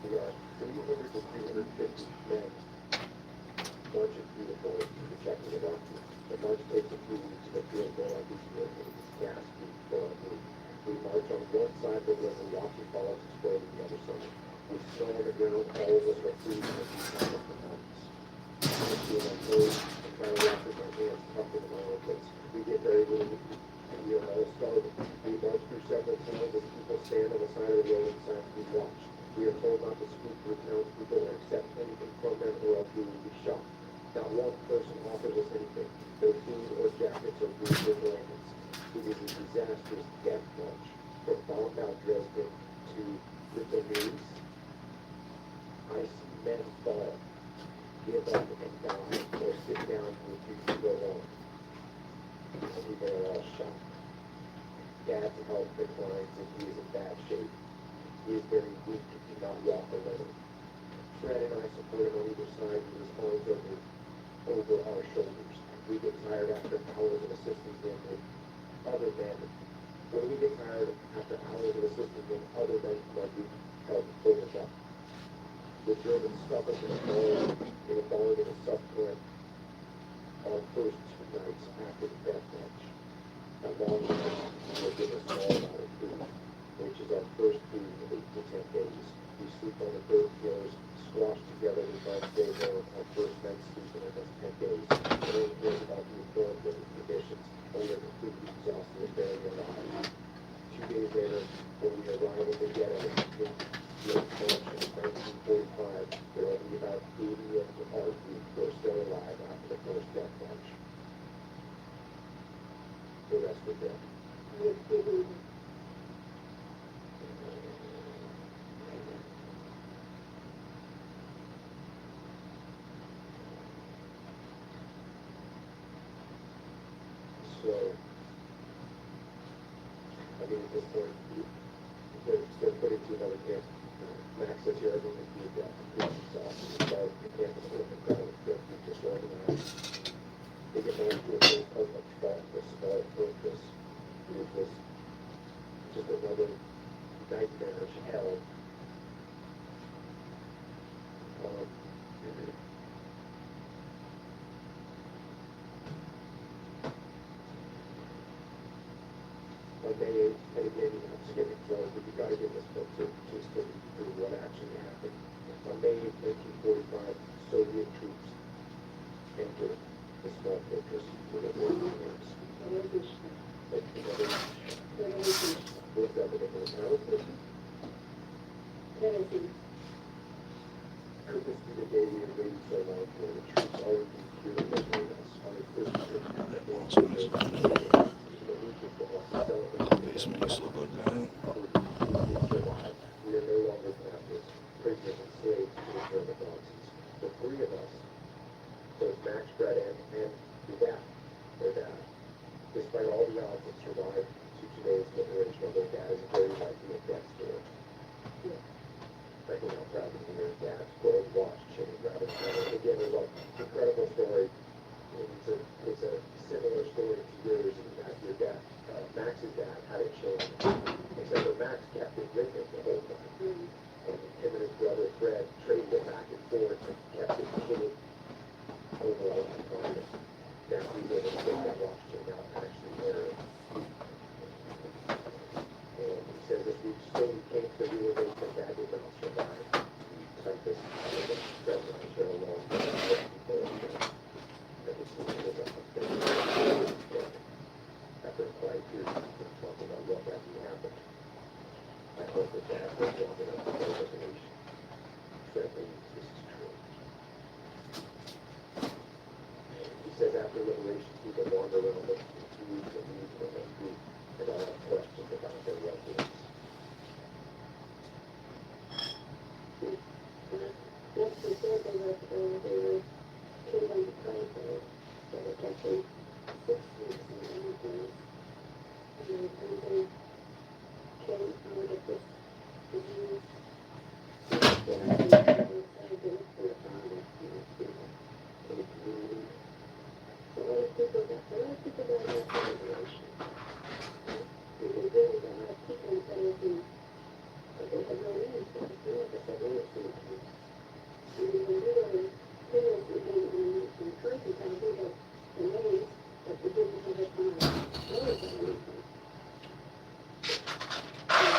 We are 300 to 350 men marching through the forest, protecting the doctor. The march takes a few weeks, but feels more like it's year, and it's ghastly for our group. We march on one side of the river, watching bullets explode on the other side. We snow on the ground, all of us are freezing as we climb up the mountains. I feel my nose and try to walk with my hands tucked into my armpits. We get very wounded, and we are all starving. We march through several towns as people stand on the side of the road and silently watch. We are told not to speak to the townspeople or accept anything from them, or else we will be shot. Not one person offers us anything, no food or jackets or boots or blankets. It is a disastrous death march from bombed-out Dresden to the news. I see men fall, give up and die, or sit down and refuse to go on. And people are all shocked. Dad's health declines and he is in bad shape. He is very weak and cannot walk alone. Fred and I support him on either side with his arms over our shoulders. We get tired after hours of assisting him with other men. When we get tired after hours of assisting him, other men from our group help pull us up. The Germans stuck us in a barn in a subcurrent our first 2 nights after the death march. At long last, we were given a small amount of food, which is our first food in 8 to 10 days. We sleep on the dirt floors, squashed together with our stay warm. Our first night sleeping almost 10 days. No one cares about the uniform living conditions, and we are completely exhausted and barely alive. 2 days later, when we arrive in the ghetto in March of 1945, there are only about 80 of our group who are still alive after the first death march. The rest are dead. So, I mean, at this point, they're putting to another camp. Max says here, everyone is being dead. It's exhausting. The camp is full of incredible stuff. We just organized. They get moved to a place called a small fortress, which was just another nightmarish hell. On May 8th, and again, I'm skipping close, but you gotta get this book to what actually happened. On May 8th, 1945, Soviet troops entered the small fortress with the working camps. What's that, the name of the town? Could this be the day we had waited so long for? The troops already here to liberate us on the first trip. These makes look good, man. We are no longer captives, prisoners and slaves to the German Nazis. The 3 of us, so it's Max, Fred, and their dad, despite all the odds that survived to today's liberation of their dad is very likely a death story. I think I'm proud to be their dad's gold watch chain rather than again, it's an incredible story. It's a similar story to yours in that your dad, Max's dad, had a chain deliberations, we can wander around the community and the group and all have questions about their residents. That's before they were killed on the plane there. They were catching 6 weeks in the mountains. And they came out of this disease. And they decided to look for the father. In the community. A lot of people got that liberation. And they really got a lot of people in place, but they had no means. They never said anything. And when we were in prison in prison town, we had the names, but we didn't have it on our doors or anything. And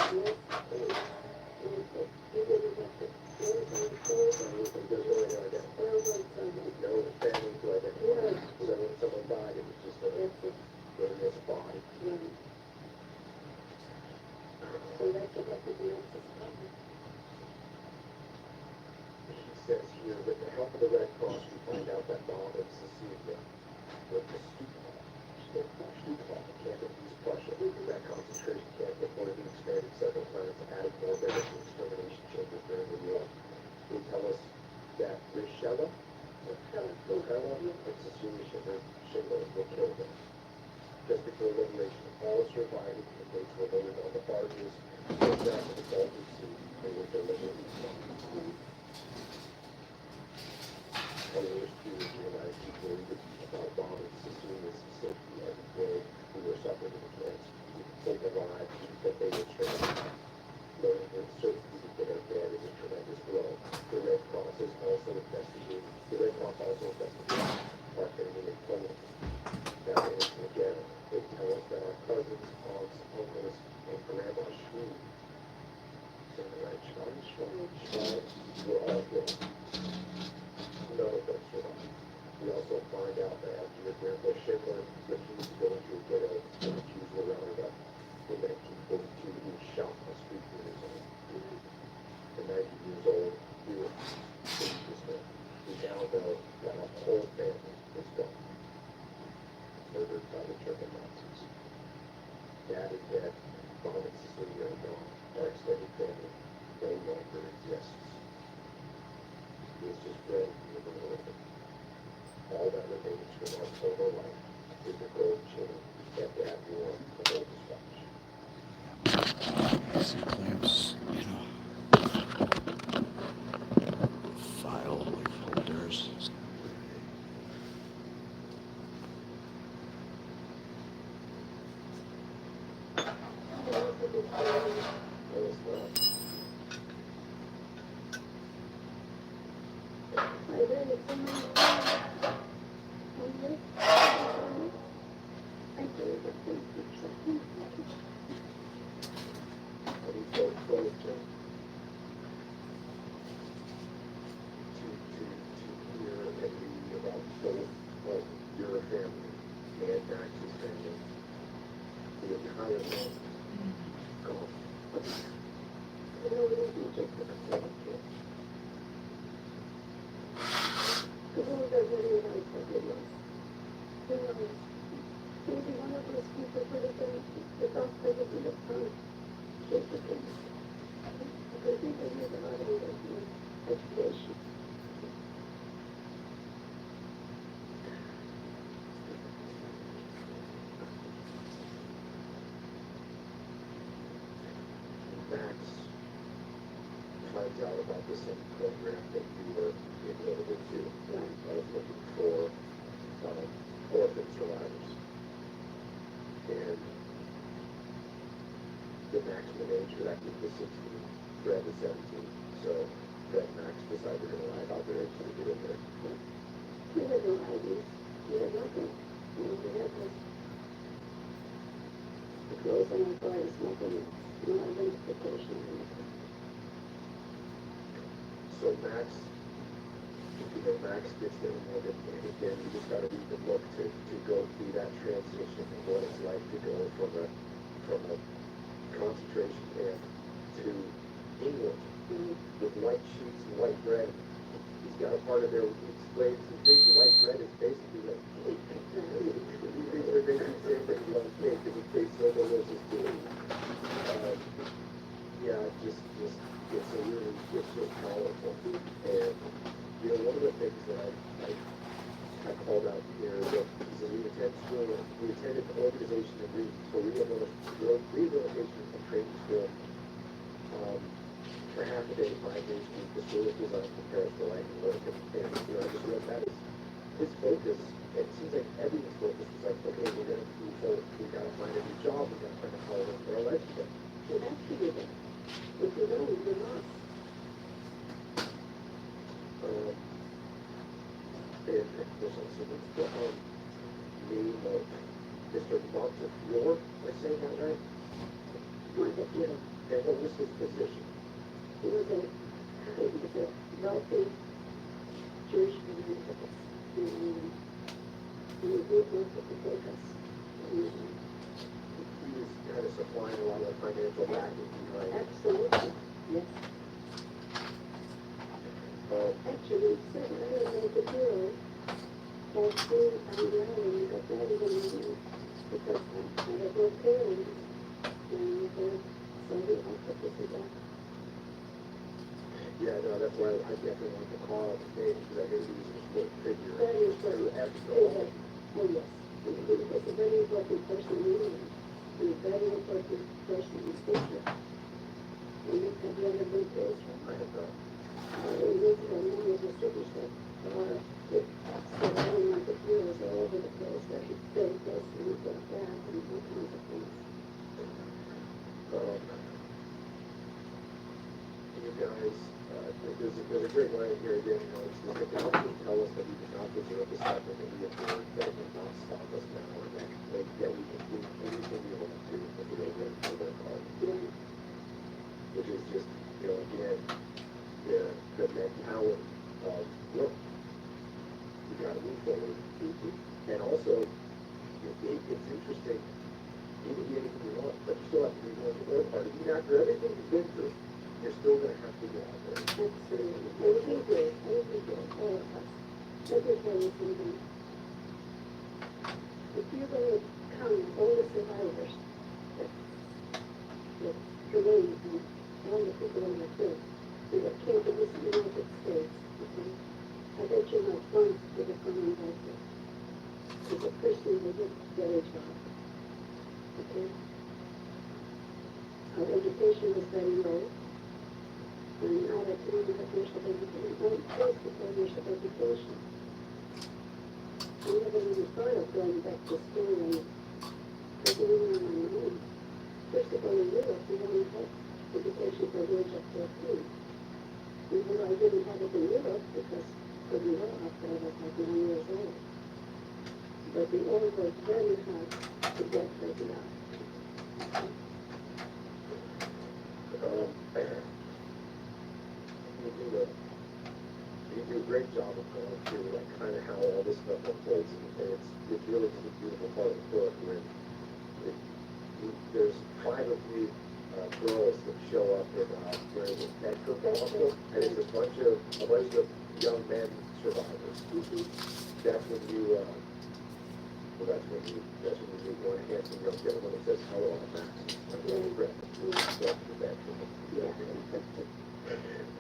you didn't have to names on the doors or anything. There's really no identity. Railroad something. No family to identify. So when someone died, it was just a body. Yeah. So that's what happened to us. He says here, with the help of the Red Cross, we find out that Bob and Cecilia went to Stuttgart, a camp in East Prussia. That concentration camp before being expanded several times, added more beds and extermination chambers during the war. They tell us that Richella and Cecilia Schindler were killed there. Just before liberation, all surviving inmates were loaded on the barges, sent down to the Baltic Sea, and were deliberately killed. Others too realized people about Bob and Cecilia's safety every day who were suffering in the camps. They arrived that they were trained. Learning with certainty that they are dead is a tremendous blow. The Red Cross also investigated our family in Poland. That is, again, they tell us that our cousins, aunts, uncles, and Grandma Schmied, were all killed. None of them survived. We also find out that after your Grandpa Schindler refused to go into a ghetto, the Jews were rounded up. In 1942, he was shot on the street near his home. At 90 years old, we were dangerously. We now know that our whole family is gone. Murdered by the German Nazis. Dad is dead. Mom and Cecilia are gone. Our extended family no longer exists. This is bread in the world. All that remains from our former life is the gold chain that Dad wore to hold his watch. See clamps, file like folders. Max finds out about the same program that you were enrolled into. I was looking for orphan survivors. And the maximum age for that group was 16, Fred is 17. So Fred and Max decided to lie out there to get in there. We had no ideas. We had nothing. We had this. The clothes on our bodies, nothing. No identification or anything. So Max gets there, and again, you just gotta read the book to go through that transition and what it's like to go from a concentration camp to England with white sheets and white bread. He's got a part of there, he explains, white bread is basically like cake. called out here that he said we attended the organization and rehabilitation and training school for half a day, 5 days a week. The school is designed to prepare us for life and work. And you know, I just read that is his focus. It seems like everyone's focus is like, okay, we're gonna move forward. We gotta find a new job. We gotta find a college for our life again. You have to do that. If you don't, you're lost. And there's also the name of Mr. Montefiore. Am I saying that right? Montefiore. And what was his position? He was a wealthy Jewish man and he worked with the Quakers. He was kind of supplying a lot of the financial backing behind. Absolutely, yes. Actually, certainly Montefiore has been unmarried and got married in England because I had no parents and so he offered to do that. Yeah, no, that's why I definitely want to call out his name because I knew he was an important figure. Very important. Oh, yes. He was a very important person in England and a very important person in Israel. And have you ever been to Israel? I have not. In Israel, many of the cities that are surrounding Montefiore was all over the place where he built this and he built that and all kinds of things. You guys, there's a great line here again, you know, it's like God would tell us that we do not deserve the stuff that we have done, that will not stop us now, and that we can do anything we want to if we don't work for their cause. Yeah. Which is just, you know, again, the mentality of, look, we gotta move forward. And also, it's interesting, you can do anything you want, but you still have to be willing to work hard. Even after everything you've been through, you're still gonna have to go out there. Absolutely. And we do, all of us. Let me tell you something. If you're going to count all the survivors that remain and all the people in the field that came to this United States, okay, I bet you not one would have come in like this. As a person who did get a job, okay? Our education was very low. And I had 3 years of education, only close to 4 years of education. I never even thought of going back to school and taking on my own. First of all, in Europe, we only had education for the age of 14. Even though I didn't have it in Europe because for the law after I was like 9 years old. But we all worked very hard to get where we are. You do a great job of going through like kind of how all this stuff unfolds, and it's really just a beautiful part of the book where there's 5 of you girls that show up in where is it, Bedford Hospital, and it's a bunch of young men survivors. That's when you that's when you meet one handsome young gentleman that says, "Hello, I'm Max. I'm your friend." Welcome to Bedford.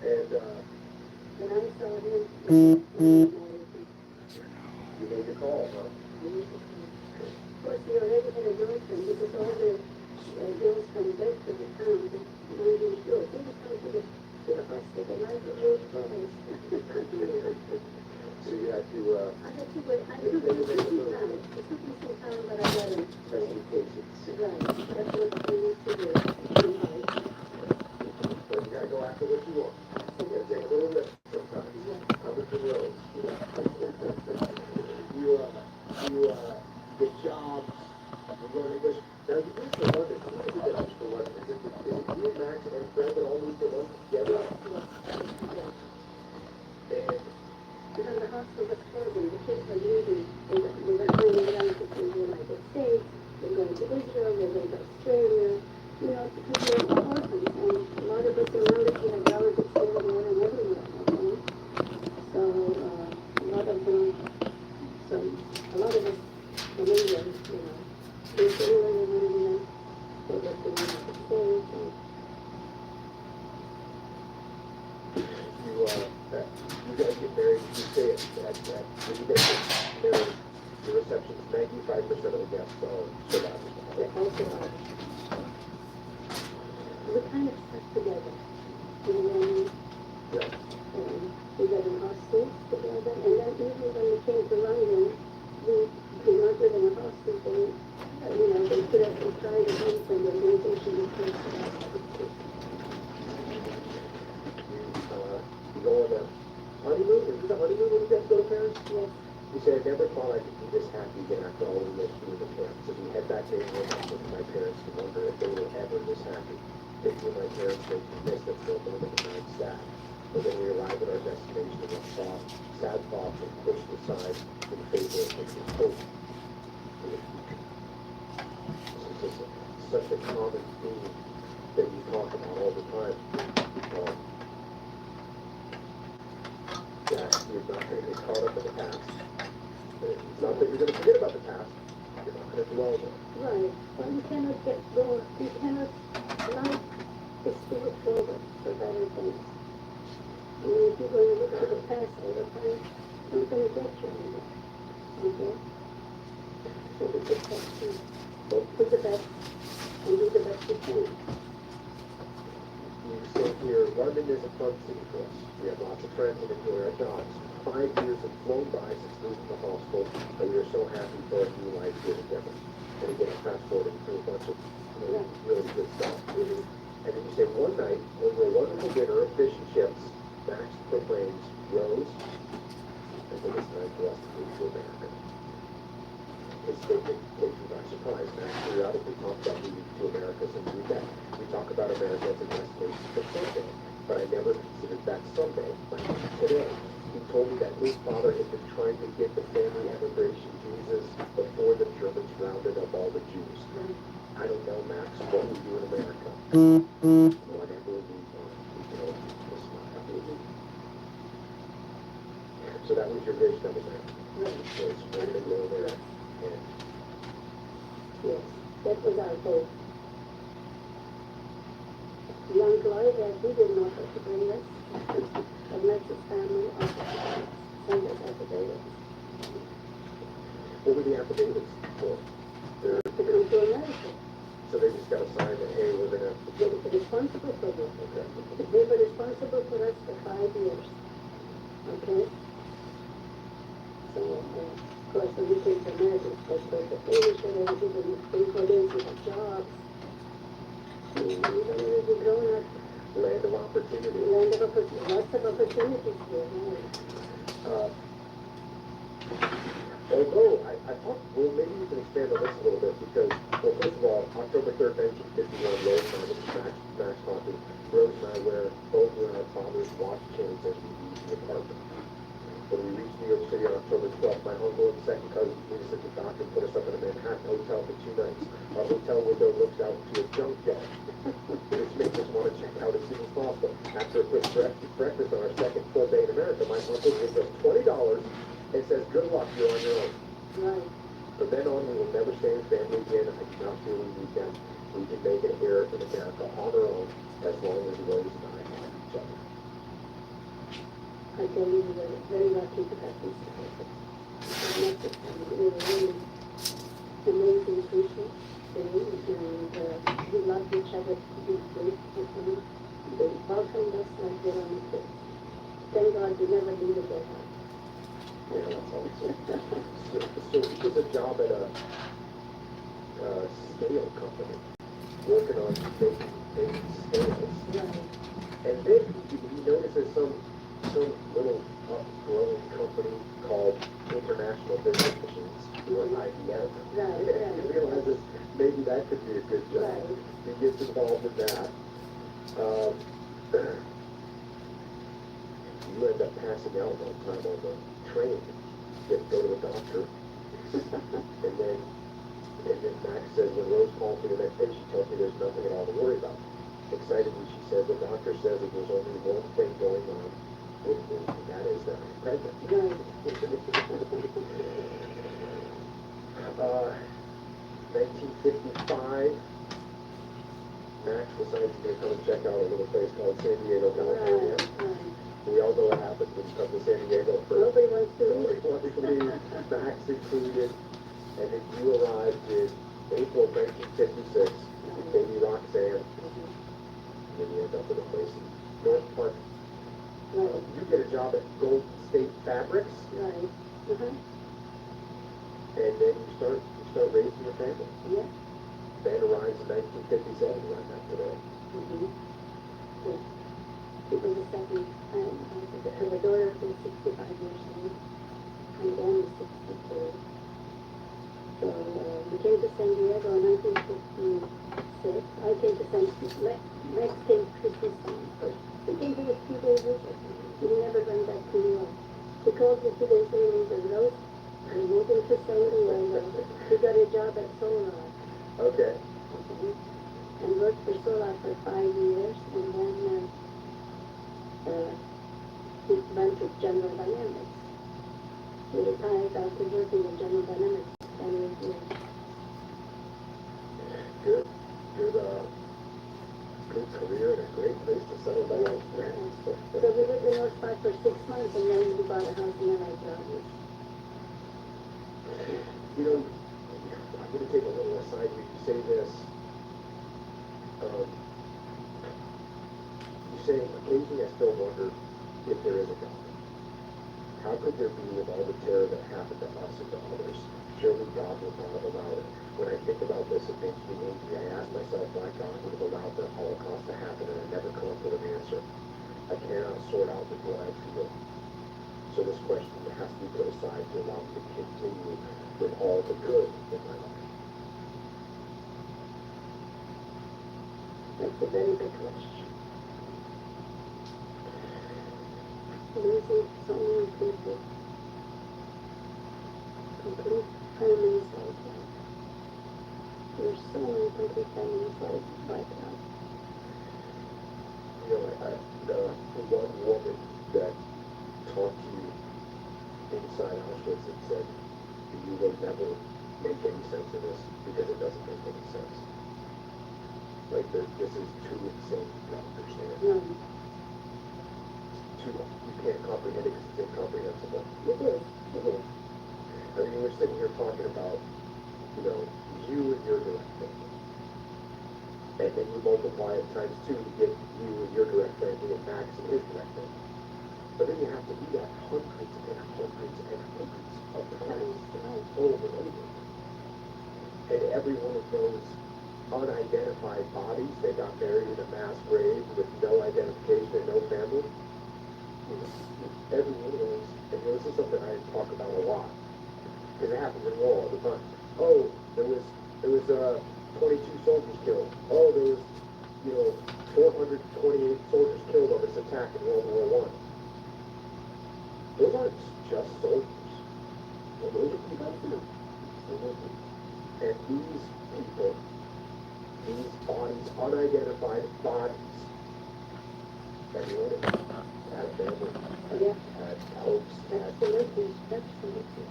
And When I saw him, you made the call, huh? of course, we already had a girlfriend because all the girls from Bedford the town, the Jewish girls, they would come to the hospital, like the Jewish boys. So you had to, I had to wait. I took me some time. It took me some time, but I got it. test your patience. Right. That's what I need to do. But you gotta go after what you want. You gotta take a little risk sometimes. Up the road. You get jobs, you learn English. Now you moved to London. Who did you get to London? Is it you and Max and Fred that all moved to London together? And Because the hospital was closing, the kids were leaving. They were finding relatives in the United States. They're going to Israel. They're going to Australia. You know, because they're orphans, and a lot of us in London have relatives here and there and everywhere. Okay, so a lot of us from England, you know, came to England and then they went to the United States. And you guys get married, you say it, that when you The reception's 95% of the guests are survivors. They're all survivors. We kind of stuck together. And then Yeah. we got in hostels together. And then even when we came to London, we not living in a hostel. They put us in private homes and the organization was close to us. You go on a honeymoon? Is it a honeymoon when you guys go to Paris? Yes. You say, I never thought I could be this happy again after all we went through in the camp. So we head back in and went with my parents to wonder if they were ever this happy. Thinking of my parents made me miss them for a moment and I'm sad. But then we arrived at our destination and our sad thoughts were pushed aside in favor of thinking hope for the future. This is such a common theme that you talk about all the time. Yeah, you're not going to get caught up in the past. It's not that you're going to forget about the past. You're not going to dwell on it. Right. Well, you cannot get going. You cannot life is spirit forward for better things. I mean, if you're going to look to the past all the time, it's not going to get you anywhere. Okay? So we just have to hope for the best and do the best we can. You say here, London is a fun city for us. We have lots of friends and enjoy our jobs. 5 years have flown by since leaving the hospital, and we are so happy for our new life here together. And again, I'm fast forwarding through a bunch of really good stuff. And then you say, one night, over a wonderful dinner of fish and chips, Max proclaims, Rose, I think it's time for us to move to America. His statement takes me by surprise. Max periodically talks about moving to America since we met. We talk about America as a destination for someday, but I never considered that someday, like today. He told me that his father had been trying to get the family emigration visas before the Germans rounded up all the Jews. I don't know, Max, what we do in America. Whatever we want, it's not how we do. So that was your vision of America. So it's we're going to go there. And Yes, that was our hope. Young Lloyd, he didn't know what to bring us. Unless his family sent us affidavits. what were the affidavits for? To come to America. So they just got to sign that, hey, we're going to... They were responsible for this. Okay. They were responsible for us for 5 years. Okay? So, of course, when we came to America, of course, the English and everything, they put in for the jobs. We don't really grown up. Land of opportunity. Lots of opportunities here. Although, I thought, well, maybe you can expand on this a little bit because, well, first of all, October 3rd, 1951, Rose and I, this is Max talking, Rose and I both wear our father's watch chains as we leave the apartment. When we reached New York City on October 12th, my uncle and second cousin meet us at the dock and put us up in a Manhattan hotel for 2 nights. Our hotel window looks out to a junkyard, which makes us want to check out as soon as possible. After a quick breakfast on our second full day in America, my uncle gives us $20 and says, good luck, you're on your own. Right. From then on, we will never stay in family again. I do not feel we need them. We can make it here in America on our own as long as Rose and I have each other. I tell you, we were very lucky to have these people. They were really amazing people. And we loved each other deeply. They welcomed us like their own kids. Thank God we never needed their help. So he was a job at a scale company, working on making scales. Right. And then he notices some little growing company called International Business Machines, or IBM. Right. He realizes maybe that could be a good job. Right. He gets involved in that. You end up passing out one time on the train. You have to go to the doctor. and then Max says, when Rose calls me the next day, she tells me there's nothing at all to worry about. Excitedly, she says, the doctor says that there's only one thing going on with me, and that is that I'm pregnant. Right. 1955, Max decides to come and check out a little place called San Diego, California. Right. We all know what happens when you come to San Diego for Nobody wants to nobody wants to leave, Max included. And then you arrived in April 1956, baby Roxanne. And then you end up in a place in North Park. Right, You get a job at Gold State Fabrics, right. Uh-huh. and then you start raising your family. Yeah. Ben arrives in 1957, right back today. Mm-hmm. Yeah. It was the second time. Her daughter was 65 years old. And Dan was 62. So we came to San Diego in 1956. I came to Max came to Christmas time first. He came for a few days visit. He never went back to New York. He called me 2 days later and said, Rose, I'm moving to San Diego. He got a job at Solar. Okay. Okay. And worked for Solar for 5 years. And then he went to General Dynamics. He retired after working at General Dynamics. Good. Good career and a great place to settle down. So we lived in North Park for 6 months and then we bought a house in LA County. You know, I'm going to take a little aside when you say this. You say, occasionally I still wonder if there is a God. How could there be, with all the terror that happened to us and to others? Surely God would not have allowed it. When I think about this, it makes me angry. I ask myself why God would have allowed the Holocaust to happen, and I never come up with an answer. I cannot sort out with what I feel. So this question has to be put aside to allow me to continue with all the good in my life. That's a very big question. Losing so many people. Complete families like that. There's so many complete families like that. You know, the one woman that talked to you inside Auschwitz and said, you will never make any sense of this because it doesn't make any sense. Like, this is too insane to understand. No, You can't comprehend it because it's incomprehensible. it is. It is. I mean, we're sitting here talking about, you know, you and your direct family. And then you multiply it times 2 to get you and your direct family and Max and his direct family. But then you have to do that hundreds and hundreds and hundreds of times over and over. And every one of those unidentified bodies that got buried in a mass grave with no identification and no family, every one of those, and you know, this is something I talk about a lot, because it happens in war all the time. Oh, there was 22 soldiers killed. Oh, there was, 428 soldiers killed on this attack in World War I. Those aren't just soldiers. Well, those are people. And these people, these bodies, unidentified bodies, everyone had a family, Yeah. had hopes, had Absolutely. Absolutely.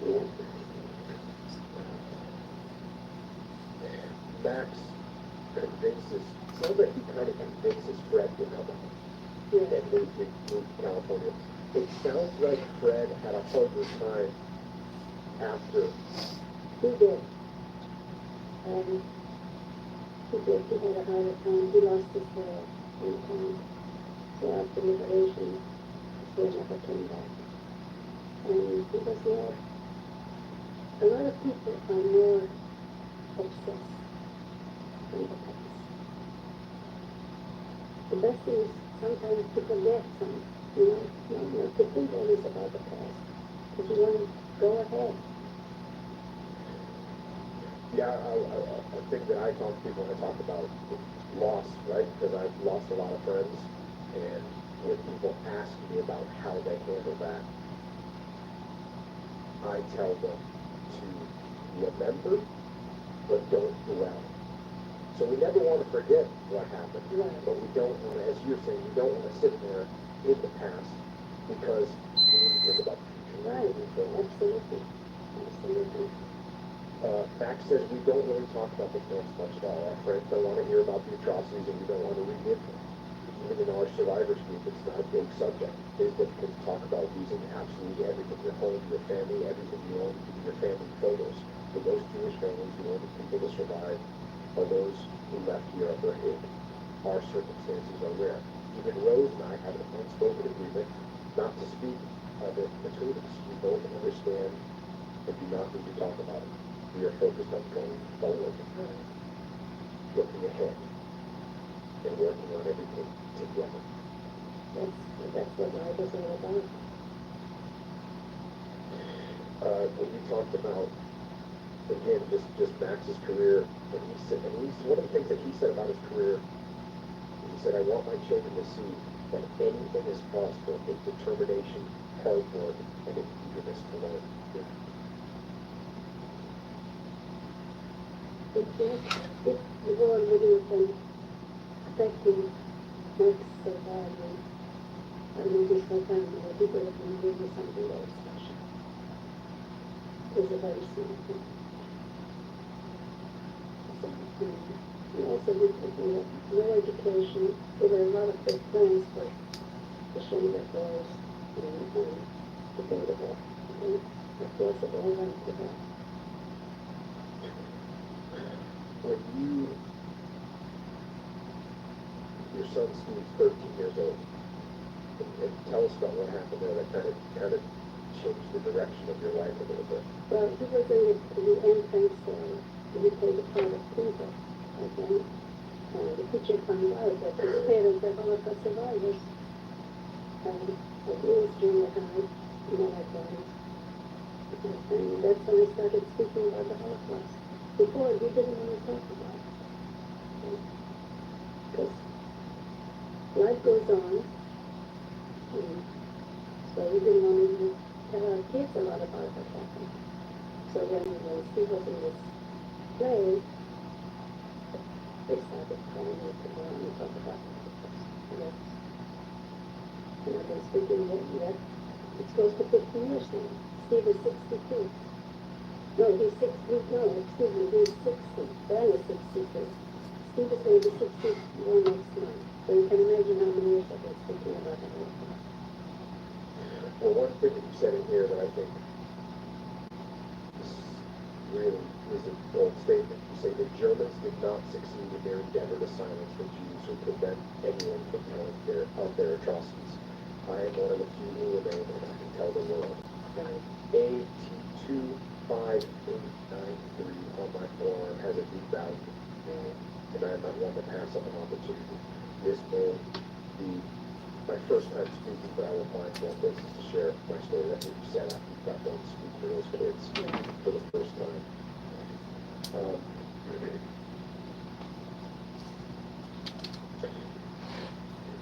Yeah. Max convinces, sounds like he kind of convinces Fred to come out Yeah. and move to California. It sounds like Fred had a harder time after. He did. He did. He had a harder time. He lost his hair in time. So after liberation, his hair never came back. And he was more, a lot of people are more obsessed than the past. The best thing is sometimes to forget some, not to think always about the past. Because you want to go ahead. Yeah, a thing that I talk to people when I talk about loss, right? Because I've lost a lot of friends, and when people ask me about how they handle that, I tell them to remember, but don't dwell. So we never want to forget what happened, Right. but we don't want to, as you're saying, we don't want to sit there in the past because we need to think about the future. Right. Absolutely. Absolutely. Max says we don't really talk about the past much at all. Our friends don't want to hear about the atrocities and we don't want to relive them. even in our survivors group, it's not a big subject. They can talk about losing absolutely everything, your home, your family, everything you own, even your family photos. For most Jewish families, the only people to survive are those who left Europe or hid. Our circumstances are rare. Even Rose and I have an unspoken agreement not to speak of it between us. We both understand and do not need to talk about it. We are focused on going forward, looking ahead, and working on everything together. That's what life is all about. When you talked about, again, just Max's career, and he said, one of the things that he said about his career, he said, I want my children to see that anything is possible with determination, hard work, and an eagerness to learn. If the war would have been affecting Mark's survival, or maybe so family, he would have been really something very special. He's a very smart man. And also we have no education. There were a lot of big plans for the Shamer boys and debatable. And of course it all went to that. When your son Steve's 13 years old, and tell us about what happened there that kind of changed the direction of your life a little bit. Well, he was in the entrance and he played the part of Peter, okay? The teacher found out that his parents were Holocaust survivors. And he was junior high, you know, like that. And that's when I started speaking about the Holocaust. Before, we didn't want to talk about it. Because life goes on. So we didn't want to even tell our kids a lot about what happened. So when Steve was in this play, they started calling me to go on and talk about it. And I've been speaking yet. It's close to 15 years now. Steve is 62. No, he's 60. No, excuse me, he's 60. Ben is 62. Steve is going to be 61 next month. So you can imagine how many years I've been speaking about it. Well, one thing that you said in here that I think really is a bold statement. You say the Germans did not succeed in their endeavor to silence the Jews or prevent anyone from telling of their atrocities. I am one of the few who remain, and I can tell the world. AT25893 on my forearm has a deep value, and I am not one to pass up an opportunity. This may be my first time speaking, but I will find more places to share my story. That's what you said after you got done speaking to those kids for the first time.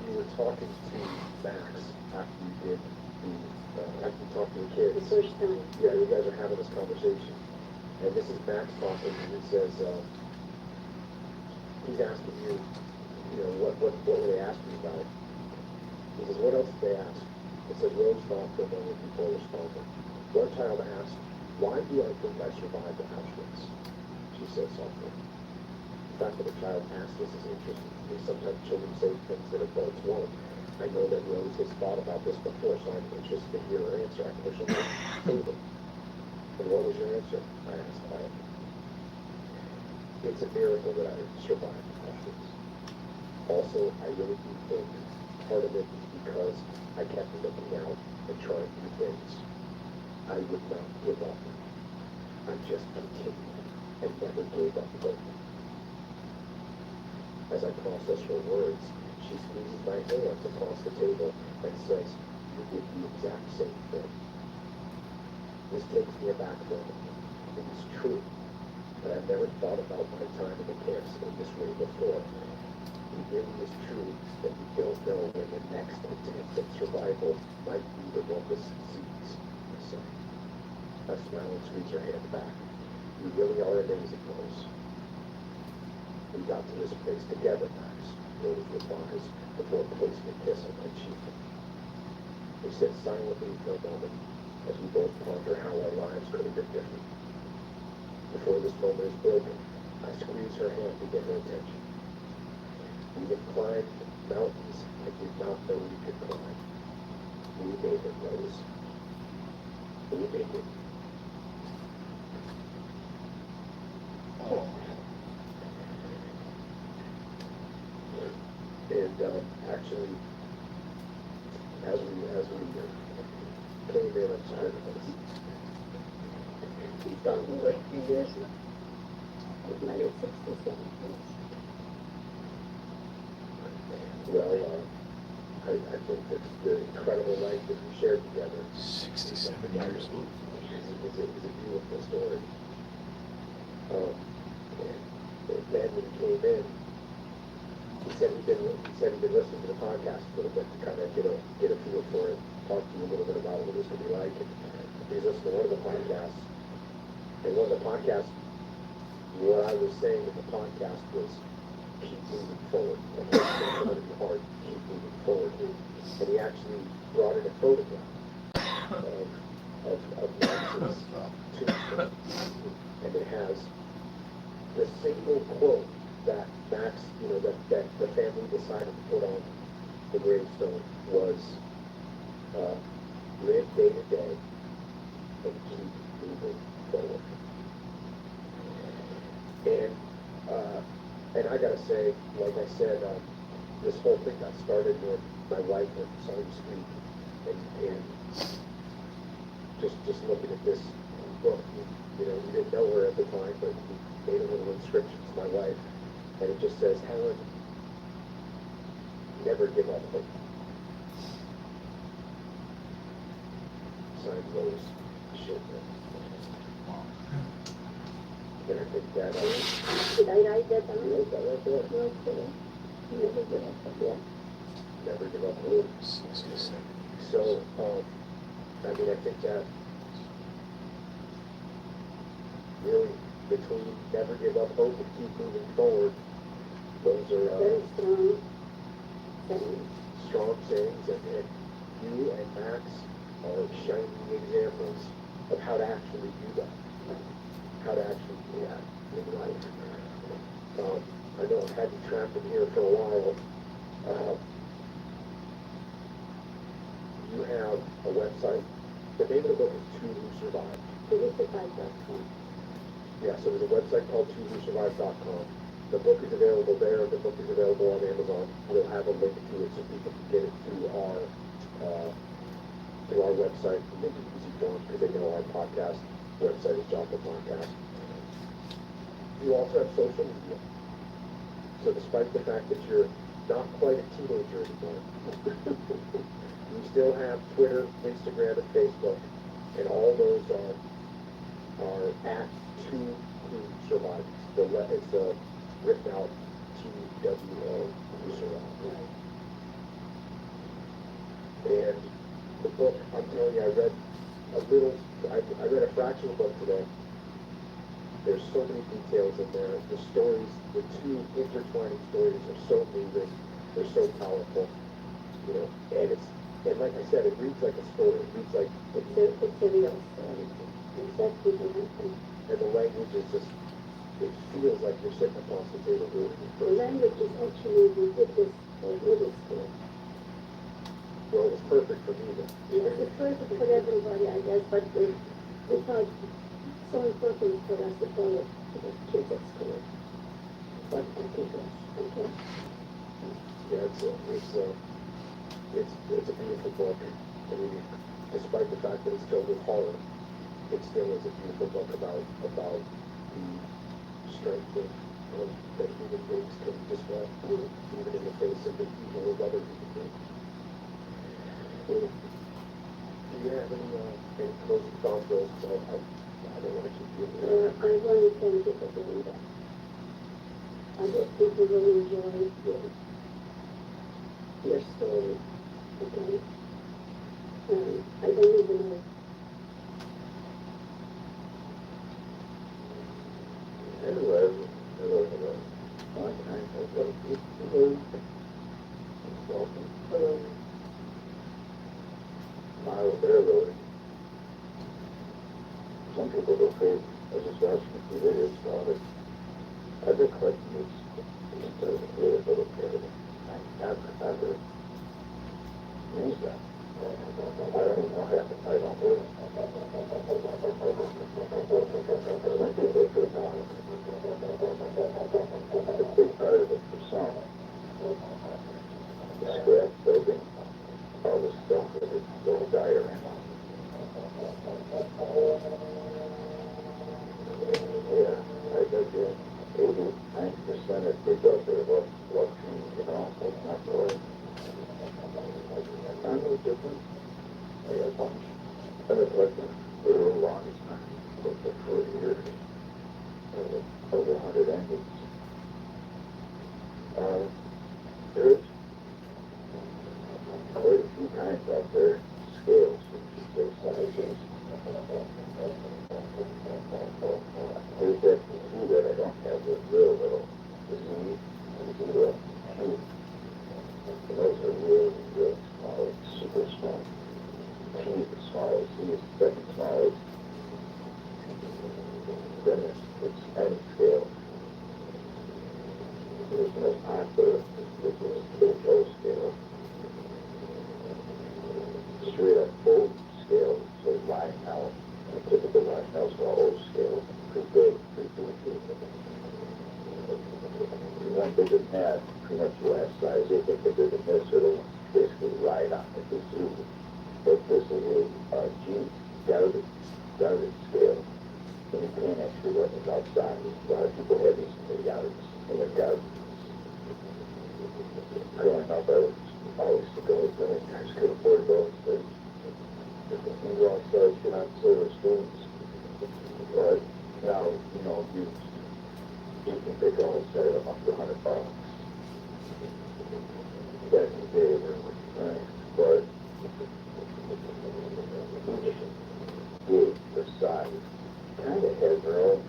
You were talking to Max after you did after you talked to the kids. The first time. Yeah, you guys are having this conversation. And this is Max talking, and he says, he's asking you, what were they asking you about? He says, what else did they ask? It says, Rose thought for a moment before responding. One child asked, why do I think I survived Auschwitz? She said softly. The fact that a child asked this is interesting. Sometimes children say things that adults won't. I know that Rose has thought about this before, so I'm interested to hear her answer. I push on the table. And what was your answer? I asked quietly. It's a miracle that I survived Auschwitz. Also, I really do think part of it is because I kept looking out and trying new things. I would not give up. I just continued and never gave up hope. As I process her words, she squeezes my hands across the table and says, you did the exact same thing. This takes me aback for a moment. It is true, but I've never thought about my time in the camps in this way before. It really is true that we don't know when the next attempt at survival might be the one that succeeds, I say. I smile and squeeze her hand back. You really are amazing, Rose. We got to this place together, Max, Rose replies, before placing a kiss on my cheek. We sit silently for a moment as we both ponder how our lives could have been different. Before this moment is broken, I squeeze her hand to get her attention. We have climbed mountains I did not know we could climb. We made it, Rose. We made it. Oh. And actually, as we came in, I'm sorry, He's gone for a few years now. He's married 67 years. well, I think that the incredible life that we shared together 67 years old. is a beautiful story. And then when he came in, he said he'd been listening to the podcast a little bit to kind of get a feel for it, talk to you a little bit about what it was going to be like. And he's listening to one of the podcasts. And one of the podcasts, what I was saying in the podcast was, keep moving forward. It's going to be hard. Keep moving forward. And he actually brought in a photograph of Max's tombstone. And it has the single quote that Max, that the family decided to put on the gravestone was, live day to day and keep moving forward. And I gotta say, like I said, this whole thing got started when my wife went to Southern Street and just looking at this book, we didn't know her at the time, but we made a little inscription to my wife, and it just says, Helen, never give up hope. Signed Rose Shipman. And I think that, Did I write that down? yes, that right there. No, okay. Never give up, yeah. Never give up hope. 67. So, I think that really between never give up hope and keep moving forward, those are Very strong saying. strong sayings, and you and Max are shining examples of how to actually do that, how to actually do that in life. I know I've had you trapped in here for a while. You have a website. The name of the book is To Who Survive. ToWhoSurvive.com. Yeah, so there's a website called ToWhoSurvive.com. The book is available there. The book is available on Amazon. We'll have a link to it so people can get it through our website and make it easy for them because they know our podcast website is Joppa Podcast. You also have social media. So despite the fact that you're not quite a teenager anymore, you still have Twitter, Instagram, and Facebook, and all those are at To Who Survive. It's written out TWO Who Survive. And the book, I'm telling you, I read a fraction of the book today. There's so many details in there. The stories, the two intertwining stories are so moving. They're so powerful. And like I said, it reads like a story. It reads like It's a real story. Exactly what happened. and the language is just, it feels like you're sitting across the table reading it. The language is actually, we did this for middle school. Well, it's perfect for me then. Yes, it's perfect for everybody, I guess, but we thought so important for us to follow to the kids at school. What I think was, okay? Yeah, it's a beautiful book. I mean, despite the fact that it's filled with horror, it still is a beautiful book about the strength of that human beings can display, even in the face of the evil of other human beings. Do you have any closing thoughts, Rose? I don't want to keep you. I want to thank you for doing that. I hope people will enjoy your story, okay? I don't even know. Hello. What I hope that people welcome. Hello. Smile there, Lord. Some people don't think I just asked if you really started. I think like this is a really little bit. I ever use them. I don't even know half the time I'm doing. It's a big part of it for some. The scrap building, all the stuff that is so dire. Yeah, I bet you 80-90% of people out there love trees, you know, it's not the way. I'm no different. I got a bunch. I've been collecting for the longest time, for 40 years. Over 100 endings. There's quite a few kinds out there, scales, there's sizes. There's that two that I don't have, the real little, the seed, and the little cute. And those are really, really small, like super small. T is the smallest, C is the second smallest. Then it's N scale. There's the most popular, which is HO scale. Straight up O scale, so line out. A typical line out is called O scale. Pretty big, pretty big. One bigger than that, pretty much the last size. They think bigger than this, it'll basically ride on it. It's easy. But this is a G, guarded scale. And you can't actually run it outside. A lot of people have these in their yards, in their gardens. Growing up, I was always to go with them. I just could afford those. But you go outside, you're not silver spoons. But now, you know, you can pick all and set them up for $100. Back in the day, they were nice. But each gig, the size, kind of has their own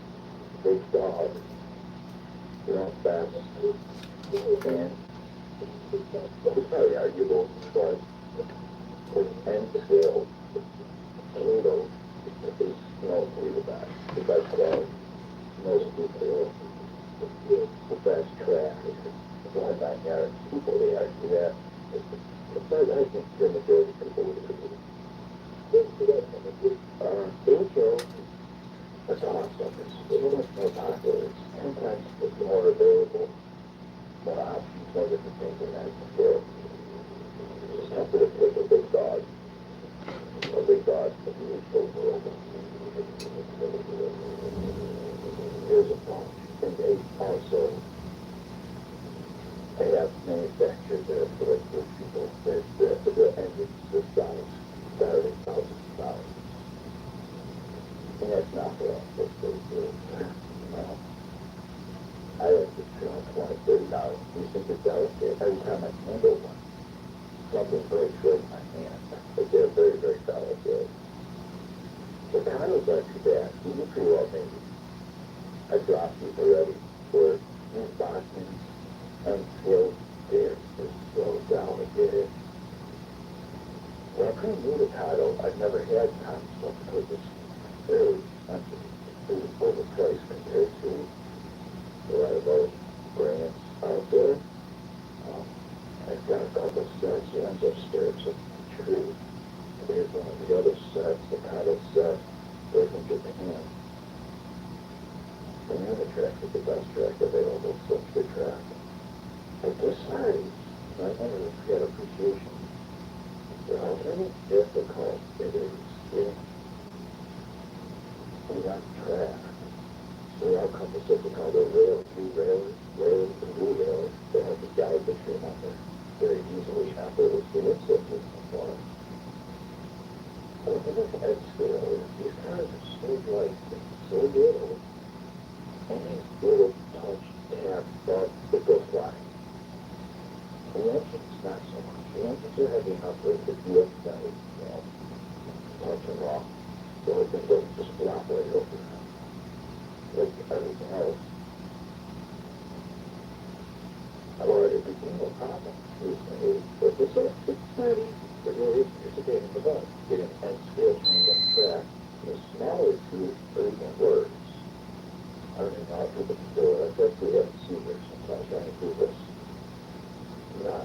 big dog, their own fast, and it's probably arguable, but with N scale, Toledo is mostly the best quality, most detailed, the best track, why 9 yards, people they argue that, but I think the majority of people would agree. HO, that's awesome. It's so much more popular. It's 10 times more available, more options, more different things than that scale. It's tougher to pick a big dog if you HO world. Here's a bunch. And they also have manufacturers that are for like people that the engines this size starting $1,000. And that's not for us, that's pretty good. I like to $20, $30. You think it's delicate? Every time I handle one, something breaks right in my hand. But they're very, very delicate. The condos aren't too bad. You do pretty well, maybe. I dropped these already for these Boston's and scale there. Just slow down and get it. When I couldn't need a title, I've never had condo stuff because it's fairly expensive. It's overpriced compared to a lot of other brands out there. I've got a couple sets, the ones upstairs at the tree. There's one of the other sets, the condo set, they're from Japan. And the other track is the best track available, so it's good track. But this size, I never had appreciation for how very difficult it is getting on track. So they all come with something called a rail, railers, and blue railers. They have the guide between them very easily after this unit system for them. But if you look at scale, these cars are so light, so little, and these little touch tab but it goes flying. The engines not so much. The engines are heavy enough for it to be upside, you know, touch and rock. So it can go just flop right over. Like everything else. I've already became a problem recently, but this is $630. But really, it's a game of us. Getting N scale trained on track, the smaller two are even worse. I don't even know how people can do it. I guess we haven't seen this since I was trying to do this. Not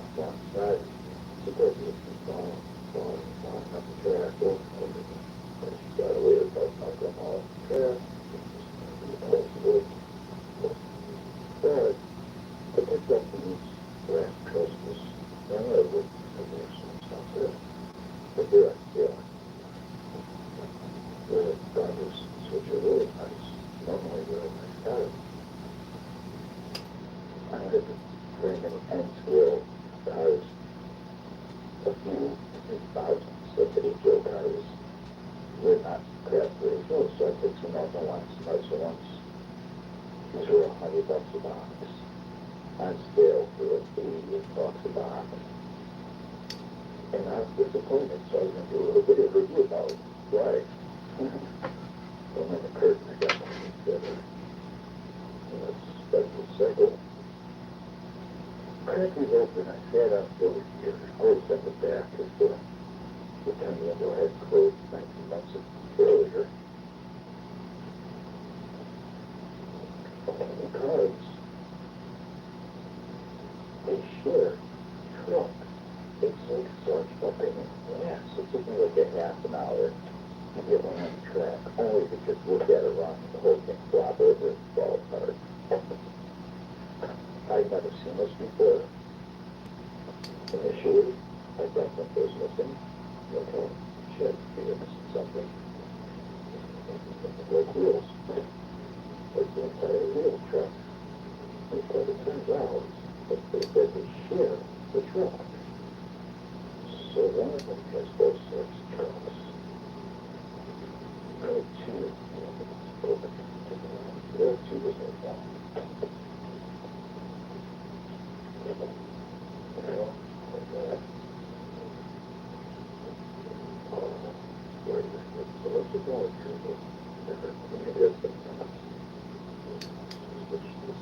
They're not crap free. No, so I pick some normal ones, nicer ones. These are $100 a box. On sale for $88 a box. And I was disappointed, so I was going to do a little bit of review about why. Don't have a curtain, I got one instead of special cycle. Crack was open, I sat up over here. I was at the back because the tiny window had closed 19 months earlier. Because they share truck. It's like such a pain in the ass. It took me like a half an hour to get one on the track, only to just look at it wrong and the whole thing flop over and fall apart. I'd never seen this before. Initially, I thought something was missing. Like a shed, maybe missing something. Like wheels. Like the entire wheel truck. Because it turns out that they share the truck. So one of them has both sets of trucks. There are two. There are two different ones.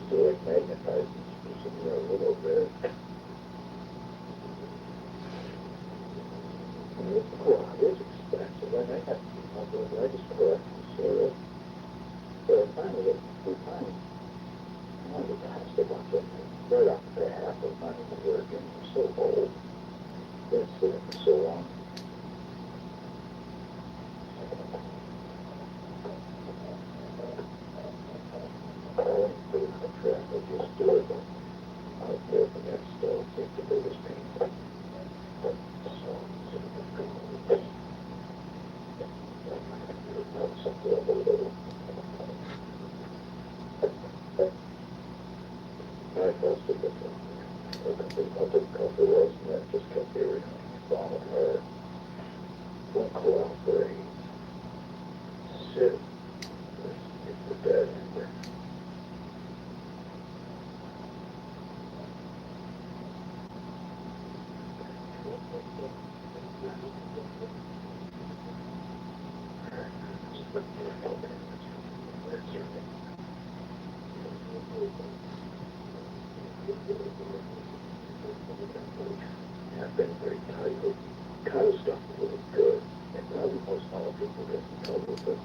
Still like magnetized a little bit. It's cool. It's expensive. I just collect sort of. But finally, one of the times they got to right off the half of money working. I'm so old. Been sitting for so long. I don't put it in the track. I just do it. Out there, and that's still the biggest pain. I felt so different. I took a couple of rows and then just kept everything falling apart. Won't cooperate. Sit. It's the bed. I've been very tight with kind of stuff really good. And probably most normal people get in trouble with this.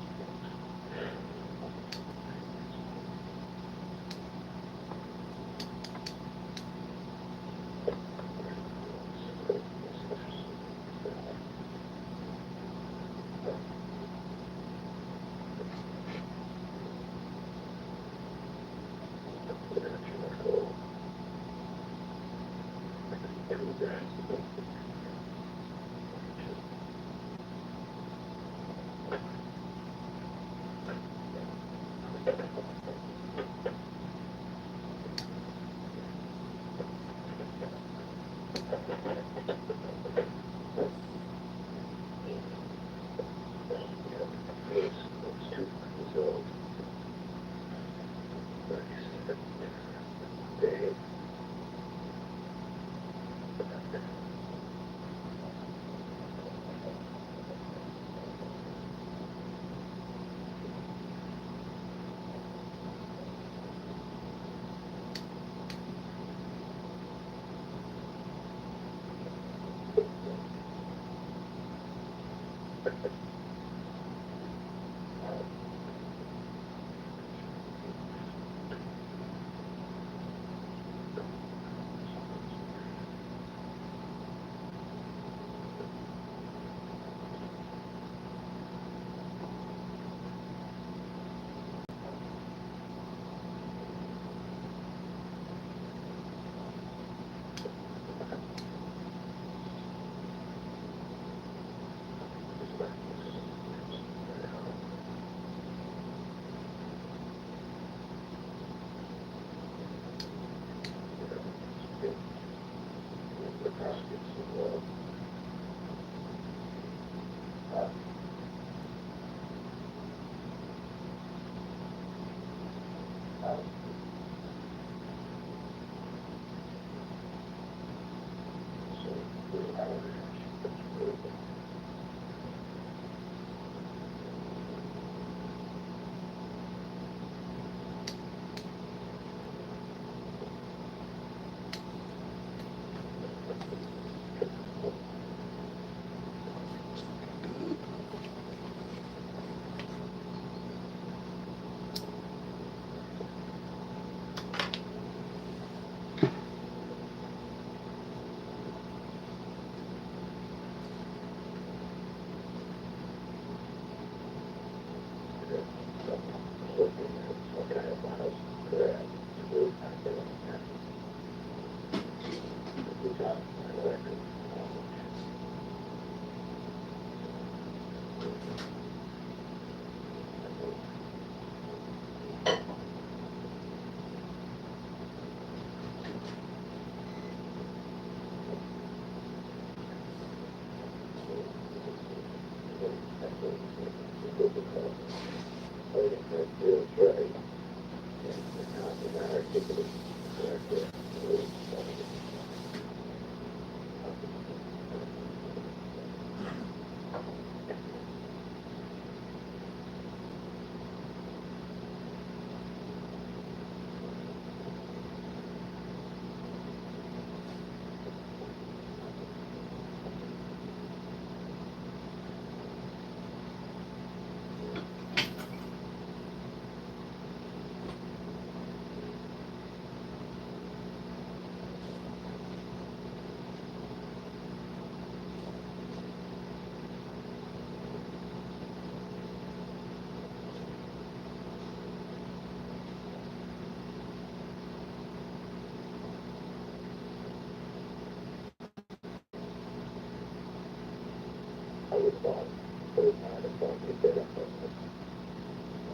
I was on third time and thought you did it.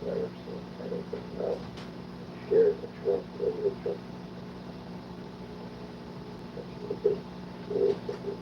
Never seen anything else. Shared the truck, over the truck. That's the big rules of it.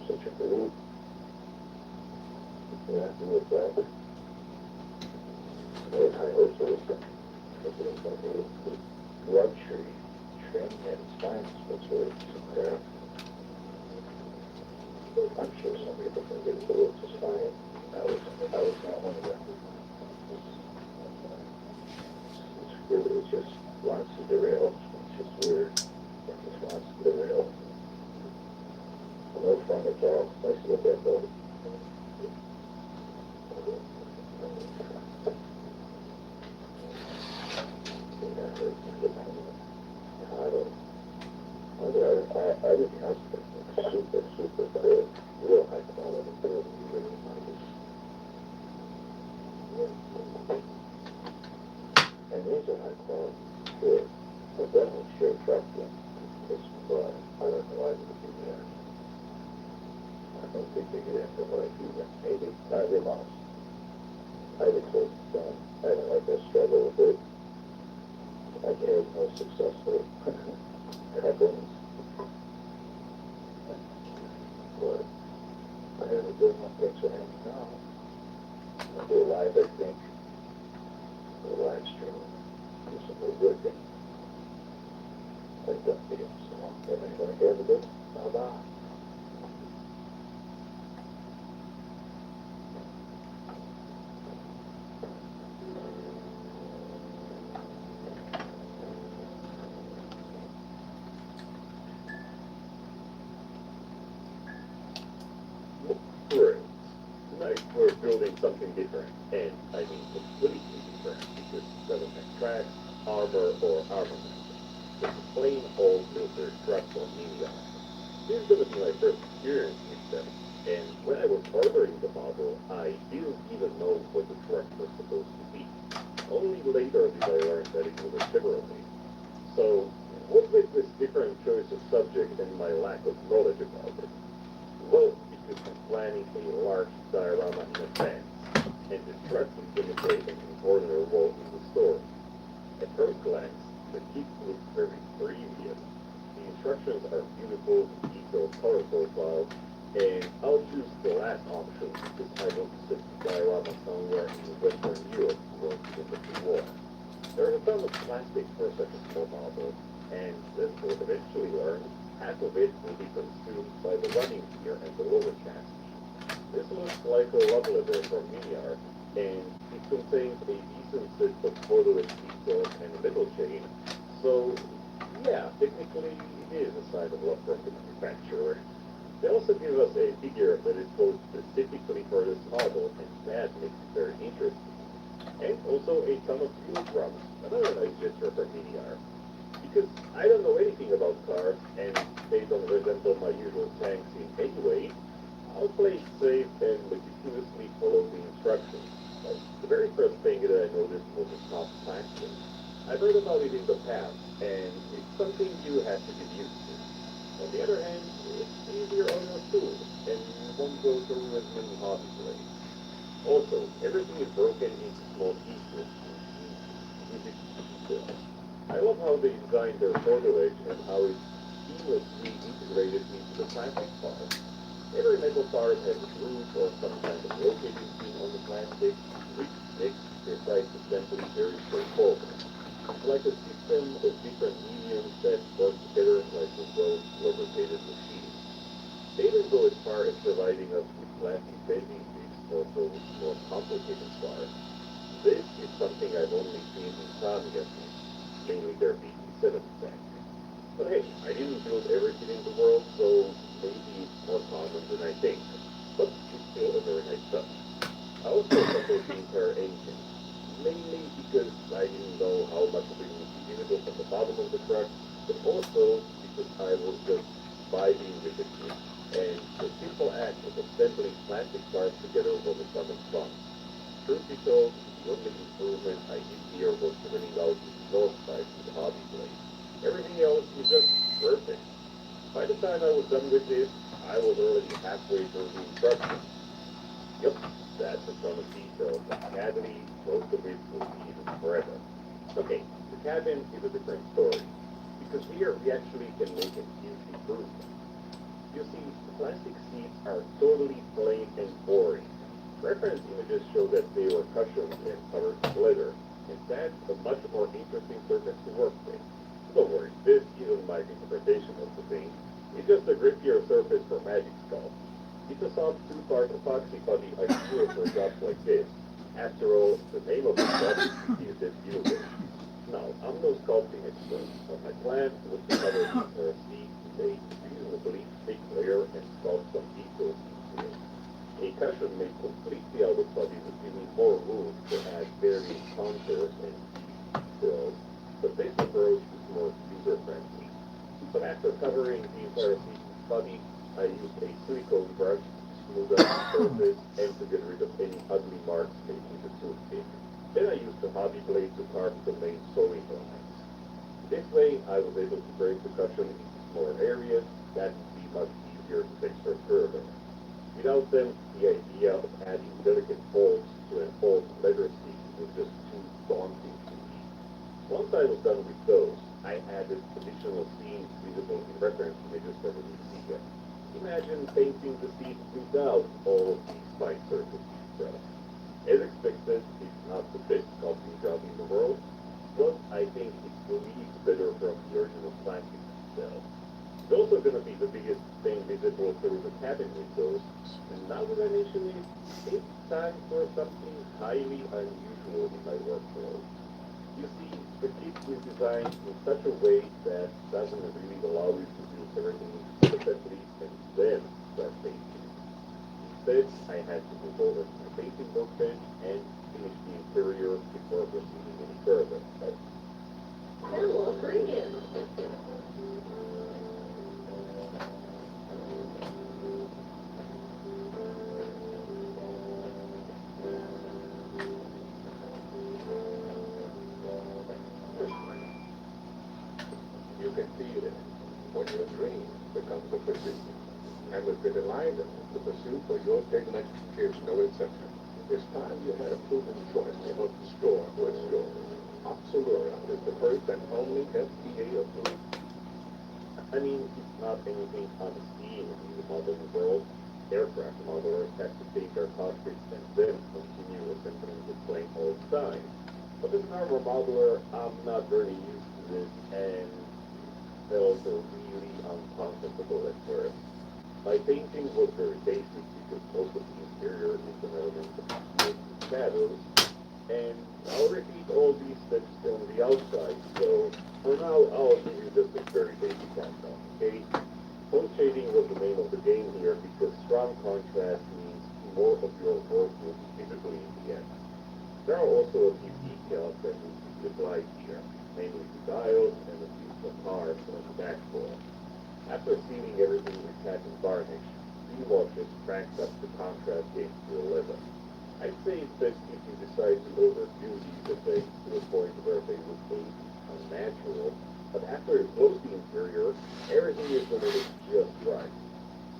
Such a group. Yeah, with that. Very high hopes of luxury training at its finest, but sort of crap. I'm sure some people can get into it just fine. I was not one of them. It's really just wants to derail. It's just weird. It just wants to derail. No fun at all. Nice to look at though. I didn't have super, super good, real high quality, really, really nice. And these are high quality, good. But that one sure attracts them. It's fun. I don't know why they would do that. I don't think they get into like either. Maybe. Not every month. I had a close son. I don't like that struggle with it. I had no successful couplings. But I have a good one. Thanks for hanging out. I'll do a live, I think. A live stream. Do some woodworking. Like that video. So, everybody have a good one. Bye-bye. building something different, and I mean completely different, because it doesn't have tracks, armor, or armament. It's a plain old military truck from India. This is going to be my first experience with them, and when I was ordering the model, I didn't even know what the truck was supposed to be. Only later did I learn that it was a Chevrolet. So, what with this different choice of subject and my lack of knowledge about it? Well, because I'm planning a large diorama in advance, and the truck is going to play an important role in the story. At first glance, the kit looks very premium. The instructions are beautiful, detailed color profile, and I'll choose the last option because I want to set the diorama somewhere in Western Europe where it was the war. There is a ton of plastic for such a small model, and as we'll eventually learn, half of it will be consumed by the running gear and the lower chassis. This looks like a love letter from Miniar, and it contains a decent set of photo details and a metal chain, so yeah, technically it is a sign of love from the manufacturer. They also give us a figure that is built specifically for this model, and that makes it very interesting. And also a ton of fuel drums, another nice gesture for Miniar. Because I don't know anything about cars, and they don't resemble my usual tanks in any way, I'll play it safe and meticulously follow the instructions. But the very first thing that I noticed was the top plastic. I've heard about it in the past, and it's something you have to get used to. On the other hand, it's easier on your tools, and you won't go through as many hobby blades. Also, everything is broken into small pieces with detail. I love how they designed their photo edge and how it's seamlessly integrated into the plastic part. Every metal part has a groove or some kind of locating pin on the plastic, which makes precise assembly very straightforward. It's like a system of different mediums that work together like a well-lubricated machine. They even go as far as providing us with plastic bending kits for those more complicated parts. This is something I've only seen in Tamiya kits, mainly their BT-7 tank. But hey, I didn't build everything in the world, so maybe it's more common than I think. But it's still a very nice touch. I also assembled the entire engine, mainly because I didn't know how much of it would be visible from the bottom of the truck, but also because I was just vibing with the kit, and the simple act of assembling plastic parts together was a ton of fun. Truth be told, the only improvement I did here was running out the north side with the hobby blade. Everything else is just perfect. By the time I was done with this, I was already halfway through the instructions. Yup, that's a ton of detail. The cabin, most of it will be even forever. Okay, the cabin is a different story, because here we actually can make a huge improvement. You see, the plastic seats are totally plain and boring. Reference images show that they were cushioned and covered with leather, and that's a much more interesting surface to work with. Don't worry, this isn't my interpretation of the thing. It's just a grippier surface for magic sculpt. It's a soft two-part epoxy putty ideal for jobs like this. After all, the name of the job is this beautiful. Now, I'm no sculpting expert, but my plan was to cover the entire seat with a reasonably thick layer and sculpt some details into it. A cushion made completely out of putty would give me more room to add varying contours and details, but this approach is more user-friendly. So after covering the entire seat with putty, I used a silicone brush to smooth out the surface and to get rid of any ugly marks made with the toothpick. Then I used the hobby blade to carve the main sewing lines. This way, I was able to break the cushion into smaller areas that would be much easier to texture further. Without them, the idea of adding delicate folds to an old leather seat was just too daunting to me. Once I was done with those, I added additional scenes visible in reference images for the Lucia. Imagine painting the seat without all of these fine surface details. As expected, it's not the best sculpting job in the world, but I think it leaves better from the original plastic itself. It's also going to be the biggest thing visible through the cabin windows, and now that I mention it, it's time for something highly unusual in my workflow. You see, the kit is designed in such a way that doesn't really allow you to build everything into assemblies and then start painting. Instead, I had to move over to my painting workbench and finish the interior before proceeding any further. Hello, freaking. You can feel it when your dream becomes a pursuit. And with the reminder, the pursuit for your pigment is no exception. This time you had a proven choice of store or store. Absolura is the first and only FDA approved. I mean, it's not anything unseen in the modern world. Aircraft modelers have to take their cockpits and then continue assembling the plane all the time. But as an armor modeler, I'm not very used to this and felt really uncomfortable at first. My painting was very basic because most of the interior is an element of shadows, and I'll repeat all these steps on the outside, so for now I'll give you just a very basic background, okay? Tone shading was the name of the game here because strong contrast means more of your work will be visibly in the end. There are also a few details that need to be applied here, namely the dials and a few cars on the dashboard. After sealing everything with satin varnish, pre-washes cranks up the contrast gauge to 11. I'd say it's best if you decide to overdo these effects to a point where they look unnatural, but after you close the interior, everything is going to look just right.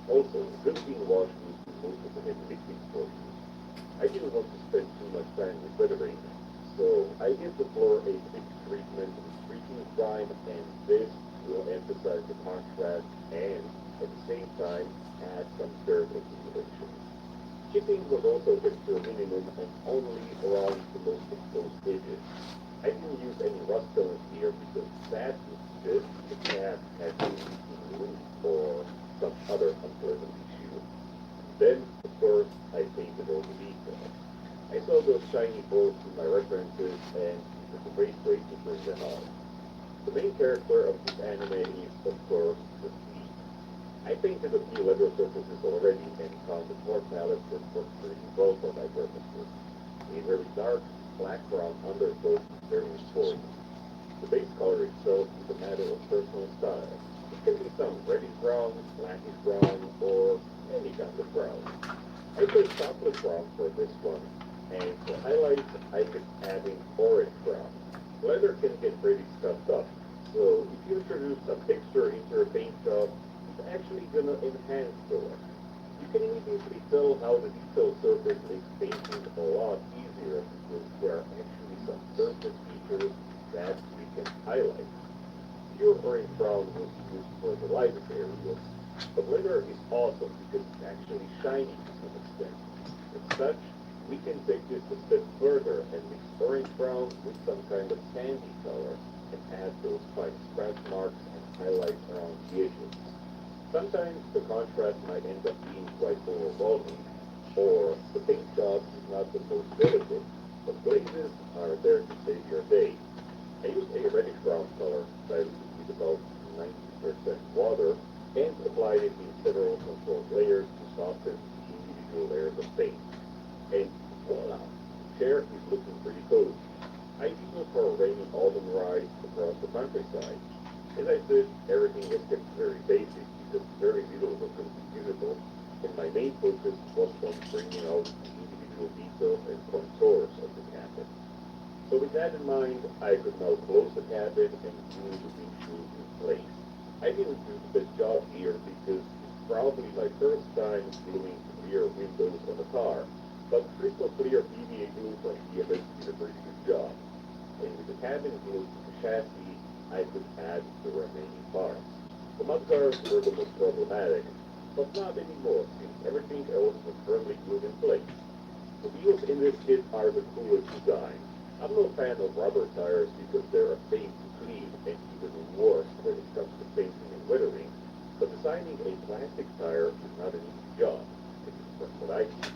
Also, good clean wash needs to most of the heavy liquid portions. I didn't want to spend too much time with weathering, so I give the floor a quick treatment with streaking prime, and this will emphasize the contrast and, at the same time, add some dirt accumulation. Chipping was also kept to a minimum and only around the most exposed edges. I didn't use any rust tones here because that would suggest the cast had been removed or some other unpleasant issue. Then, of course, I painted all the details. I saw those shiny bolts in my references and used the race brake to bring them out. The main character of this anime is, of course, the sea. I painted a few leather surfaces already and found that more palettes that worked pretty well for my purposes. A very dark, black-brown undercoat is very important. The base color itself is a matter of personal style. It can be some reddish brown, blackish brown, or any kind of brown. I chose chocolate brown for this one, and for highlights, I could add in orange brown. Leather can get pretty scuffed up, so if you introduce some texture into your paint job, it's actually going to enhance the look. You can immediately tell how the detailed surface makes painting a lot easier because there are actually some surface features that we can highlight. Pure orange brown was used for the lightest areas, but leather is awesome because it's actually shiny to some extent. As such, we can take this a step further and mix orange brown with some kind of sandy color and add those fine scratch marks and highlights around the edges. Sometimes the contrast might end up being quite overwhelming, or the paint job is not the most delicate, but glazes are there to save your day. I used a reddish brown color diluted with about 90% water and applied it in several controlled layers to soften the individual layers of paint. And voila, the chair is looking pretty cozy. Ideal for a rainy autumn ride across the countryside. As I said, everything is kept very basic because very little was going to be visible, and my main focus was on bringing out the individual details and contours of the cabin. So with that in mind, I could now close the cabin and glue the windshield in place. I didn't do the best job here because it's probably my first time gluing rear windows on a car, but crystal clear PVA glue from EMS did a pretty good job. And with the cabin glued to the chassis, I could add the remaining parts. The mudguards were the most problematic, but not anymore since everything else was firmly glued in place. The wheels in this kit are the coolest design. I'm no fan of rubber tires because they're a pain to clean and even worse when it comes to painting and weathering, but designing a plastic tire is not an easy job, at least from what I see.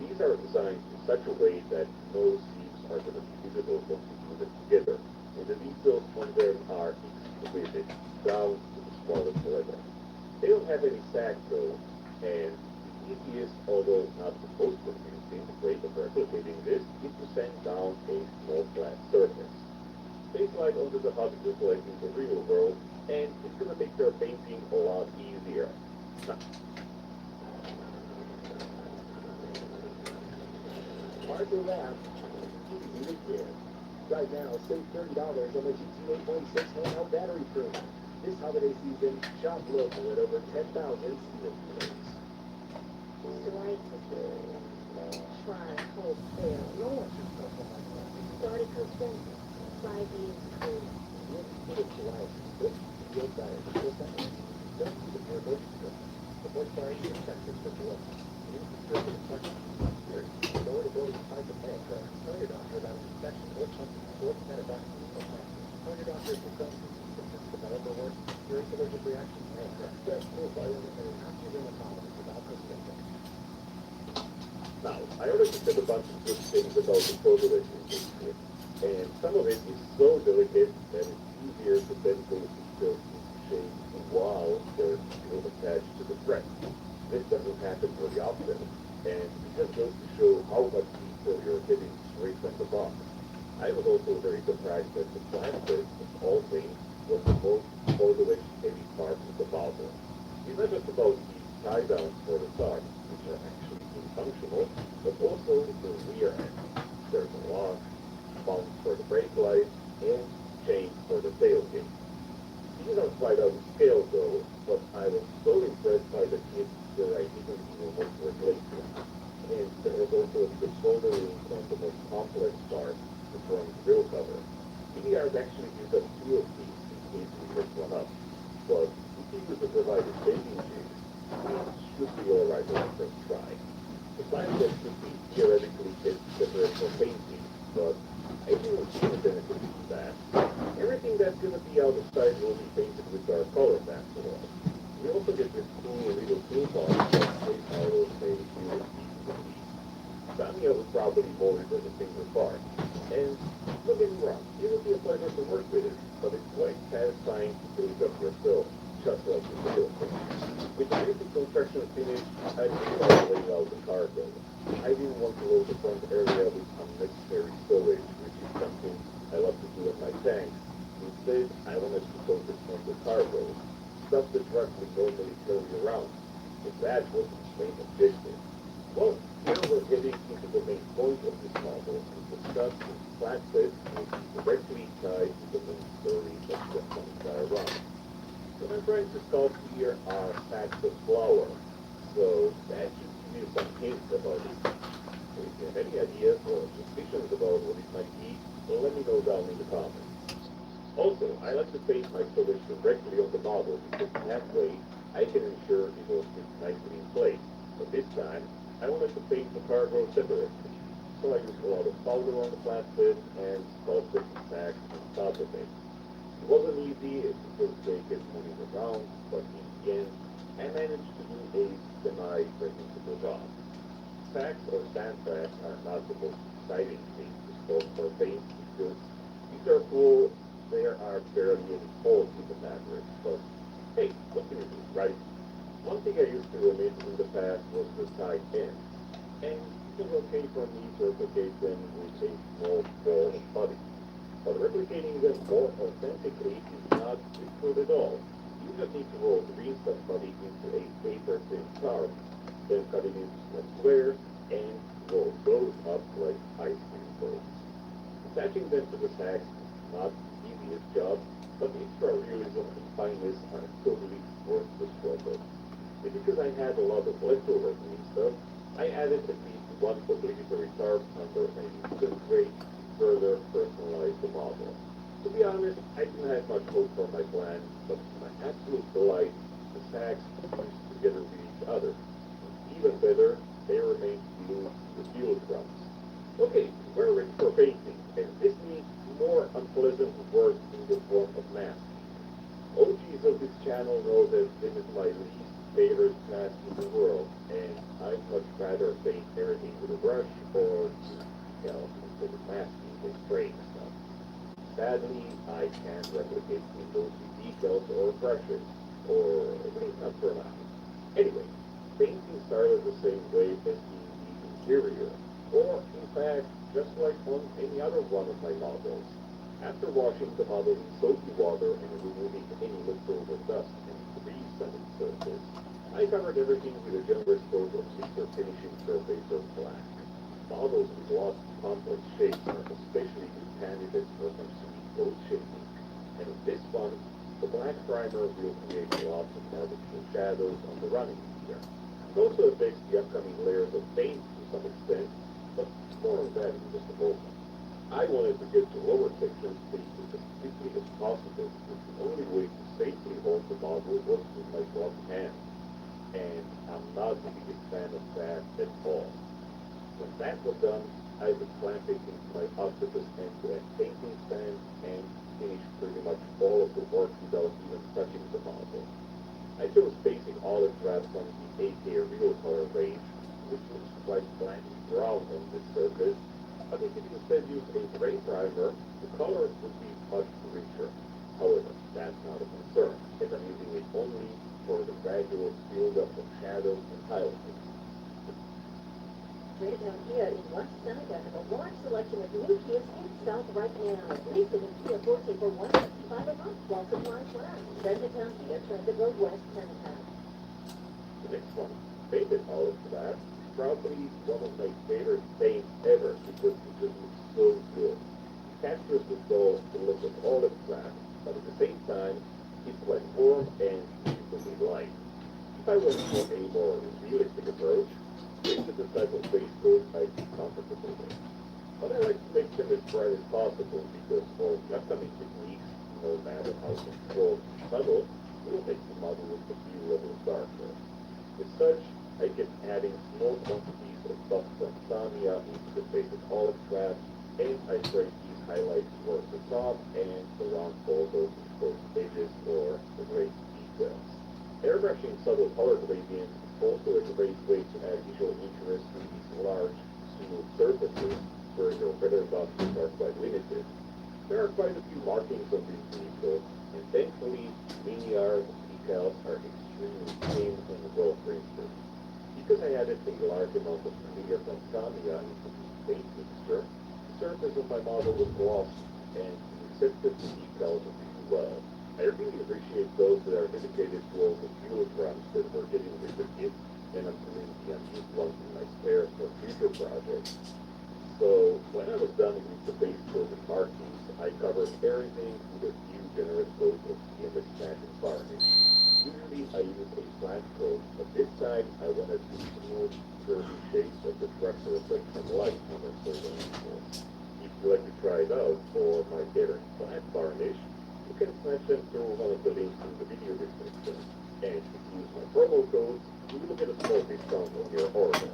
These are designed in such a way that no seams are going to be visible once you put them together, and the details on them are exquisite, down to the smallest level. They don't have any sag though, and with easiest, although not the most convincing, way of replicating this is to sand down a small flat surface. They slide onto the hot just like in the real world, and it's gonna make your painting a lot easier. Now, Hard to laugh. Easy to get. Right now, save $30 on the GTA 26 handheld battery free. This holiday season, shop local at over 10,000 steel plates. Dwight was trying wholesale. No one should suffer like that. Started construction 5 years ago. Look at Dwight. Look, steel tires. Just that one. Don't see the pair of the boy tires get Texas for blood. Infrastructure inspection. Here, lower the ability to fight the pain. Tell your doctor about an infection or something. Or metabolic complaint. Tell your doctor if you've got symptoms, develop or worse, serious allergic reaction to pain. Stress, cool, vitamin, and active rheumatologist without prescription. Now, I already said a bunch of good things about the photo industry, and some of it is so delicate that it's easier to bend those details into shape while they're still attached to the thread. This doesn't happen very often, and it just goes to show how much detail you're getting straight from the box. I was also very surprised that the plastic of all things was the most photo heavy part of the bottle. It's not just about these tie downs for the socks, which are actually functional, but also the rear end. There's a lock, mounts for the brake light, and chains for the tailgate. These are quite out of scale though, but I was so impressed by the kit that I didn't even want to replace them. And there was also the soldering on the most complex part, the front grill cover. PDRs actually used up 2 of these in case we messed one up, but if you use the provided bending jigs, it should be alright on the first try. The plan that should be theoretically separate from painting, but I didn't see the benefit in that. Everything that's going to be out of sight will be painted with our colors after all. We also get this cool little toolbox that takes out of a USB to the Samia would probably mold it as a finger part. And don't get me wrong, it would be a pleasure to work with it, but it's quite satisfying to do it up yourself, just like the real thing. With the basic construction finished, I decided to lay out the cargo. I didn't want to load the front area with unnecessary storage, which is something I love to do with my tanks. Instead, I wanted to focus on the cargo, stuff the truck would normally carry around. So that was the main objective. Well, now we're getting into the main point of this model, to discuss the flatbed which is directly tied to the main story of the entire run. What I'm trying to sculpt here are sacks of flour, so that should give you some hints about it. So if you have any ideas or suspicions about what it might be, well, let me know down in the comments. Also, I like to paint my storage directly on the model because that way I can ensure it will fit nicely in place. But this time, I wanted to paint the cargo separately. So I used a lot of powder on the flatbed and sculpted the sack on top of it. It wasn't easy because they kept moving around, but in the end, I managed to do a semi-reusable job. Sacks or sandbags are not the most exciting thing to sculpt for paint because these are cool, there are barely any holes in the fabric, but hey, what can you do, right? One thing I used to omit in the past was the side ends, and it was okay for me to replicate them with a small ball of putty. But replicating them more authentically is not difficult at all. You just need to roll green stuff putty into a paper-thin card, then cut it into small squares, and roll those up like ice cream cones. Attaching them to the sacks is not the easiest job, but the extra realism and fineness are totally worth the struggle. And because I had a lot of leftover green stuff, I added at least one obligatory tarp under a good grade to further personalize the model. To be honest, I didn't have much hope for my plan, but to my absolute delight, the sacks fused together with each other. Even better, they remained glued to the fuel drums. Okay, we're ready for painting, and this needs more unpleasant work in the form of masking. OGs of this channel know that this is my least favorite task in the world, and I'd much rather paint everything with a brush or use decals instead of masking and spraying stuff. Sadly, I can't replicate windows with decals or brushes, or at least not for now. Anyway, painting started the same way as the interior, or in fact, just like on any other one of my models. After washing the model in soapy water and removing any leftover dust and grease on its surface, I covered everything with a generous coat of laser finishing surface of black. Models with lots of complex shapes are especially good candidates for some sweet coat shading. And in this one, the black primer will create lots of artificial shadows on the running gear. It also affects the upcoming layers of paint to some extent, but more on that in just a moment. I wanted to get to lower sections painted as quickly as possible, because the only way to safely hold the model was with my gloved hand. And I'm not the biggest fan of that at all. When that was done, I would clamp it into my octopus end-to-end painting stand and finish pretty much all of the work without even touching the model. I chose basic olive drab from the AK Real Color range, which looks quite blanky brown on this surface, but if you instead use a gray primer, the color would be much richer. However, that's not a concern, as I'm using it only for the gradual build-up of shadows and highlights. Down here in West Seneca have a large selection of new Kias in South right now. Lease the new Kia 14 for $165 a month while supplies last. Seneca Kia, Transit Road West, Seneca. The next one, painted olive drab, probably one of my favorite paints ever because it just looks so good. It captures the soul, the look of olive drab, but at the same time, it's quite warm and beautifully light. If I went for a more realistic approach, this is the type of base coat I'd be comfortable with. But I like to make them as bright as possible because all the upcoming techniques, no matter how controlled and subtle, will make the model look a few levels darker. As such, I kept adding small quantities of buff from Samia into the basic olive drab, and I sprayed these highlights towards the top and around all those exposed edges for the great details. Airbrushing subtle color gradients is also a great way to add visual interest to these large, smooth surfaces where your weather options are quite limited. There are quite a few markings on this vehicle, and thankfully, linear decals are extremely thin and well printed. Because I added a large amount of clear from Samia into the paint mixture, the surface of my model was glossy and accepted the decals really well. I really appreciate those that are dedicated to all the fuel drums that were getting with the kit, and I'm putting the unused ones in my spares for future projects. So when I was done with the base coat and markings, I covered everything with a few generous coats of CMX matte and varnish. Usually I use a flat coat, but this time I wanted to smooth, curvy shapes of the truck to reflect some light on the silver angles. If you'd like to try it out, or my favorite flat varnish, you can snatch them through one of the links in the video description. And if you use my promo code, you will get a small discount on your order.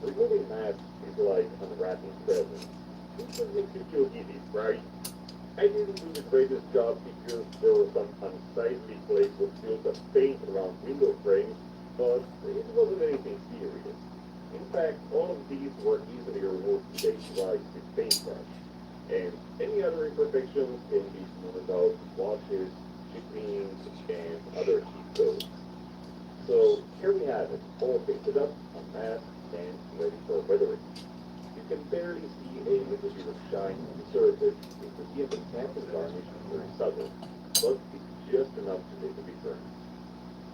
Removing masks is like unwrapping presents. It just makes you feel giddy, right? I didn't do the greatest job because there were some unsightly places of filled up paint around window frames, but it wasn't anything serious. In fact, all of these were easily removed with a dry stick paintbrush. And any other imperfections can be smoothed out with washes, chippings, and other cheap coats. So here we have it, all painted up, unmasked, and ready for weathering. You can barely see a little bit of shine on the surface because the campus varnish is very subtle, but it's just enough to make a difference.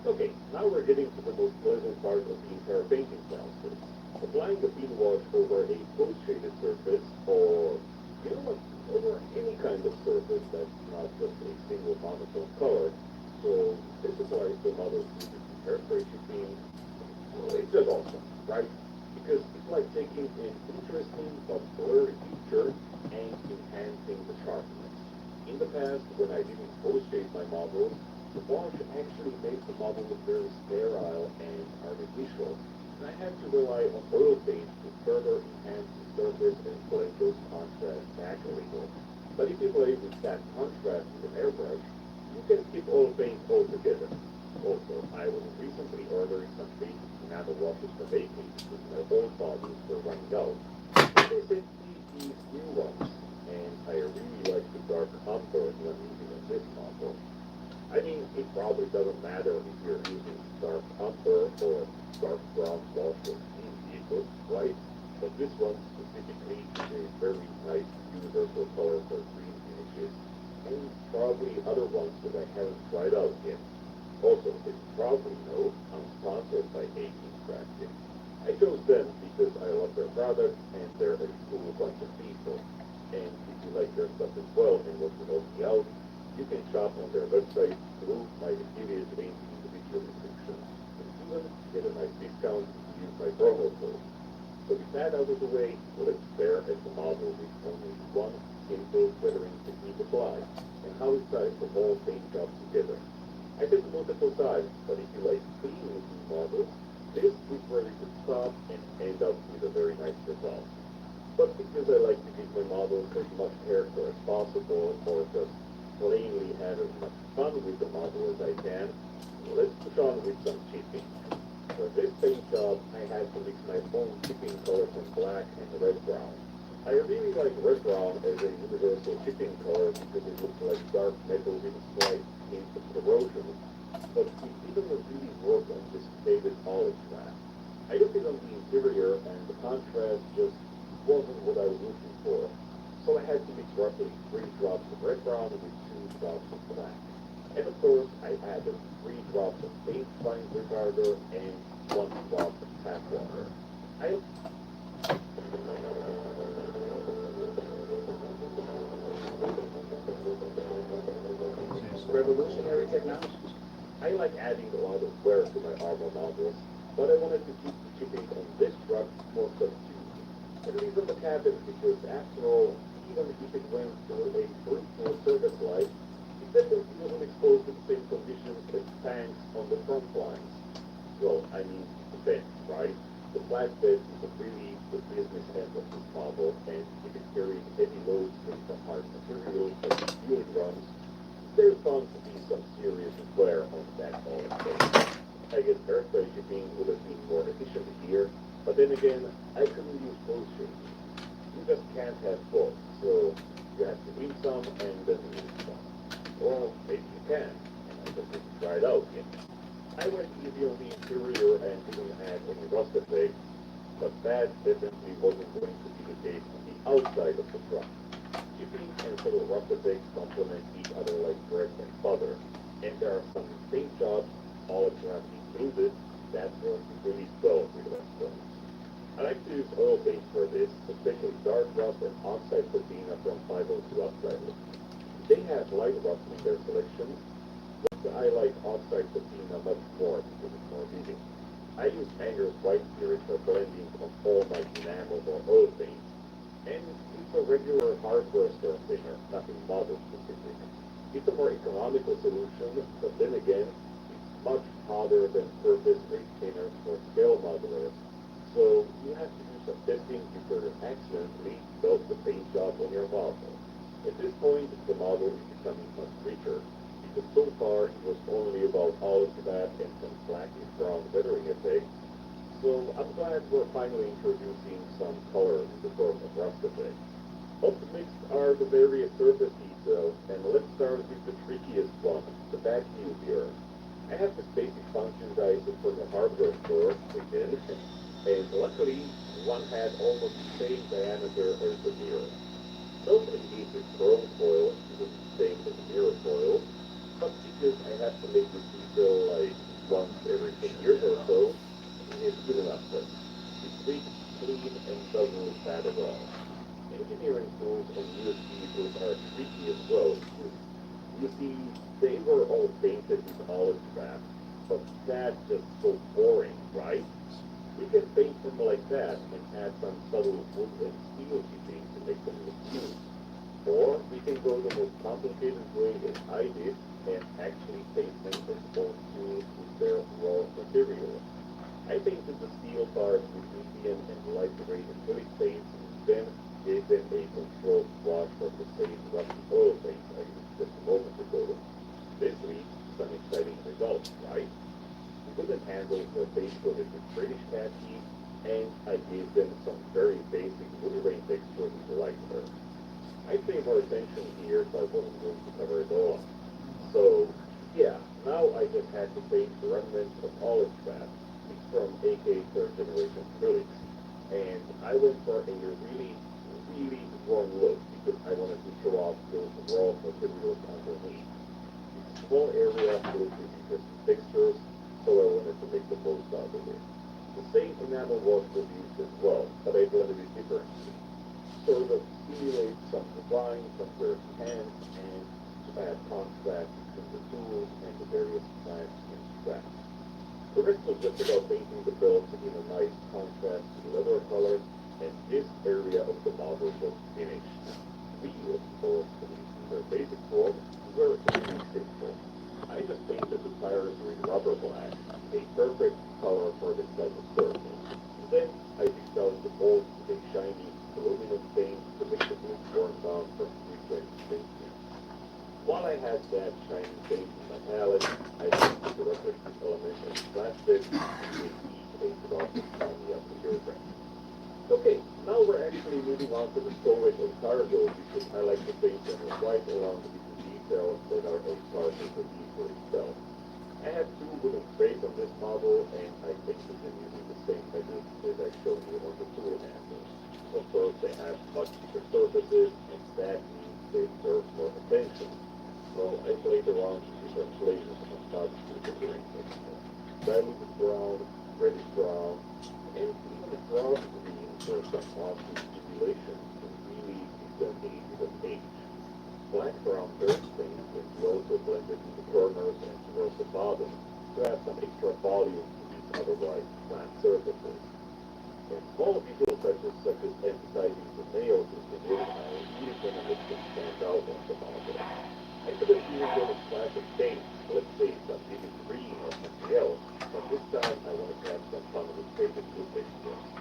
Okay, now we're getting to the most pleasant part of the entire painting process. Applying the pin wash over a post-shaded surface, or, you know what, over any kind of surface that's not just a single monochrome color. So this applies to models using hairspray shipping. Well, it's just awesome, right? Because it's like taking an interesting but blurry picture and enhancing the sharpness. In the past, when I didn't post-shade my models, the wash actually made the model look very sterile and artificial, and I had to rely on oil paint to further enhance the surface and blend those contrasts back a little. But if you play with that contrast with an airbrush, you can skip oil paint altogether. Also, I was recently ordering some basic nano washes from AK because my old bodies were running out. They sent me these new ones, and I really like the dark umber that I'm using on this model. I mean, it probably doesn't matter if you're using dark umber or dark brown wash or clean vehicle, right? But this one specifically is a very nice universal color for green finishes, and probably other ones that I haven't tried out yet. Also, as you probably know, I'm sponsored by 18 Crafting. I chose them because I love their product and they're a cool bunch of people. And if you like their stuff as well and want to help me out, you can shop on their website through my affiliate link in the video description. And even get a nice discount if you use my promo code. So with that out of the way, let's stare at the model with only one simple weathering technique applied, and how it ties the whole paint job together. I said it multiple times, but if you like clean looking models, this is where you could stop and end up with a very nice result. But because I like to give my models as much character as possible, or just plainly have as much fun with the model as I can, let's push on with some chipping. For this paint job, I had to mix my own chipping color from black and red brown. I really like red brown as a universal chipping color because it looks like dark metal with a slight hint of corrosion, but it didn't really work on this faded olive craft. I looked it on the interior and the contrast just wasn't what I was looking for. So I had to mix roughly 3 drops of red brown with 2 drops of black. And of course, I added 3 drops of paint fine retarder and 1 drop of tap water. Revolutionary technology. I like adding a lot of wear to my armor models, but I wanted to keep the chipping on this truck more subdued. The reason the cabin because after all, even if it went through a fruitful service life, it definitely wasn't exposed to the same conditions as tanks on the front lines. Well, I mean, the bed, right? The flatbed is really the business end of this model, and if it carries heavy loads made from hard materials like steel drums, there's bound to be some serious wear on that all space. I guess airfare shipping would have been more efficient here, but then again, I couldn't use both shipping. You just can't have both, so you have to win some and then lose some. Or maybe you can, and I just didn't try it out yet. I went easy on the interior and didn't add any rust effects, but that definitely wasn't going to be the case on the outside of the truck. Shipping and subtle rust effects complement each other like bread and butter, and there are some paint jobs, olive craft included, that work really well with rust tones. I like to use oil paint for this, especially dark rust and on-site patina from 502 Upside. They have light rust in their selection, but I like on-site patina much more because it's more vivid. I use Anger's white spirit for blending on all my enamel or oil paints, and it's a regular hardware store thinner, nothing model specific. It's a more economical solution, but then again, it's much harder than surface-grade thinners or scale modelers, so you have to do some testing before you accidentally build the paint job on your model. At this point, the model is becoming much richer, because so far it was only about olive craft and some blackish brown weathering effects, so I'm glad we're finally introducing some color in the form of rust effects. Up next are the various surface details, and let's start with the trickiest one, the back view mirror. I have this basic function guide from the hardware store again, and luckily one had almost the same diameter as the mirror. Self-adhesive chrome foil is the same as the mirror foil, but because I have to make this detail like once every 10 years or so, it is good enough then. It's quick, clean, and doesn't look bad at all. Engineering tools and used vehicles are tricky as well. You see, they were all painted with olive craft, but that's just so boring, right? We can paint them like that and add some subtle wood and steel chipping to make them look cute. Or we can go the most complicated way as I did and actually paint them as old tools with their raw material. I painted the steel parts with medium and light gray acrylic paint and then gave them a controlled wash of the same rusty oil paint I used just a moment ago. This leads to some exciting results, right? We couldn't handle the paint coated with British khaki, and I gave them some very basic wood grain texture with light earth. I pay more attention here, so I wasn't going to cover it all. So, Yeah, now I just had to paint the remnants of olive trap from AK third generation acrylics. And I went for a really, really strong look because I wanted to show off those raw materials underneath. It's a small area filled with interesting textures, so I wanted to make the most out of it. The same enamel wash was used as well, but I blended it differently. Sort of simulate some design, some clear hands, and to add contrast between the tools and the various plants and straps. The rest was just about painting the belt in a nice contrast to the leather color, and this area of the model was finished. Wheels, or at least in their basic form, were really simple. I just painted the tires with rubber black, a perfect color for this type of surface. Then I picked out the molds with a shiny aluminum paint to make the wood worn down from frequent painting. While I had that shiny paint in my palette, I painted the reflective element of plastic with each a drop of shiny appear red. Okay, now we're actually moving on to the storage and cargo because I like to paint them right along with the details that are a part of the vehicle itself. I have two wooden trays on this model, and I painted them using the same method as I showed you on the tool handle. Of course, they have much thicker surfaces, and that means they deserve more attention. So I played around with different flavors of massage with the green texture. Diluted brown, reddish brown, and even a brown green for some awesome stimulation and really disseminate the age. Black brown dirt paint can be also blended in the corners and towards the bottom to add some extra volume to these otherwise flat surfaces. And small details such as emphasizing the nails with the nail file really gonna make them stand out on the model. I could have even done a splash of paint, let's say some vivid green or something else, but this time I wanted to have some fun with faded blue textures.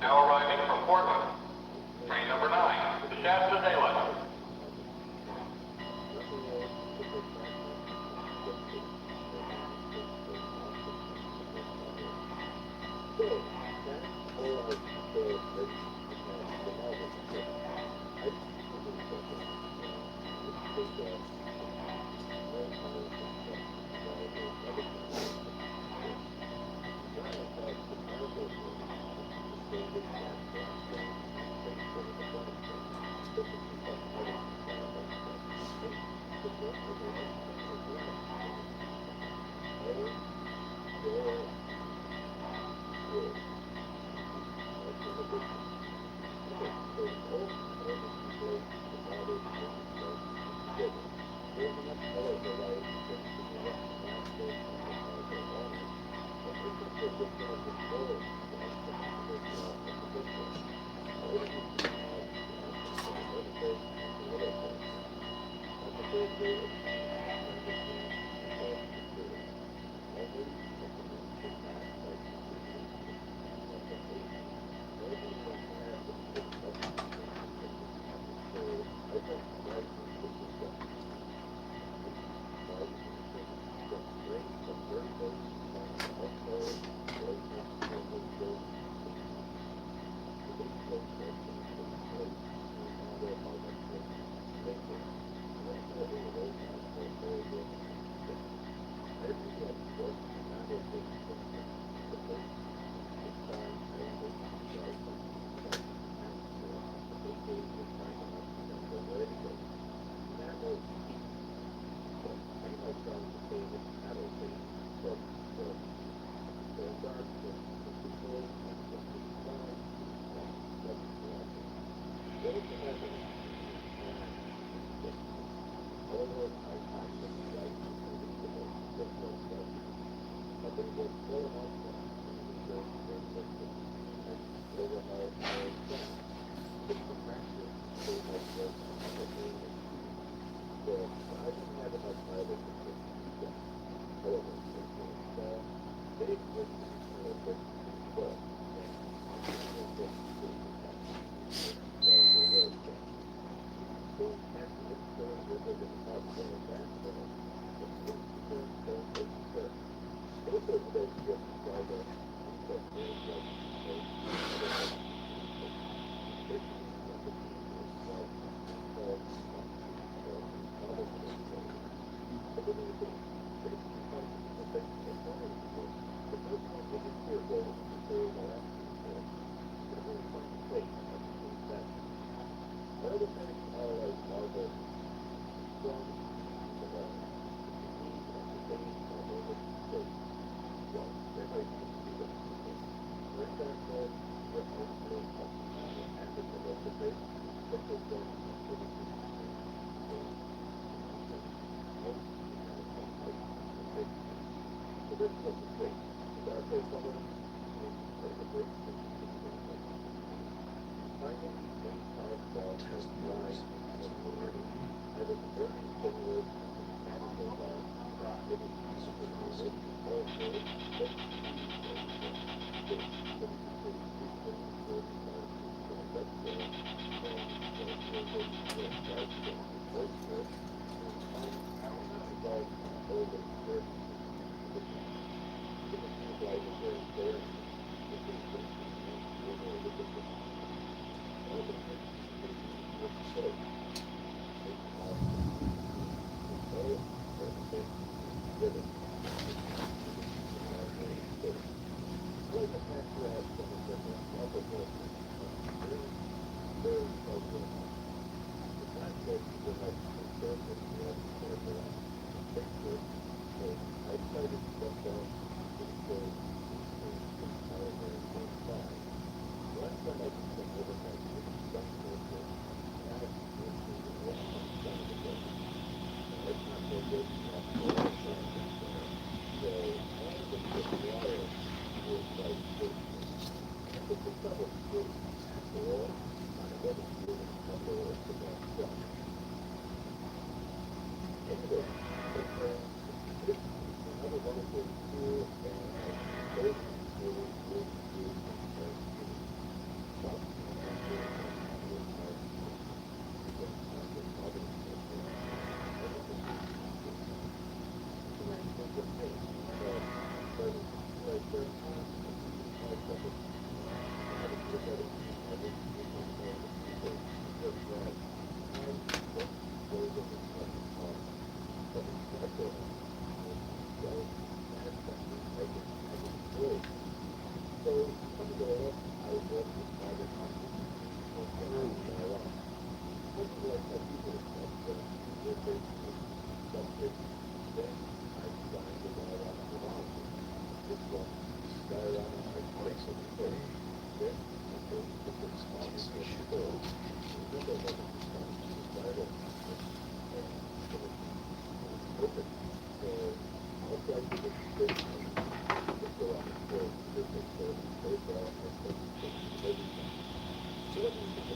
Now arriving from Portland, train number 9, the Shasta Daylight.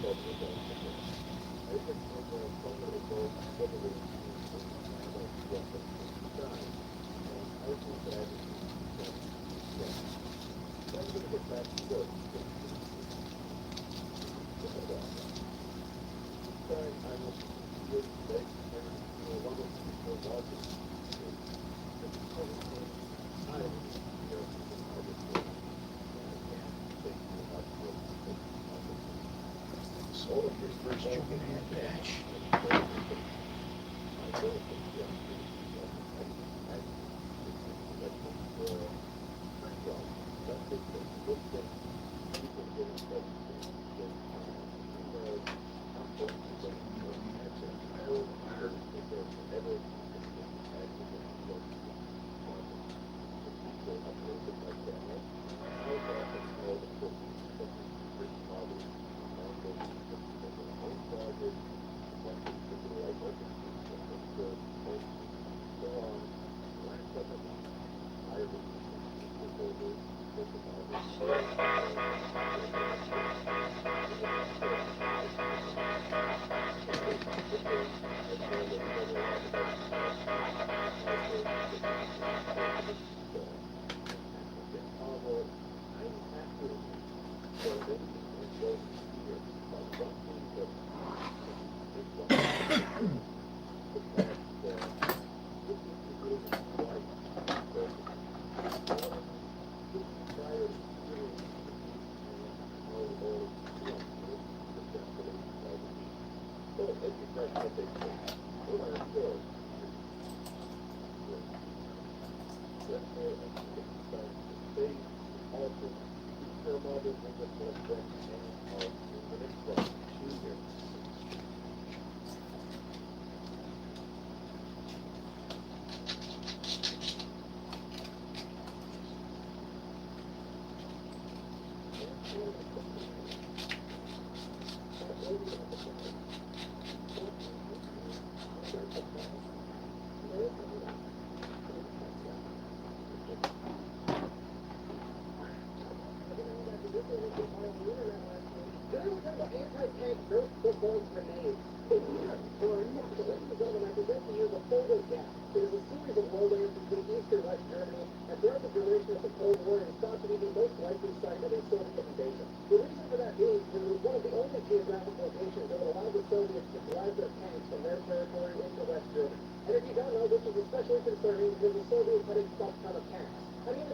So your first juvenile batch. Anti-tank Nerf football grenades. Ladies and gentlemen, I present to you the Fogo Gap. It is a series of lowlands between East and West Germany, and throughout the duration of the Cold War, it is thought to be the most likely site of a Soviet invasion. The reason for that being is it was one of the only geographic locations that would allow the Soviets to drive their tanks from their territory into West Germany. And if you don't know, this was especially concerning because the Soviets had a fuck ton of tanks. I mean,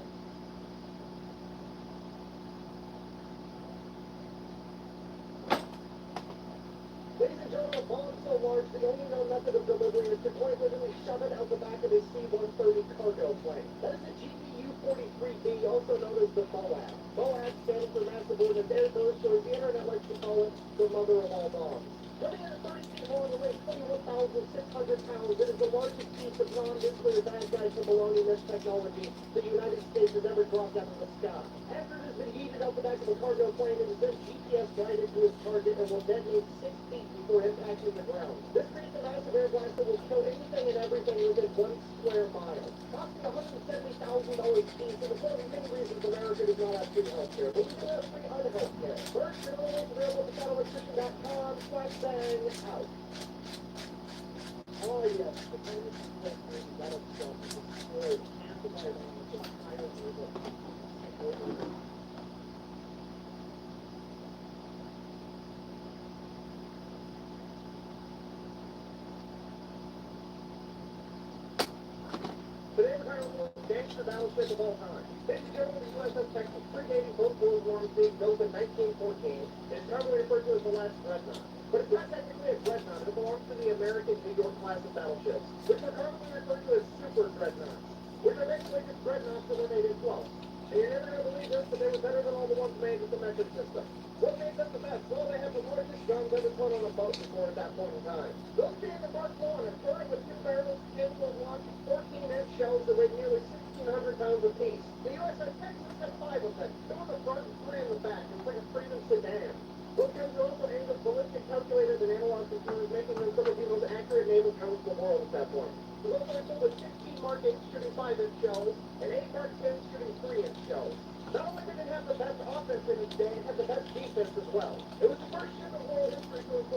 ladies and gentlemen, a bomb so large, the only known method of delivery is to quite literally shove it out the back of his C-130 cargo plane. That is the GBU-43B, also known as the MOAB. MOAB stands for Massive Ordnance Air Burst, or as the internet likes to call it, the mother of all bombs. Coming in at 30 feet long and weighing 21,600 pounds, it is the largest piece of non-nuclear bad guy baloney mesh technology the United States has ever dropped out of the sky. After it has been heated out the back of a cargo plane, it is then GPS guided to its target and will detonate 6 feet before impacting the ground. This creates a massive air blast that will kill anything and everything within 1 square mile. Costing $170,000 piece, and it's one of the many reasons America does not have free health care. But we do have free unhealth care. First, you're always available at SoundElectrician.com/bang out. Oh yes, the famous electric metal stuff is destroyed. Amplified on the higher level. Today we're going to look at the gangster battleship of all time. Ladies and gentlemen, the USS Texas, predating both World Wars, being built in 1914, is commonly referred to as the last dreadnought. But it's not technically a dreadnought, it belongs to the American New York class of battleships, which are commonly referred to as super dreadnoughts, which are basically just dreadnoughts that were made in 12. And you're never going to believe this, but they were better than all the ones made with the metric system. What made them the best? Well, they had the largest guns ever put on a boat before at that point in time. Those being the Mark I, and starting with 2 barrels, capable of launching 14-inch shells that weighed nearly 1,600 pounds apiece. The USS Texas had 5 of them. 2 in the front and 3 in the back. It's like a Freedom sedan. Those guns are also aimed with ballistic calculators and analog computers, making them some of the most accurate naval counts in the world at that point. It was also equipped with 16 Mark 8 shooting 5-inch shells and 8 Mark 10 shooting 3-inch shells. Not only did it have the best offense in its day, it had the best defense as well. It was the first ship in World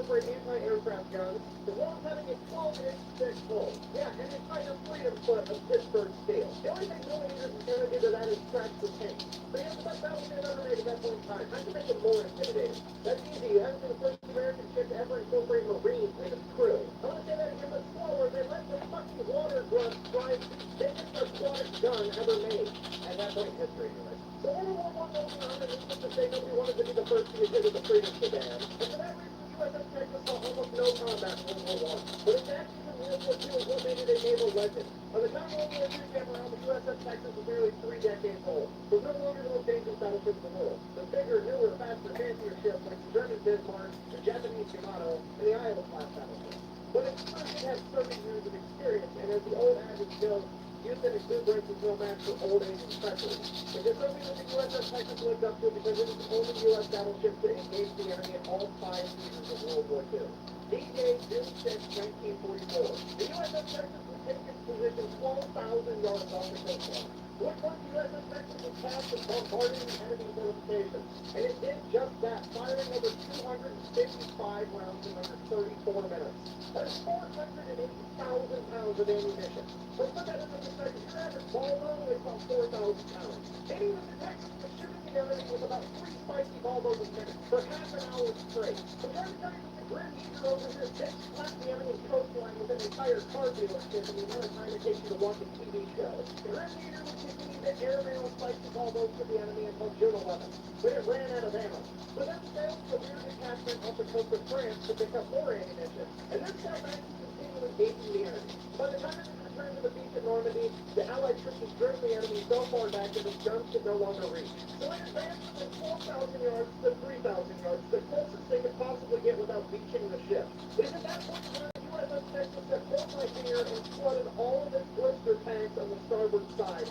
incorporate anti-aircraft guns, as well as having a 12-inch thick hull. Yeah, and a kind of freedom foot of Pittsburgh steel. The only thing millimeters is going to do to that is scratch the tank. But he has the best battleship ever made at that point in time. I can make it more intimidating. That's easy. You haven't been the first American ship to ever incorporate Marines in its crew. I want to say that again, but slower. They let the fucking water grubs drive the biggest aquatic gun ever made. At that point in history, anyway. So World War I rolling on, and needless to say, nobody wanted to be the first to get hit with the freedom sedan. And for that reason, the USS Texas saw almost no combat in World War I. But its actions in World War II is what made it a naval legend. By the time World War II came around, the USS Texas was nearly 3 decades old. It was no longer the most dangerous battleship in the world. The bigger, newer, faster, fancier ships like the German Bismarck, the Japanese Yamato, and the Iowa-class battleships. But it first had 30 years of experience, and as the old adage goes, youth and exuberance is no match for old age and treachery. It is something that the USS Texas lived up to because it was the only U.S. battleship to engage the enemy at all 5 seasons of World War II. D-Day, June 6, 1944. The USS Texas would take its position 12,000 yards off the coastline. One point, the USS Texas was tasked with bombarding the enemy fortifications, and it did just that, firing over 255 rounds in under 34 minutes. That is 480,000 pounds of ammunition. Let's put that into perspective. Your average ball load weighs about 4,000 pounds. And even the Texas was shooting the enemy with about 3 spicy ball loads a minute for half an hour straight. I'm trying to tell you that the Grim Eater over here did slap the enemy's coastline with an entire car dealership in the amount of time it takes you to watch a TV show. The Grim Eater would continue to airmail spicy ball loads to the enemy until June 11th, when it ran out of ammo. But then sailed to a weird detachment off the coast of France to pick up more ammunition, and then sat back to continue engaging the enemy. By the time it returned to the beach at Normandy, the Allied troops had driven the enemy so far back that his guns could no longer reach. So it advanced from 4,000 yards to 3,000 yards, the closest they could possibly get without beaching the ship. It was at that point in time the USS Texas had pulled my finger and flooded all of its blister tanks on the starboard side,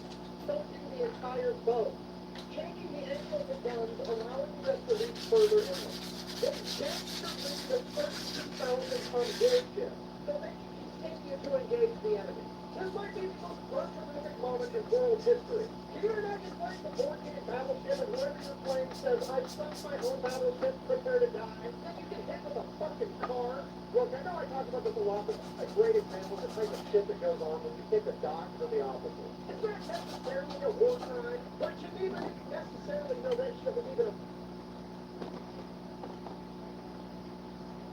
soaking the entire boat, changing the angle of the guns, allowing them to reach further inland. They desperately the 32,000-ton warship, so they can continue to engage the enemy. This might be the most horrific moment in world history. Can you imagine playing the 4K battleship and whoever you're playing says, I've sunk my own battleship, prepare to die, and then you get hit with a fucking car? Look, I know I talk about this a lot, but a great example of the type of shit that goes on when you take a dock for the officer. It's not necessarily a war crime, but you even necessarily know that shit was even a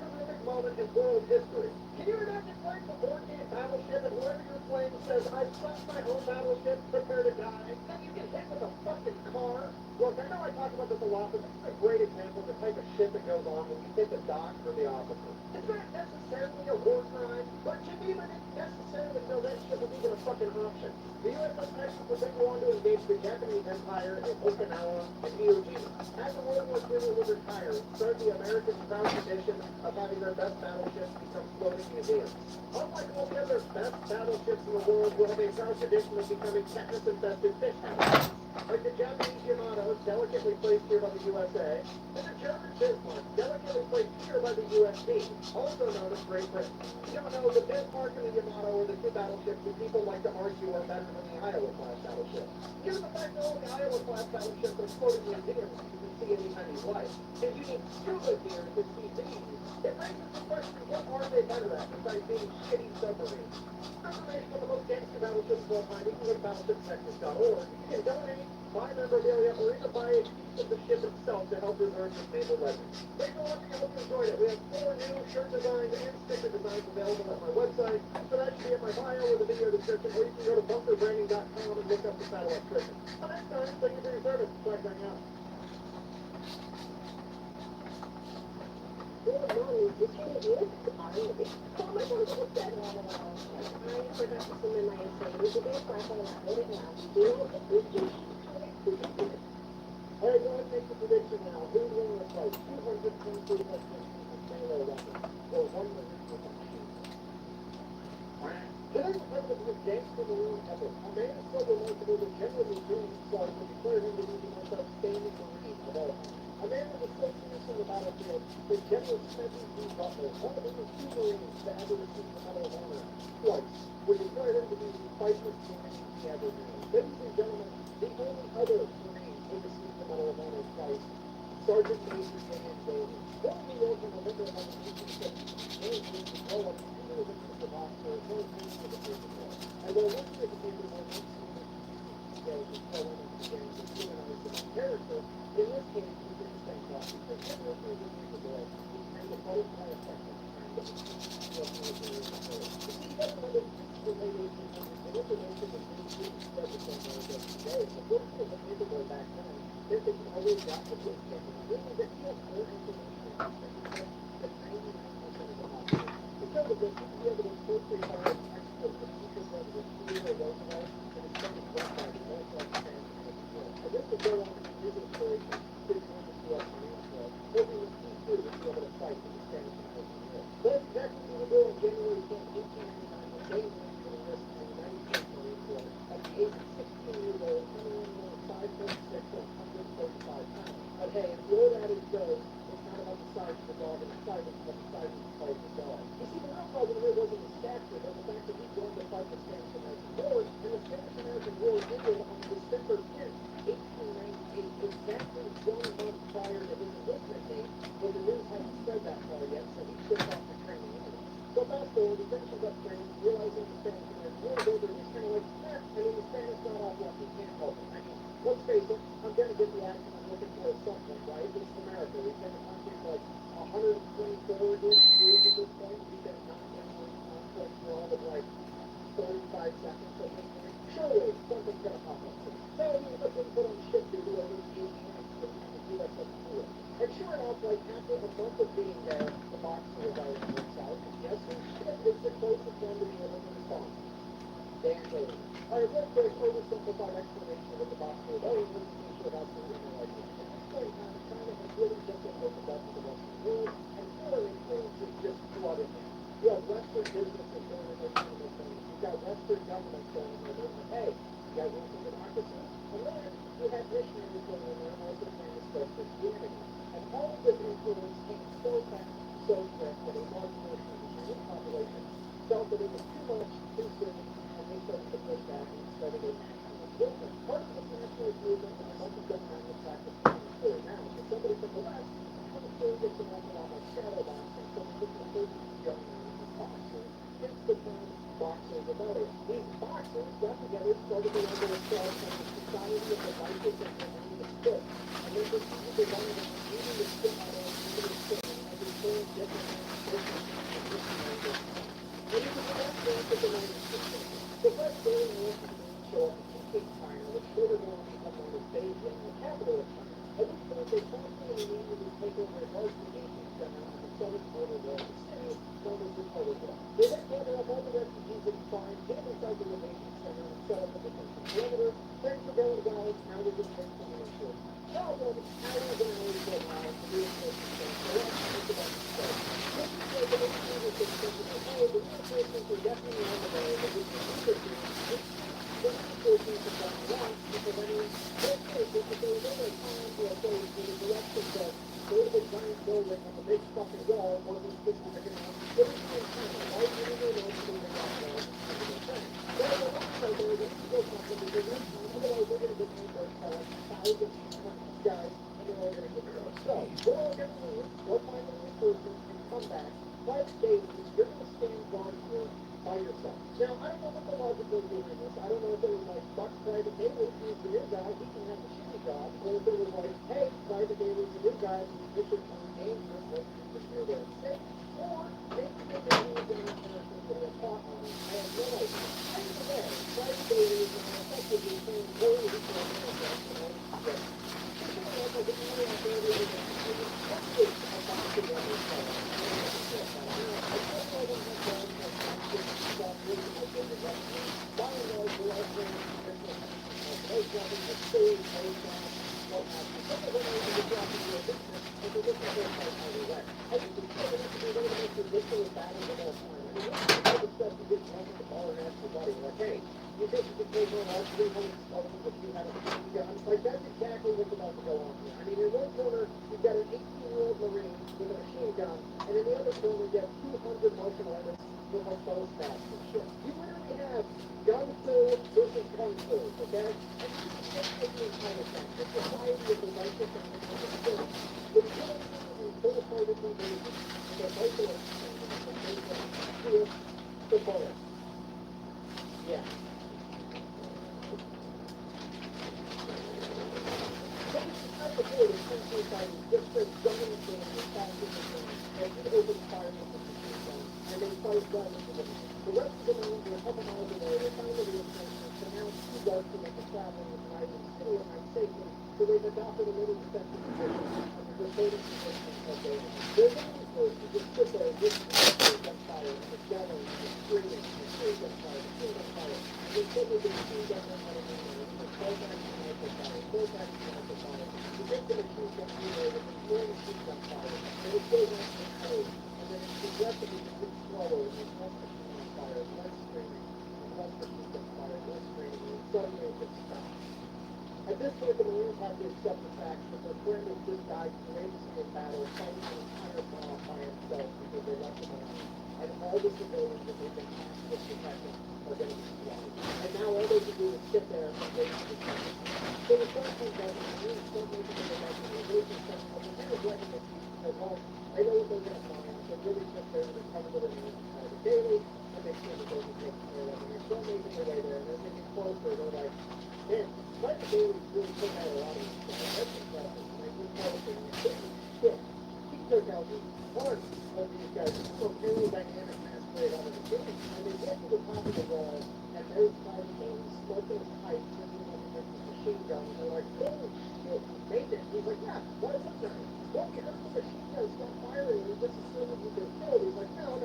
horrific moment in world history. Can you imagine playing the 4K battleship and whoever you're playing says, I've sunk my own battleship, prepare to die, then you get hit with a fucking car? Look, I know I talk about this a lot, but this is a great example of the type of shit that goes on when you take a dock for the officer. It's not necessarily a war crime, but you even necessarily know that shit was even a fucking option. The USS Texas would then go on to engage the Japanese Empire in Okinawa and Iwo Jima. After World War II was retired, started the Americans' proud tradition of having their best battleships become floating museums. Unlike all the other best battleships in the world who have a proud tradition of becoming tetanus-infested fish houses, like the Japanese Yamato, delicately placed here by the USA, and the German Bismarck, delicately placed here by the USD, also known as Great Britain. You don't know, the Bismarck and the Yamato are the 2 battleships that people like to argue are better than the Iowa-class battleship. Given the fact that all the Iowa-class battleships are floating museums you can see anytime you like, and you need scuba gear to see these, it raises the question, what are they better at besides being shitty submarines? Information on the most gangster battleships of all time, you can go to battleshiptexas.org. You can donate, buy memorabilia, or even buy a piece of the ship itself to help preserve this naval legend. Thanks for watching. I hope you enjoyed it. We have 4 new shirt designs and sticker designs available at my website. So that should be in my bio or the video description, or you can go to bunkerbranding.com and look up the Fat Electrician. Until next time, thank you for your service. Pleasure hanging out. Good morning. Did you get it? Oh my God, what's that? I forgot to send in my essay. We could be a class on that. Wrote it down. You know, it's just... All right, go ahead and make the prediction now. Who will replace 223 technicians with Halo weapons or 1 Marine with a machine gun? Today was one of the most gangster Marine ever. A man is so remarkable that General Eugene Clark would declare him to be the most outstanding Marine of all time. A man that was so fierce on the battlefield that General Spencer D. Butler, one of the 2 Marines to ever receive the Medal of Honor twice, would declare him to be the finest Marine he ever knew. Ladies and gentlemen, the only other Marine who received the Medal of Honor twice, Sergeant Major Dan Bailey, born in New York on November 11, develop even if it's the boxer, no reason for the paperwork. And while looking at the paperwork, it seems that you tell them at the beginning to humanize the character, in this case, we did the same thought, because when you're through the paperwork, you kind of butterfly effect of time, but it's what you're doing in the world. You see, that's one of the late 1800s, the information was being spread the same way as today, so looking at the paperwork back then, they could always got the book taken. This is a deal more information than 99% of the market. Because of this, you'd be able to closely hire an expert for future president Theodore Roosevelt and his second book by the Northwest Expansion of the World. And this would go on to be his inspiration to become the U.S. financial, hoping with key too to be able to fight for the Spanish American War. That's exactly what we were doing January 10, 1899, when Dave went to enlist in the 95th Marine Corps at the age of 16 years old, coming in at 5'6" or 135 pounds. But hey, as the old adage goes, it's not about the size of the dog and the size, it's about the size of the fight of the dog. You see, the real problem here wasn't his stature, but the fact that he joined the fight of the Spanish-American War, and the Spanish-American War ended on December 10th, 1898, exactly 1 month prior to his enlistment date, when the news hadn't spread that far yet, so he shipped off to training anyway. So fast forward, he finishes up training, realizing the Spanish-American War is over, and he's kind of like, the Spanish got off lucky, he can't help it. I mean, let's face it, I'm gonna get the action I'm looking for at some point, right? This is America. We've been in country for like 124-ish years at this point. We've been non-generating conflict for all of like 45 seconds at this point. Surely something's gonna pop up soon. So let's just put on ship duty over the 80 minutes to do that stuff to it. And sure enough, like after a month of being there, the boxer was out and works out. And guess who is the closest one to be able to respond? Dan Haley. Alright, real quick, oversimplified explanation of what the boxer was. Oh, he was a teacher of absolutely no idea. At this point in time, China has really just been opened up to the Western world, and foreign influence is just flooded in. You have Western businesses going in there trying to make money. You've got Western governments going in there doing like, hey, you got room for democracy? And then you have missionaries going in there, also trying to spread Christianity. And all of this influence came so fast, so quick, that a large portion of the Chinese population felt that it was too much, too soon, and they started to push back and started a nationalist movement. Part of this nationalist movement is a multi-governmental practice coming forward now. So somebody from the West kind of still gets an awful lot like shadow boxing, so they took the first young man as boxers, hence the term boxers about it. These boxers got together, started to label themselves as the Society of the Righteous and Remain the Spit, and they proceeded to run it beating the spit out of the spit in every foreign diplomat, business, and missionary. And it was the best dance of the 1960s. The first day in the Western show up in Cape China, which later will become known as Beijing, the capital of China. At this point, they constantly needed to take over a large engagement center on the southern border of the city, known as the Republic. They then gather up all the refugees that you find, get them inside the engagement center, and set up a defensive perimeter. Thanks for going, guys. Now we're just going to the shore. Problem, hours and hours go by, and the reinforcements don't show up, and it's about to start. This is where the reinforcements are thinking, hey, the reinforcements are definitely on the way, but we can do this thing. The reinforcements have done a lot, because I mean, let's face it, if there was ever a time to say in the direction that there was a giant building on the big fucking wall wasn't specific enough, it was in China. Why did you know those building on walls and everything? There was a lot of there that you built something because this time, otherwise we're going to get paid for thousands of guys, and they're all going to get killed. So, we're all going to leave, go find the reinforcements, and come back. Private days, you're going to stand guard here by yourself. Now, I don't know what the logic was behind this. I don't know if it was like, fuck Private David, he's the new guy, he can have a shitty job, or if it was like, hey, Private David's the new guy, this is dangerous, let's keep this here there and safe. Or, maybe they didn't use the characters that were caught on it. I have no idea. Either way, Private David is effectively saying, hey, we can have America, and all this is great. Like a really out there, they were actually a box of them themselves. I don't know them have done like stuff really like they were wrestling. By and large, we're all playing there's nothing but food, what have you. Some of them are even just out to do a business, but they're just not very quite either way. I think it's going to be one of the most ridiculous battles of all time. I mean, this is the stuff you get drunk at the bar and ask your buddy, like, hey, you think you could take on all 300 stones if you had a machine gun? Like, that's exactly what's about to go on here. I mean, in one corner, you've got an 18-year-old Marine with a machine gun, and in the other corner, you have 200 martial artists with like bow staffs and shit. You literally have gun fu versus kung fu, okay? And this is just taking kind of thing. The society of the righteous and the spirit. The killing and full-heartedly believing in the vital exchange of the faith of serious footballer. Yeah. But it's the type of boy that comes to fighting just for gunning things and passing the game. And he opens fire with the machine gun, and they fight well into the night. The rest of the Marines are a couple miles away. They find the reinforcements, and now it's too dark to make the traveling and driving city at night safely, so they've adopted a little defensive position on the rotating position of daylight. There's only forced to just sit there and listen to the machine gun fire, and the yelling, and the screaming, and the machine gun fire, machine gun fire, and they suddenly the machine gun knows how to handle it. It's a 12 back sniper fire, 12 back sniper fire. You take the machine gun reload, and it's more machine gun fire, and it goes on to the code, and then it's progressively gets slower, and there's less machine gun fire, less screaming, and less machine gun fire, less screaming, and suddenly it just stops. At this point, the Marines have to accept the fact that their friend has just died courageously in battle, fighting an entire bomb by himself because they left him alone. And all the civilians that they've been tasked with protecting are going to be slaughtered. And now all they can do is sit there and wait for the second. So the first thing that the Marines start making their recommendation saying, well, the Marines letting us because, well, I know what they're going to find, so really sit there and cover the Marines daily, and make sure that those are taken care of. And they're still making their way there, and as they get closer, they're like, man, Mike Bailey's really took out a lot of these guys. That's impressive. And they get closer, and they shit. He took out the heart of these guys. It's so aerodynamic masquerade out of the game. And they get to the top of the wall, and there's Mike Bailey smoking his pipe, sitting on the machine gun, and they're like, holy shit, he made it. He's like, yeah, why is it done? Well, we heard the machine gun stop firing, and just assumed you could killed. He's like, no.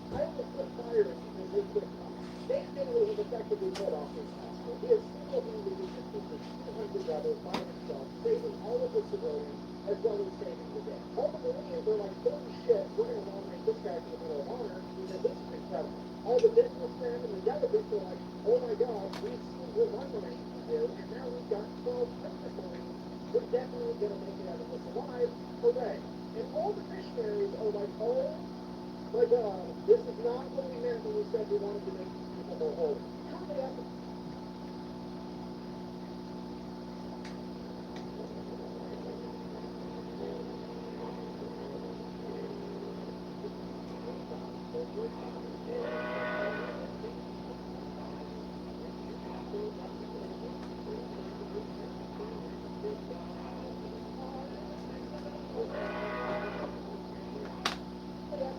I only quit firing because they quit coming. Dan Bailey has effectively put off his hospital. He has single-handedly defeated 200 rebels by himself, saving all of the civilians as well as saving the day. All the Marines are like, holy shit, we're going to nominate this guy for the Medal of Honor because this is incredible. All the businessmen and the delegates are like, oh my God, we've seen what one Marine can do, and now we've got 12 perfect Marines. We're definitely going to make it out of this alive. Hooray. And all the missionaries are like, oh my God, this is not what we meant when we said we wanted to make these people more holy. How do they have to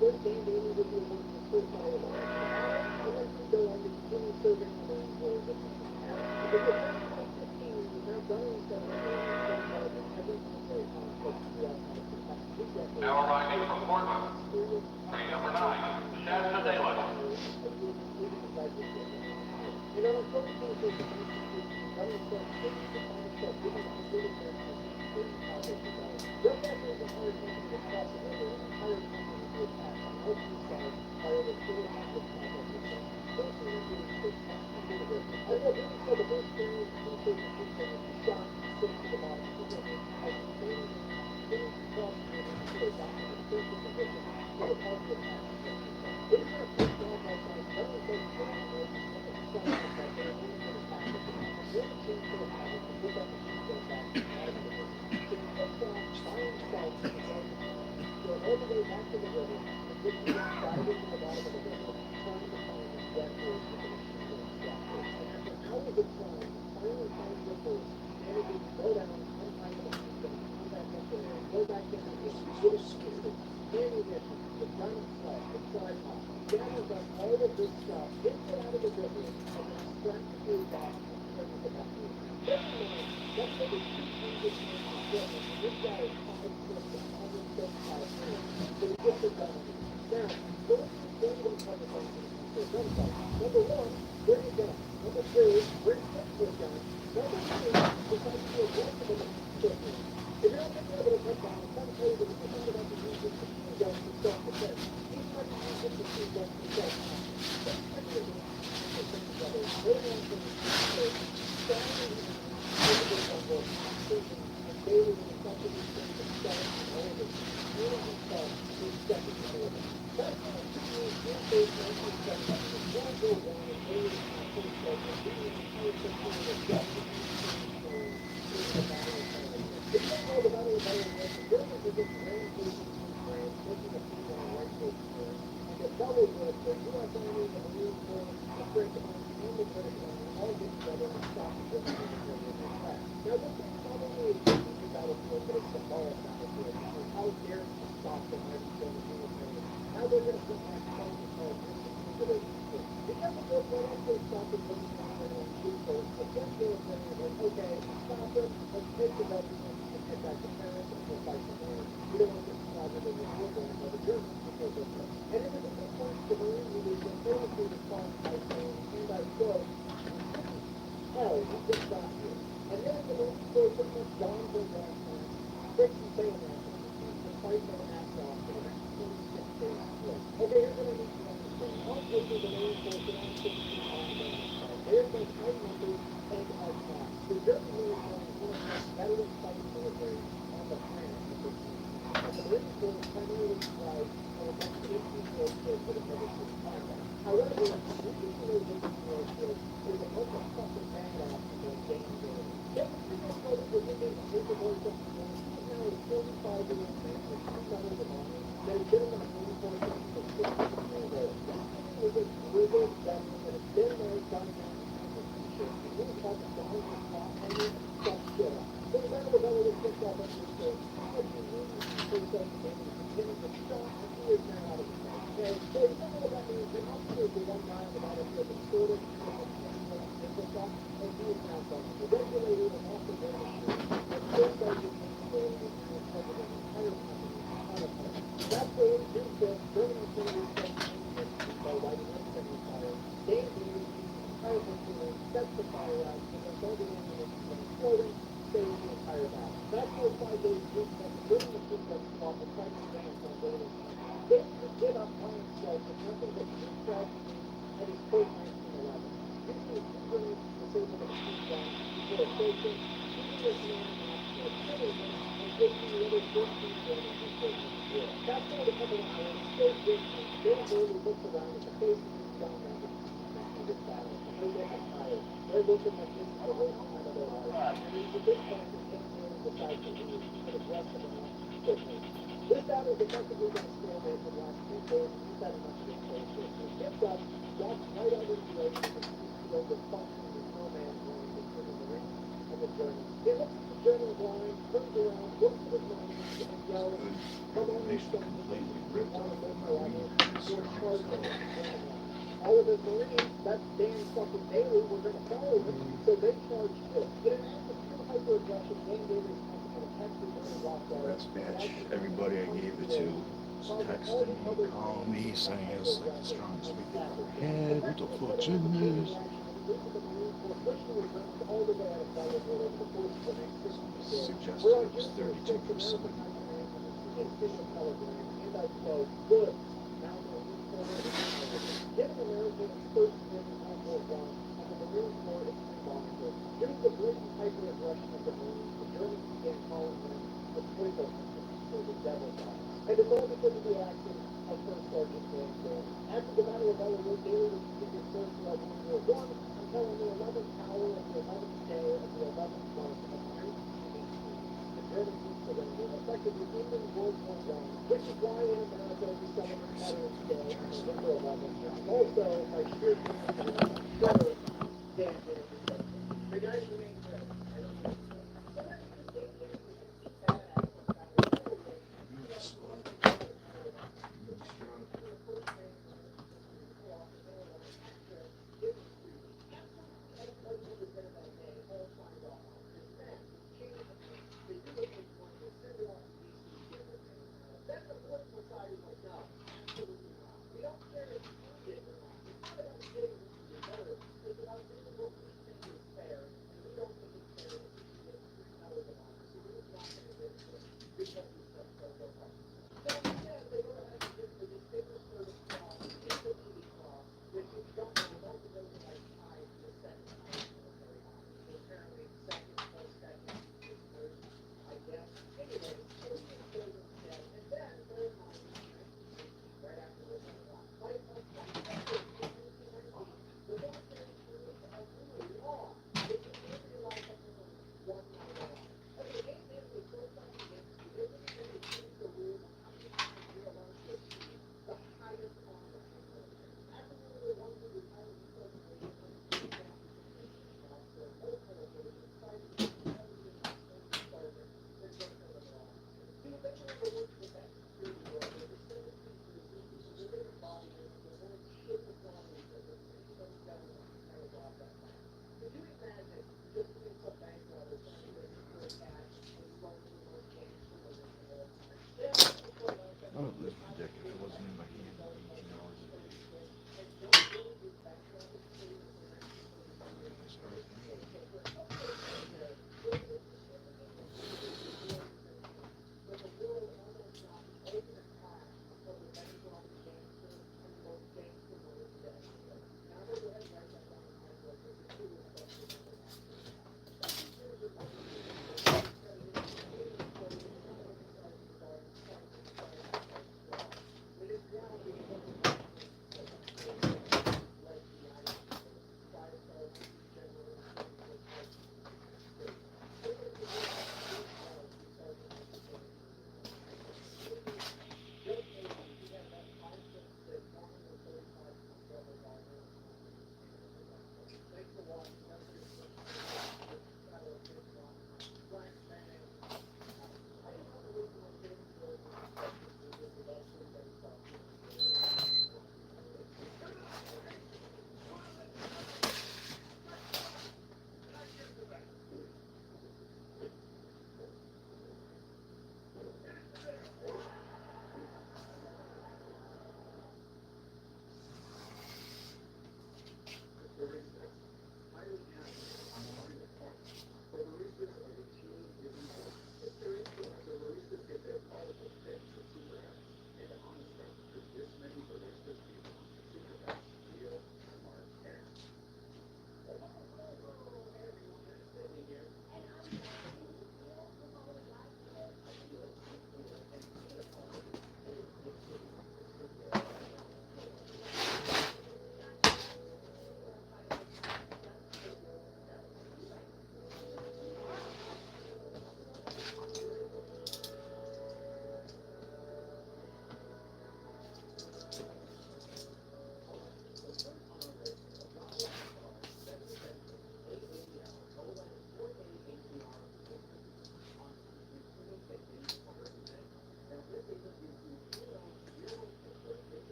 this game daily with your work for full time and then you go on to continue serving the Marine Corps that you have. Because the first 2015, you've now done these things in every military conflict throughout the Now arriving from Portland. Train number 9, Shasta Daylight. And on October 25th, running from city to find itself giving the Pacific Air just after the entire company was crossed the river, an entire company was attacked on the east side by over 400 contractors. Forcing the Marines to attack into the river. As well, doing so, the first Marines and was shot and sent to the bottom of the river as the remaining Marines crossed the river to adopt an defensive position for the party attack. It is not pushed off by some very big ground and the sun that the Marines would attack the river. Then the change to the pilot to put that machine gun back out of the river. So he takes off by himself in the dark, go all the way back to the river, and this is not diving to the bottom of the river, trying to find his dead horse with the machine gun strap. And after hours of trying, finally finds the horse, manages to go down, untie the machine gun, come back up there, go back in the river, get his pieces, ammunition, the gun itself, the tripod, gathers up all of this stuff, gets it out of the river, and then straps the food box and turns it back in. Keep in mind, that's over 200 pounds of equipment, and this guy is 5'6" and 135 pounds, but he gets it done. Now, those are going to cover things in the gunfight. Number one, where do you go? Number two, where do you get your gun? Number three, besides the aggressive and quickly. If you're not going to be able to cut down, some cases, it's not about the use of machine guns for self-defense. He's not going to use machine guns for self-defense. Let's check the game and think together. They're going to standing in the jungle, thinking, and Bailey was effectively saying himself and all of his feeling himself to step in the order. That's why the 2 years after 1970, the World War I and Bailey and Prince Edward being the entire country of the Dutch and the Battle of Paris. If you don't know the Battle of Paris, the Germans were just rampaging through France, taking a few on a rifle and the double with they're going to put my phone into their future. Because of this, they actually stop it from their own people. But then they're like, okay, stop it, let's take the government and get back to Paris and we'll fight the war. We don't want this problem in the war going by the Germans because of this. And it was a good point to Marine leaders that they would be responding by saying, and I quote, hell, we just got here. And then the Marine Corps pretty much gone for gas plants, bricks and bayonets, and fight their ass off for the next 26 days. Okay, here's what I need you to understand. Ultimately, the Marine Corps can actually be on their side. They're the outnumbers and outclassed. The German military is one of the most veteran fighting militaries on the planet at this time. And the Marine Corps is primarily comprised of a bunch of 18-year-old kids that have never seen combat. However, the reason those 18-year-old kids is a bunch of fucking badasses that are dangerous. They were pretty much told that they did a paper voice of the war. He is now a 45-year-old man with 2 medals of honor that has been in the Marine Corps since he was 16 years old. This is a grizzled veteran that has been there, done that, and the t-shirt. And he was about to go on his top, and he fucked shit up. So the battle of Ella was picked up and he said, how do you mean for yourself to be able to shot and he is now out of the game? Okay, so you know what that means? The officer is the one guy on the battlefield that sort of shot, and he is now gone. The regulator and also the machine, and still does the same thing and now covered an entire company out of her. That's where it is that German artillery starts by lighting instant fire. They use entire machinery, sets the fire out, and then all the ammunition is exploding, saves the entire battle. That's where 5 days later, the German machine guns fought the fight advance on daily. They could get up by himself with nothing but 2 tragedies at his first 1911. Using the 2 grenades to disable the machine gun before approaching, shooting this man in the opposite, killing him, and taking the other 14 Germans and taking him to war. Fast forward a couple of hours, still distant, Bill Bailey looks around at the faces of these young men in this battle, and they're getting tired. They're looking like this is the worst time of their life. And it's a big point that King James decides to leave for the rest of the night quickly. This battle is effectively going to stalemate for the last 3 days, and he's had enough of this bullshit. He gets up, walks right out into the open, and sees field with functioning with no man's land between the Marines and the Germans. He looks at the German line, turns around, looks at his Marines, and yells, come on, you sons of bitches, you want to live forever? You're charging us. All of his Marines, that's Dan fucking Bailey, were going to follow him, so they charged too. In an act of pure hyper-aggression, Dan Bailey's company attempted to rock Last batch, everybody I gave it to was texting me, calling me, saying it was like the strongest week they've ever had. What the fuck's in this? Suggested it was 32%. Given America's first win in World War I and the Marine Corps extreme officer, due to the blatant hyper-aggression of the Marines, the Germans began calling them the Twinkle or the Devil's Eyes. And it's all because of the action of First Sergeant Dan Bailey. After the Battle of Ella, Bailey repeated his service throughout World War I until on the 11th hour of the 11th day of the 11th month of 1918, the German troops surrendered, effectively ending World War I, which is why in America we celebrate Veterans Day on November 11th, and also by sheer coincidence, sure, Dan Bailey said, the guys remain good.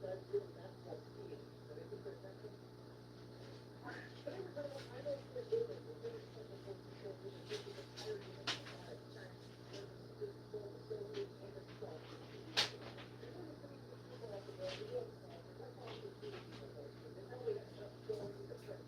that's really not what's needed. But it's a perception. But every time I know it's doing it, we're doing something for the show, we're just getting the tired of it. This full facility and it's strong. You're going to put people at the door, you don't know, that's all you're doing. They probably have stuff going in the press.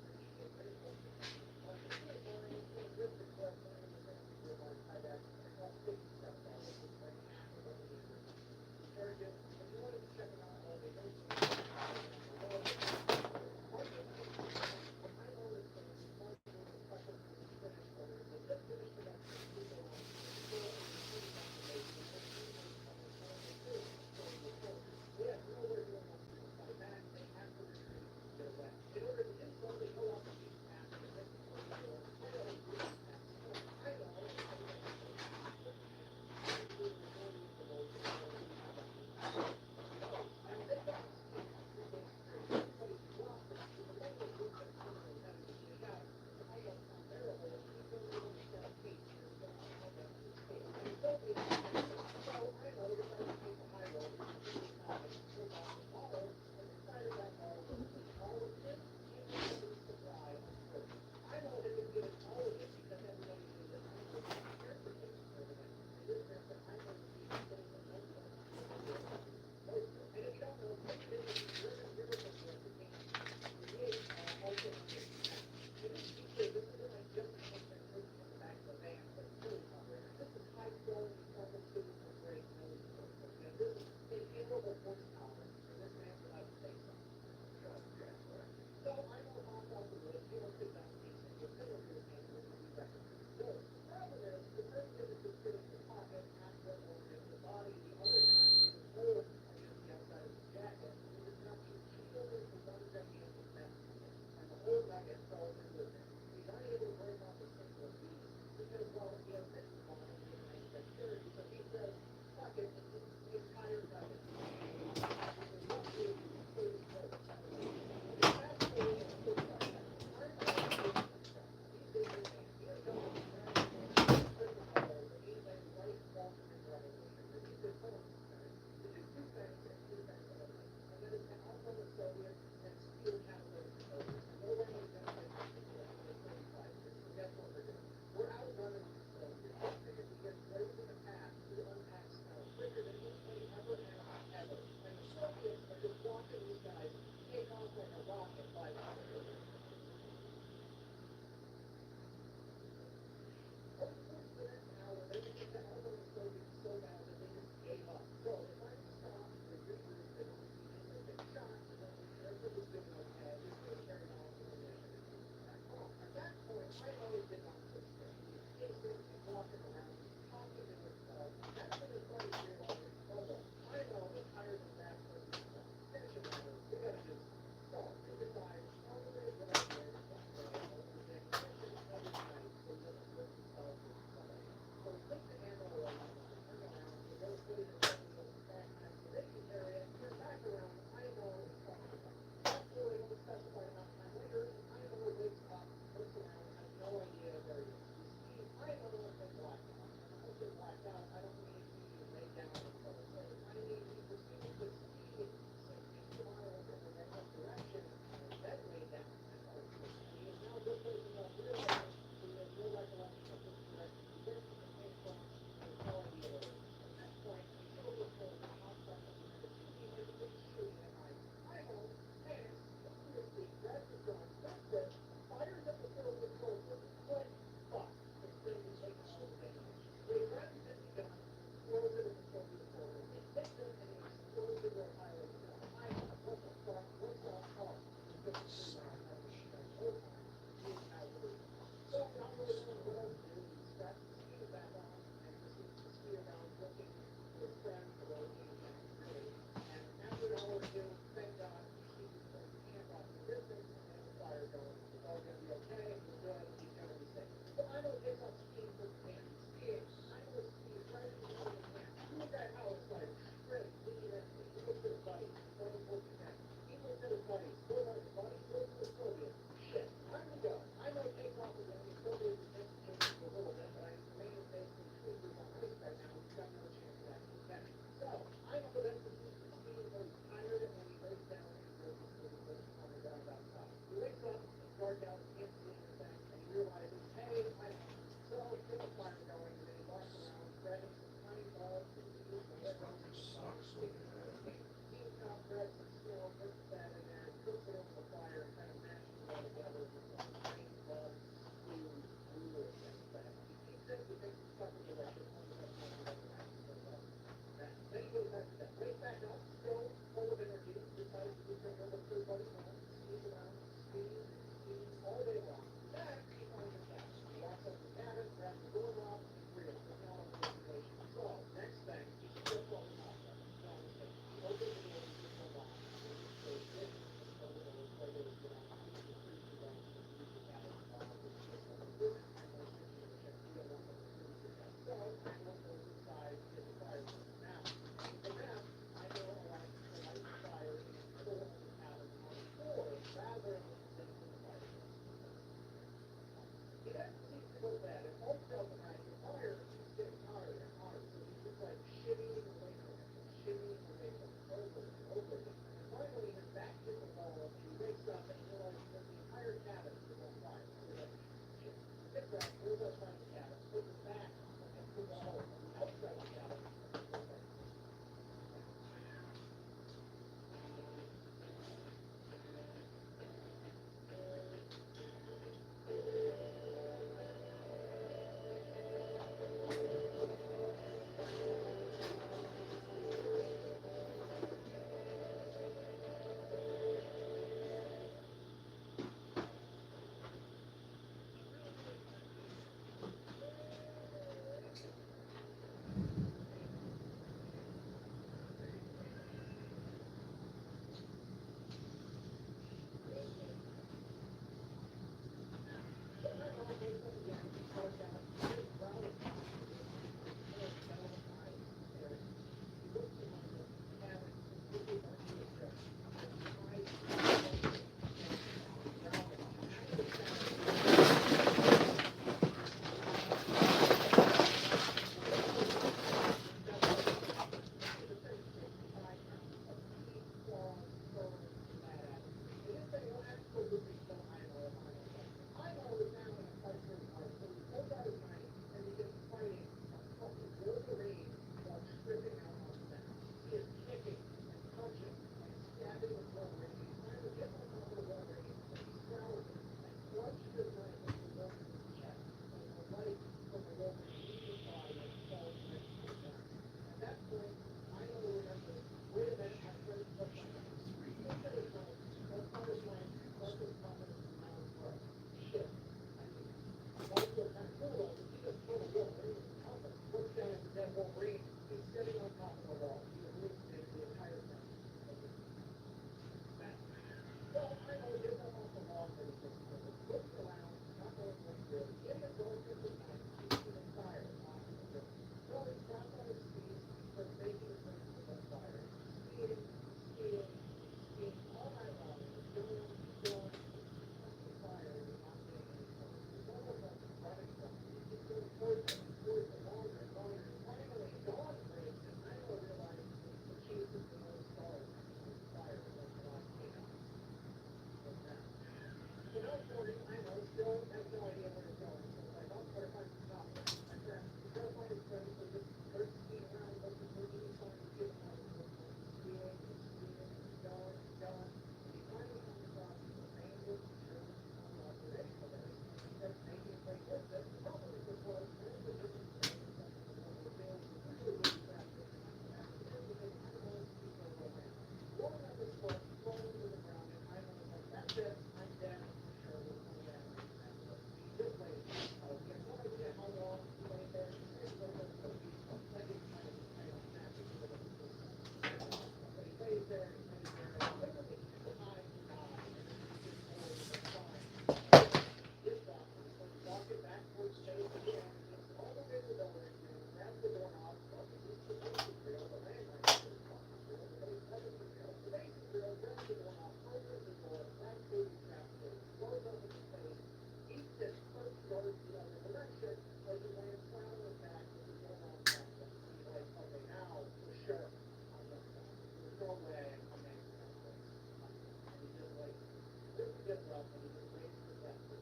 did well when he was raised for Texas.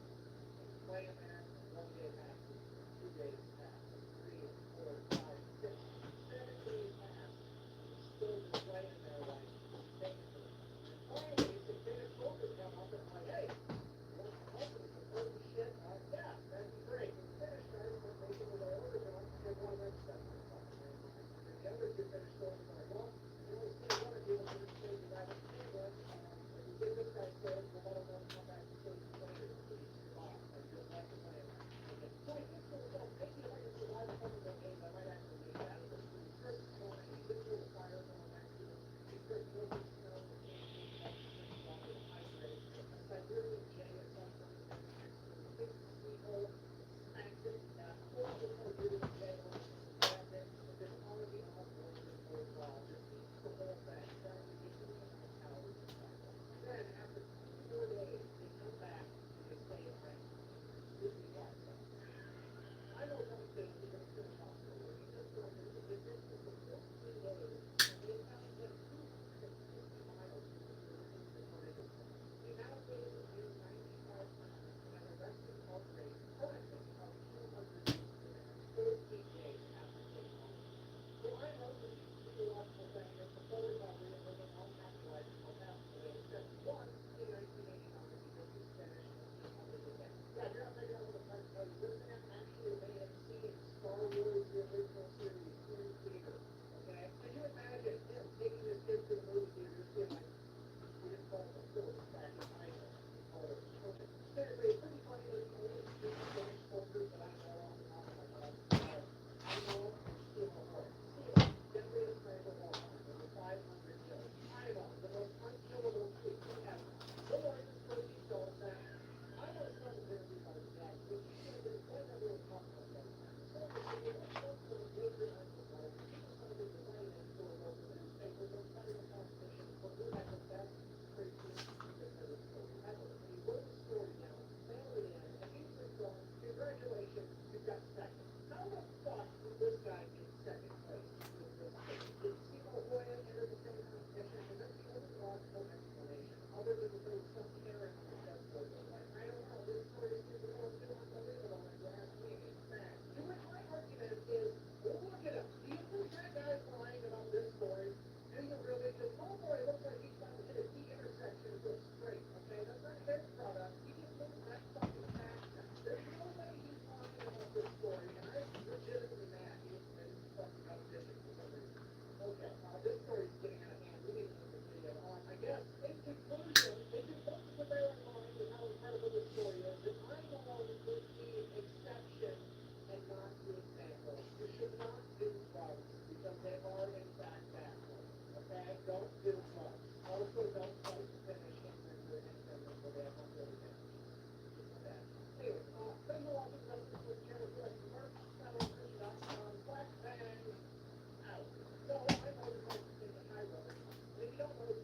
Play a man, 1 day passes, 2 days pass, 3, 4, 5, 6, 7 days pass. He's still just laying there like, thankful. And finally, some Finnish soldiers come up and I'm like, hey, you want some help with some holy shit? Yeah, that'd be great. And the Finnish guys were making their orders and they wanted them to stuff. And the other 2 Finnish soldiers are like, well, you only see one of you in the state you have in England. And you get this guy killed, we'll let him know to come back and kill you later. So you survive. Or you'll have to play him. So I think to myself, maybe if I can survive a couple of days, I might actually do that. But when you start smelling, you get through the fire going back to it, you start looking, smelling the pain, you have to drink water to hydrate. And if I really J at some point, then next to the big sweet hole, smacked it, and I pulled the whole year of J on it, and grabbed it, and then all of the outdoors and for a while, just eats the whole thing, trying to get to the end of the calories and stuff. Then after 4 days, they come back and they say, all right, this is what. I know one thing we're going to finish off the way. Just so that the distance was 14 days, and they found that 250 miles from the Philippines before they could come. The amount of days was being 95 pounds, and had a resting heart rate currently of 200 beats per minute, 14 days after getting home. So I know that the physiological benefits of full recovery and living a long, happy life is multiplied, except one in 1989 because he's finished and he's on his way. Yeah, you're not making out with a price tag. You're looking at actually AMC and Star Wars, the original series, in theater. Okay? Can you imagine him taking his kids to the movie theater, seeing like, we didn't call them films back in high school. We called it children. Seriously, it's pretty funny that the only two Finnish soldiers that I know off the top of my head are Aino and Simo Horn. Simo, deadliest man of all time, over 500 kills. Aino, the most unkillable creature ever. No more in this movie, so it's that. I know it's not a very good about his dad, but you can't do it. What everyone talks about that. So if you don't talk to a major uncle, people started designing into a local newspaper, they're starting a competition for who had the best crazy independent story ever. And he wrote the story down, mailed it in, and he's been going, congratulations, you got second. How the fuck did this guy get second place with this thing? Did Simo Hoya enter the same competition? And that's the only logical explanation, other than that there was some Karen on the chessboard. Like, I don't know, this story is super unbelievable, and you ask me, it's fact. To which my argument is, well, look at him. Do you think that guy's lying about this story? Do you really? Because homeboy looks like he's trying to hit a key intersection and go straight, okay? That's not his product. He just moves that fucking fast. There's no way he's lying about this story, and I'm legitimately mad he didn't fucking competition for some reason. Okay, this story's getting out of hand. We need to move the video on. I guess, in conclusion, it's important to bear in mind with how incredible this story is that I know is the exception and not the example. You should not do drugs because they are in fact bad for you. Okay? Don't do drugs. Also, don't fight to finish and for they have not really finished. It's bad. Anyway, thank you all for listening to this channel. If you like merch, sellerchristian.com, Black Bang, out. So, I know this might be the high road. If you don't know,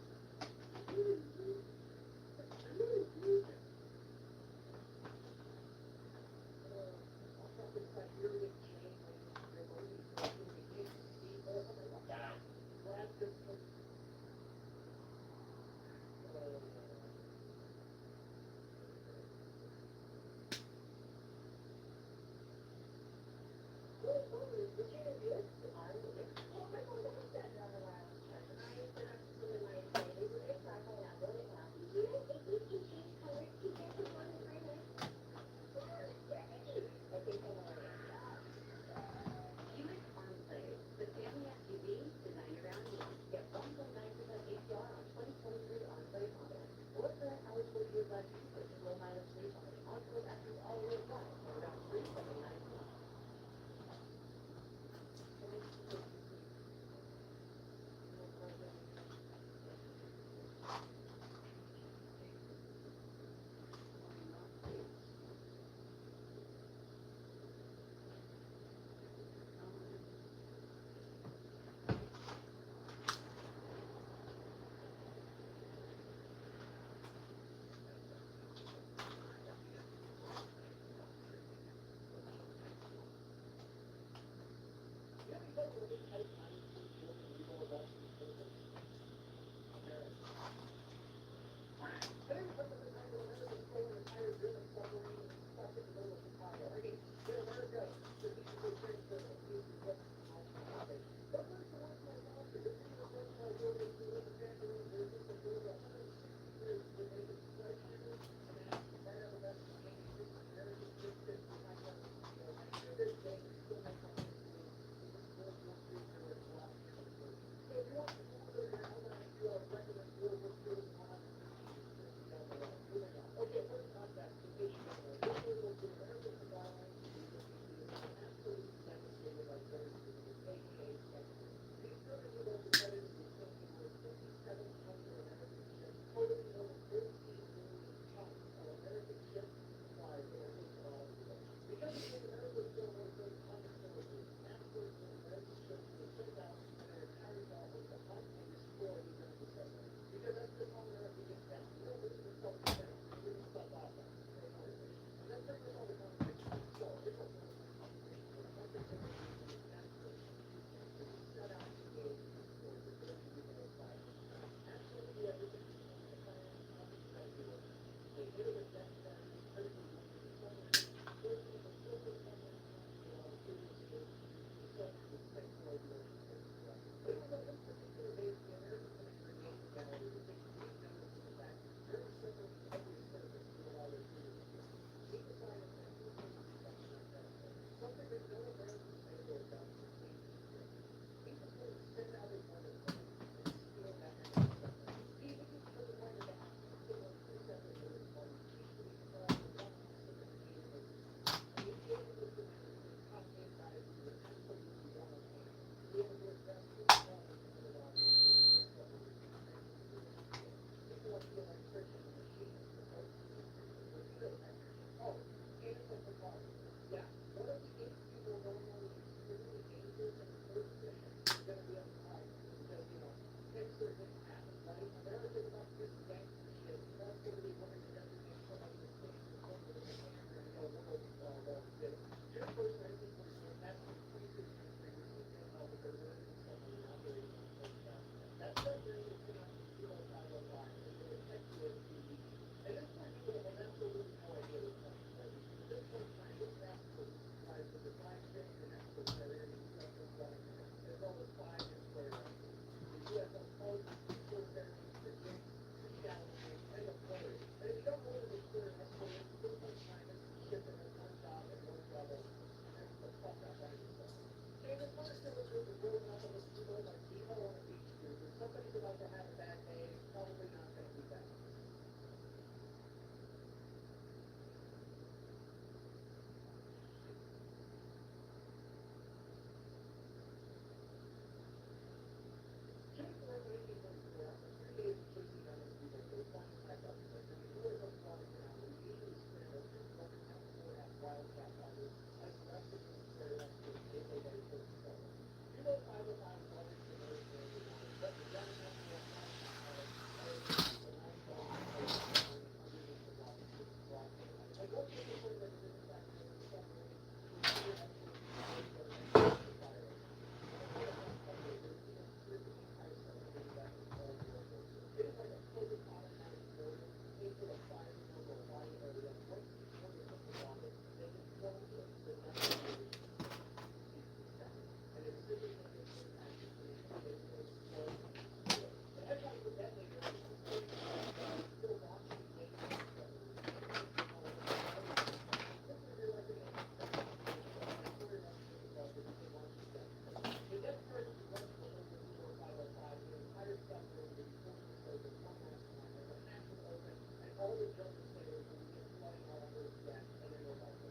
all the judges say is we get flooding all over the deck, and then we're like,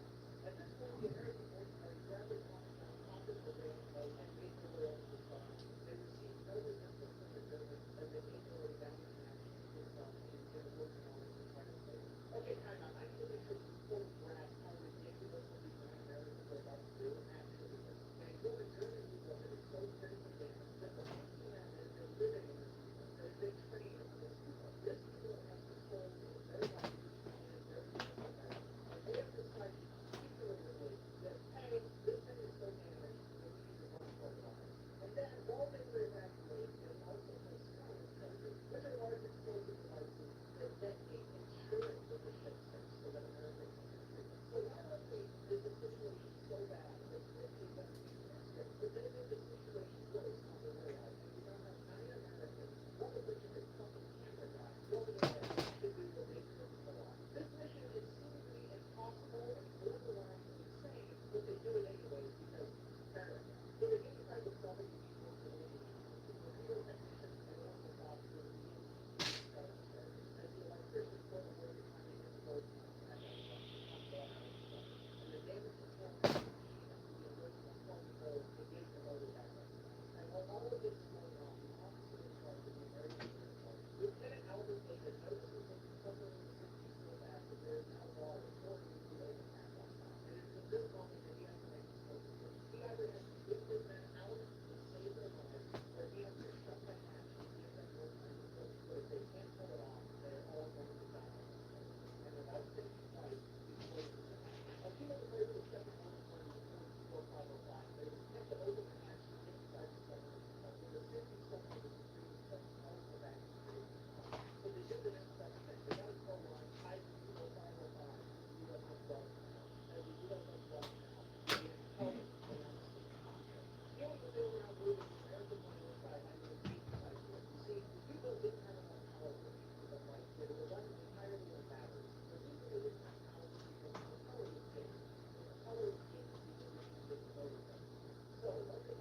at this point, the American military grabbed their pockets of rainbow and made their way over the side. They received no resistance from the Germans as they made their way down the action to the sun and working on this entire thing. Okay, time out. I need to make sure you fully grasp how ridiculous what these Americans are about to do actually is. And what the Germans do was it is so very advanced that the reason that they're living in this people, they train on this people. This people has control over their life and their business. And they have decided particularly that, hey, this thing is so damaged that we need to run for it. And then while they were evacuating, and also for smaller countries, which are large explosive devices that detonate ensuring that the ship sinks so that America can retreat. So not only is the situation so bad that the investigation is here, but then the situation goes on the way out. And you now have 9 Americans, one of which is a fucking camera guy, going ahead to do what they could pull off. This mission is seemingly impossible and borderline insane, but they do it anyways because America. So the game type of stuff that you need for the radio technicians and also doctors as the electricians go to work and find the boat and the damage control machine has to be original from the gate the motor back up. And while all of this is going on, the officer in charge of the American Air Force, Lieutenant Albert David, notices that the submarine is sinking so fast that there is now water pouring into the overpass on top. And it's at this moment that he has to make a split decision. He either has to get his men out and save their lives, or he has to shut that hatch and give them more time to cook. But if they can't pull it off, they're all going to die. And without thinking twice, he closes it. A few minutes later, the second one was running the 4505. They were kept to open the hatch inside the submarine. With a 50-second retreat, that's all the back street. So they did the next best thing. They got a phone line, tied to 4505, USS Wellington. As the USS Wellington, they held it around the sea. Feeling that they were outmoving the American miners by 185 years. You see, the people didn't have enough power to keep the light. They were running entirely on batteries. The reason they didn't have power was because the power was fixed. The power was fixed because the mission didn't motor them. So what they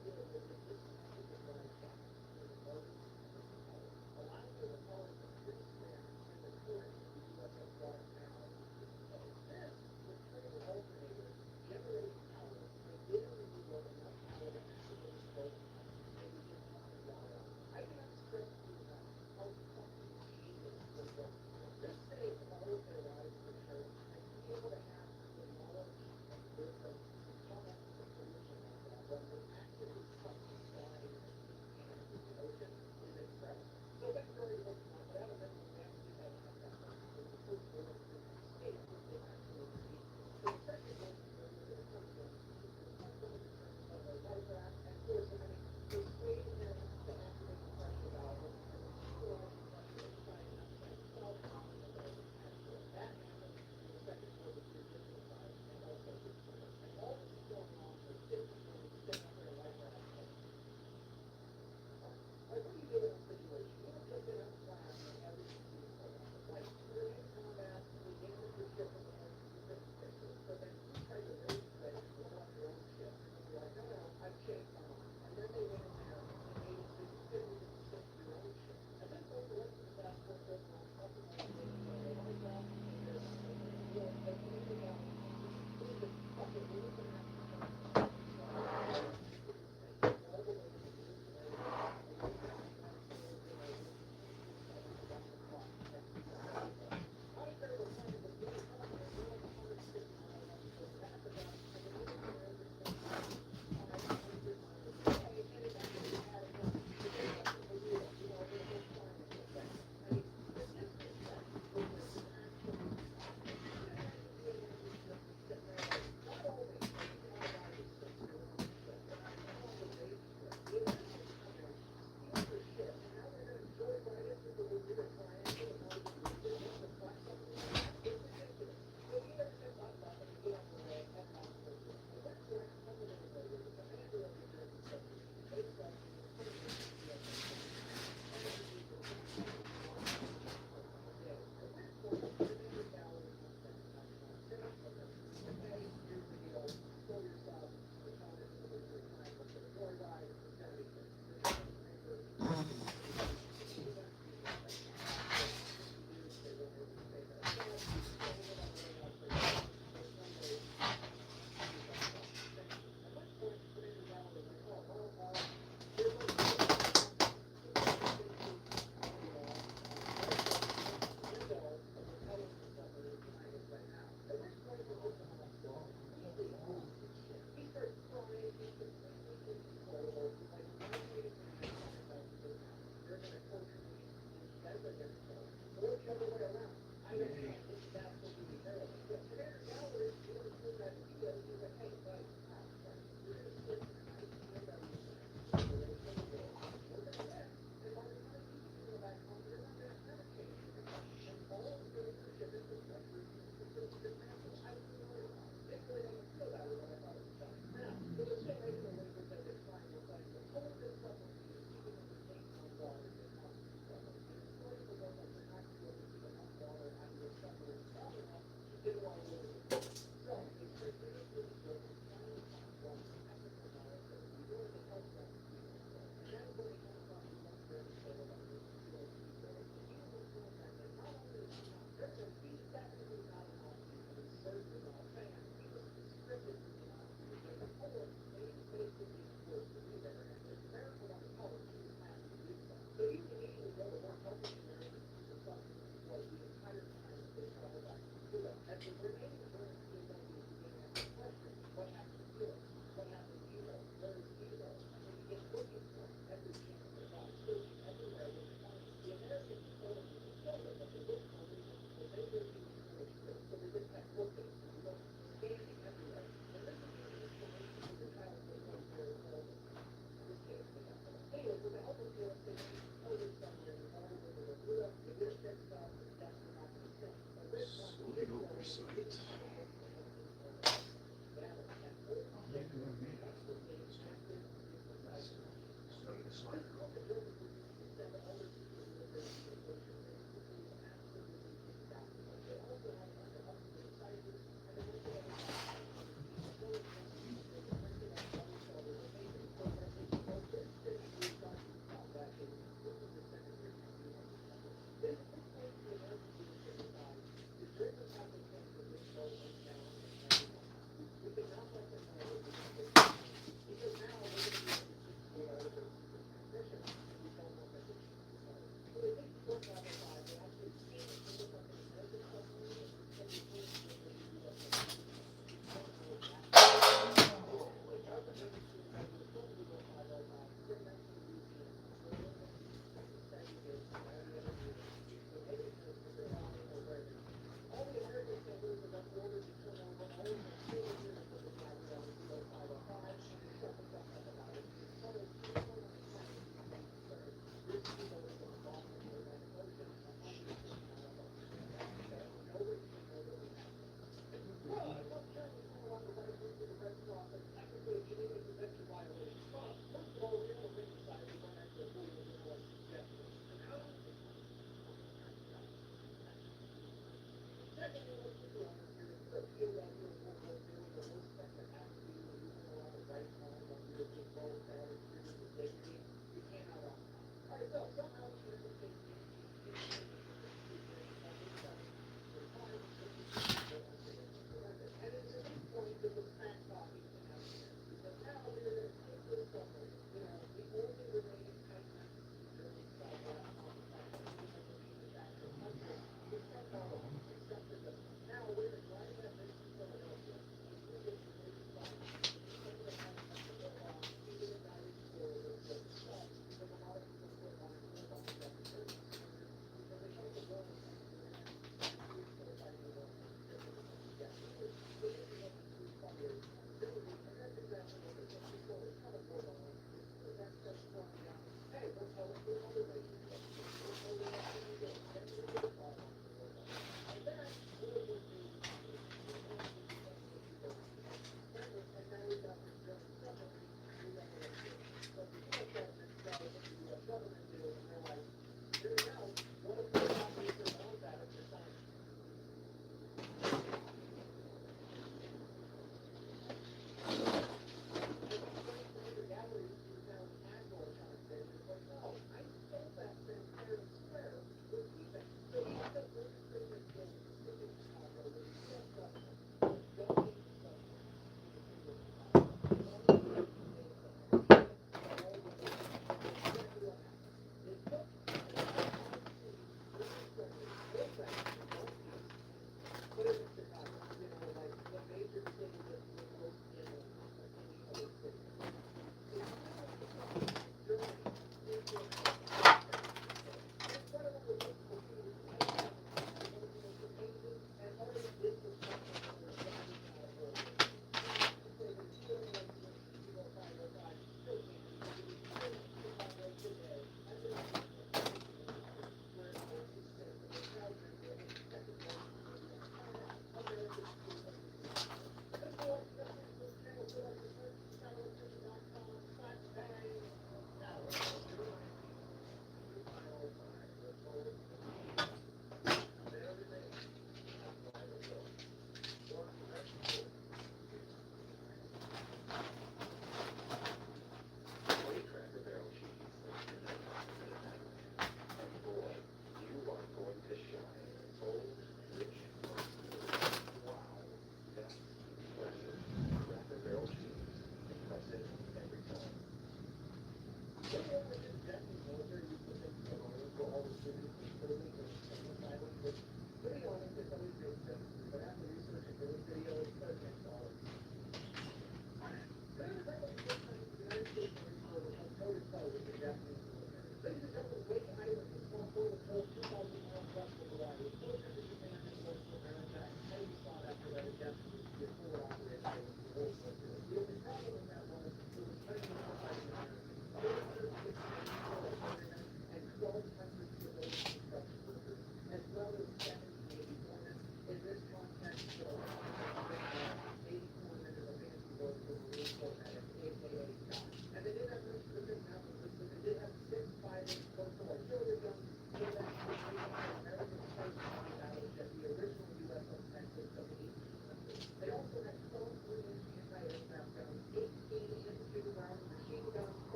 Slight oversight.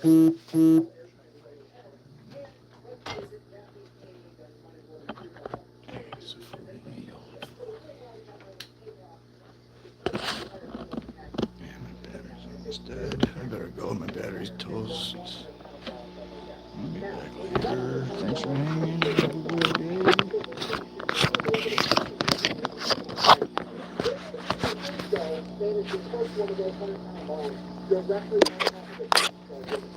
It's a full meal. Yeah, my battery's almost dead. I better go. My battery's toast. I'll be back later. Thanks for hanging. Have a good day. So, managed his first one of those 100-pound bars directly on top of the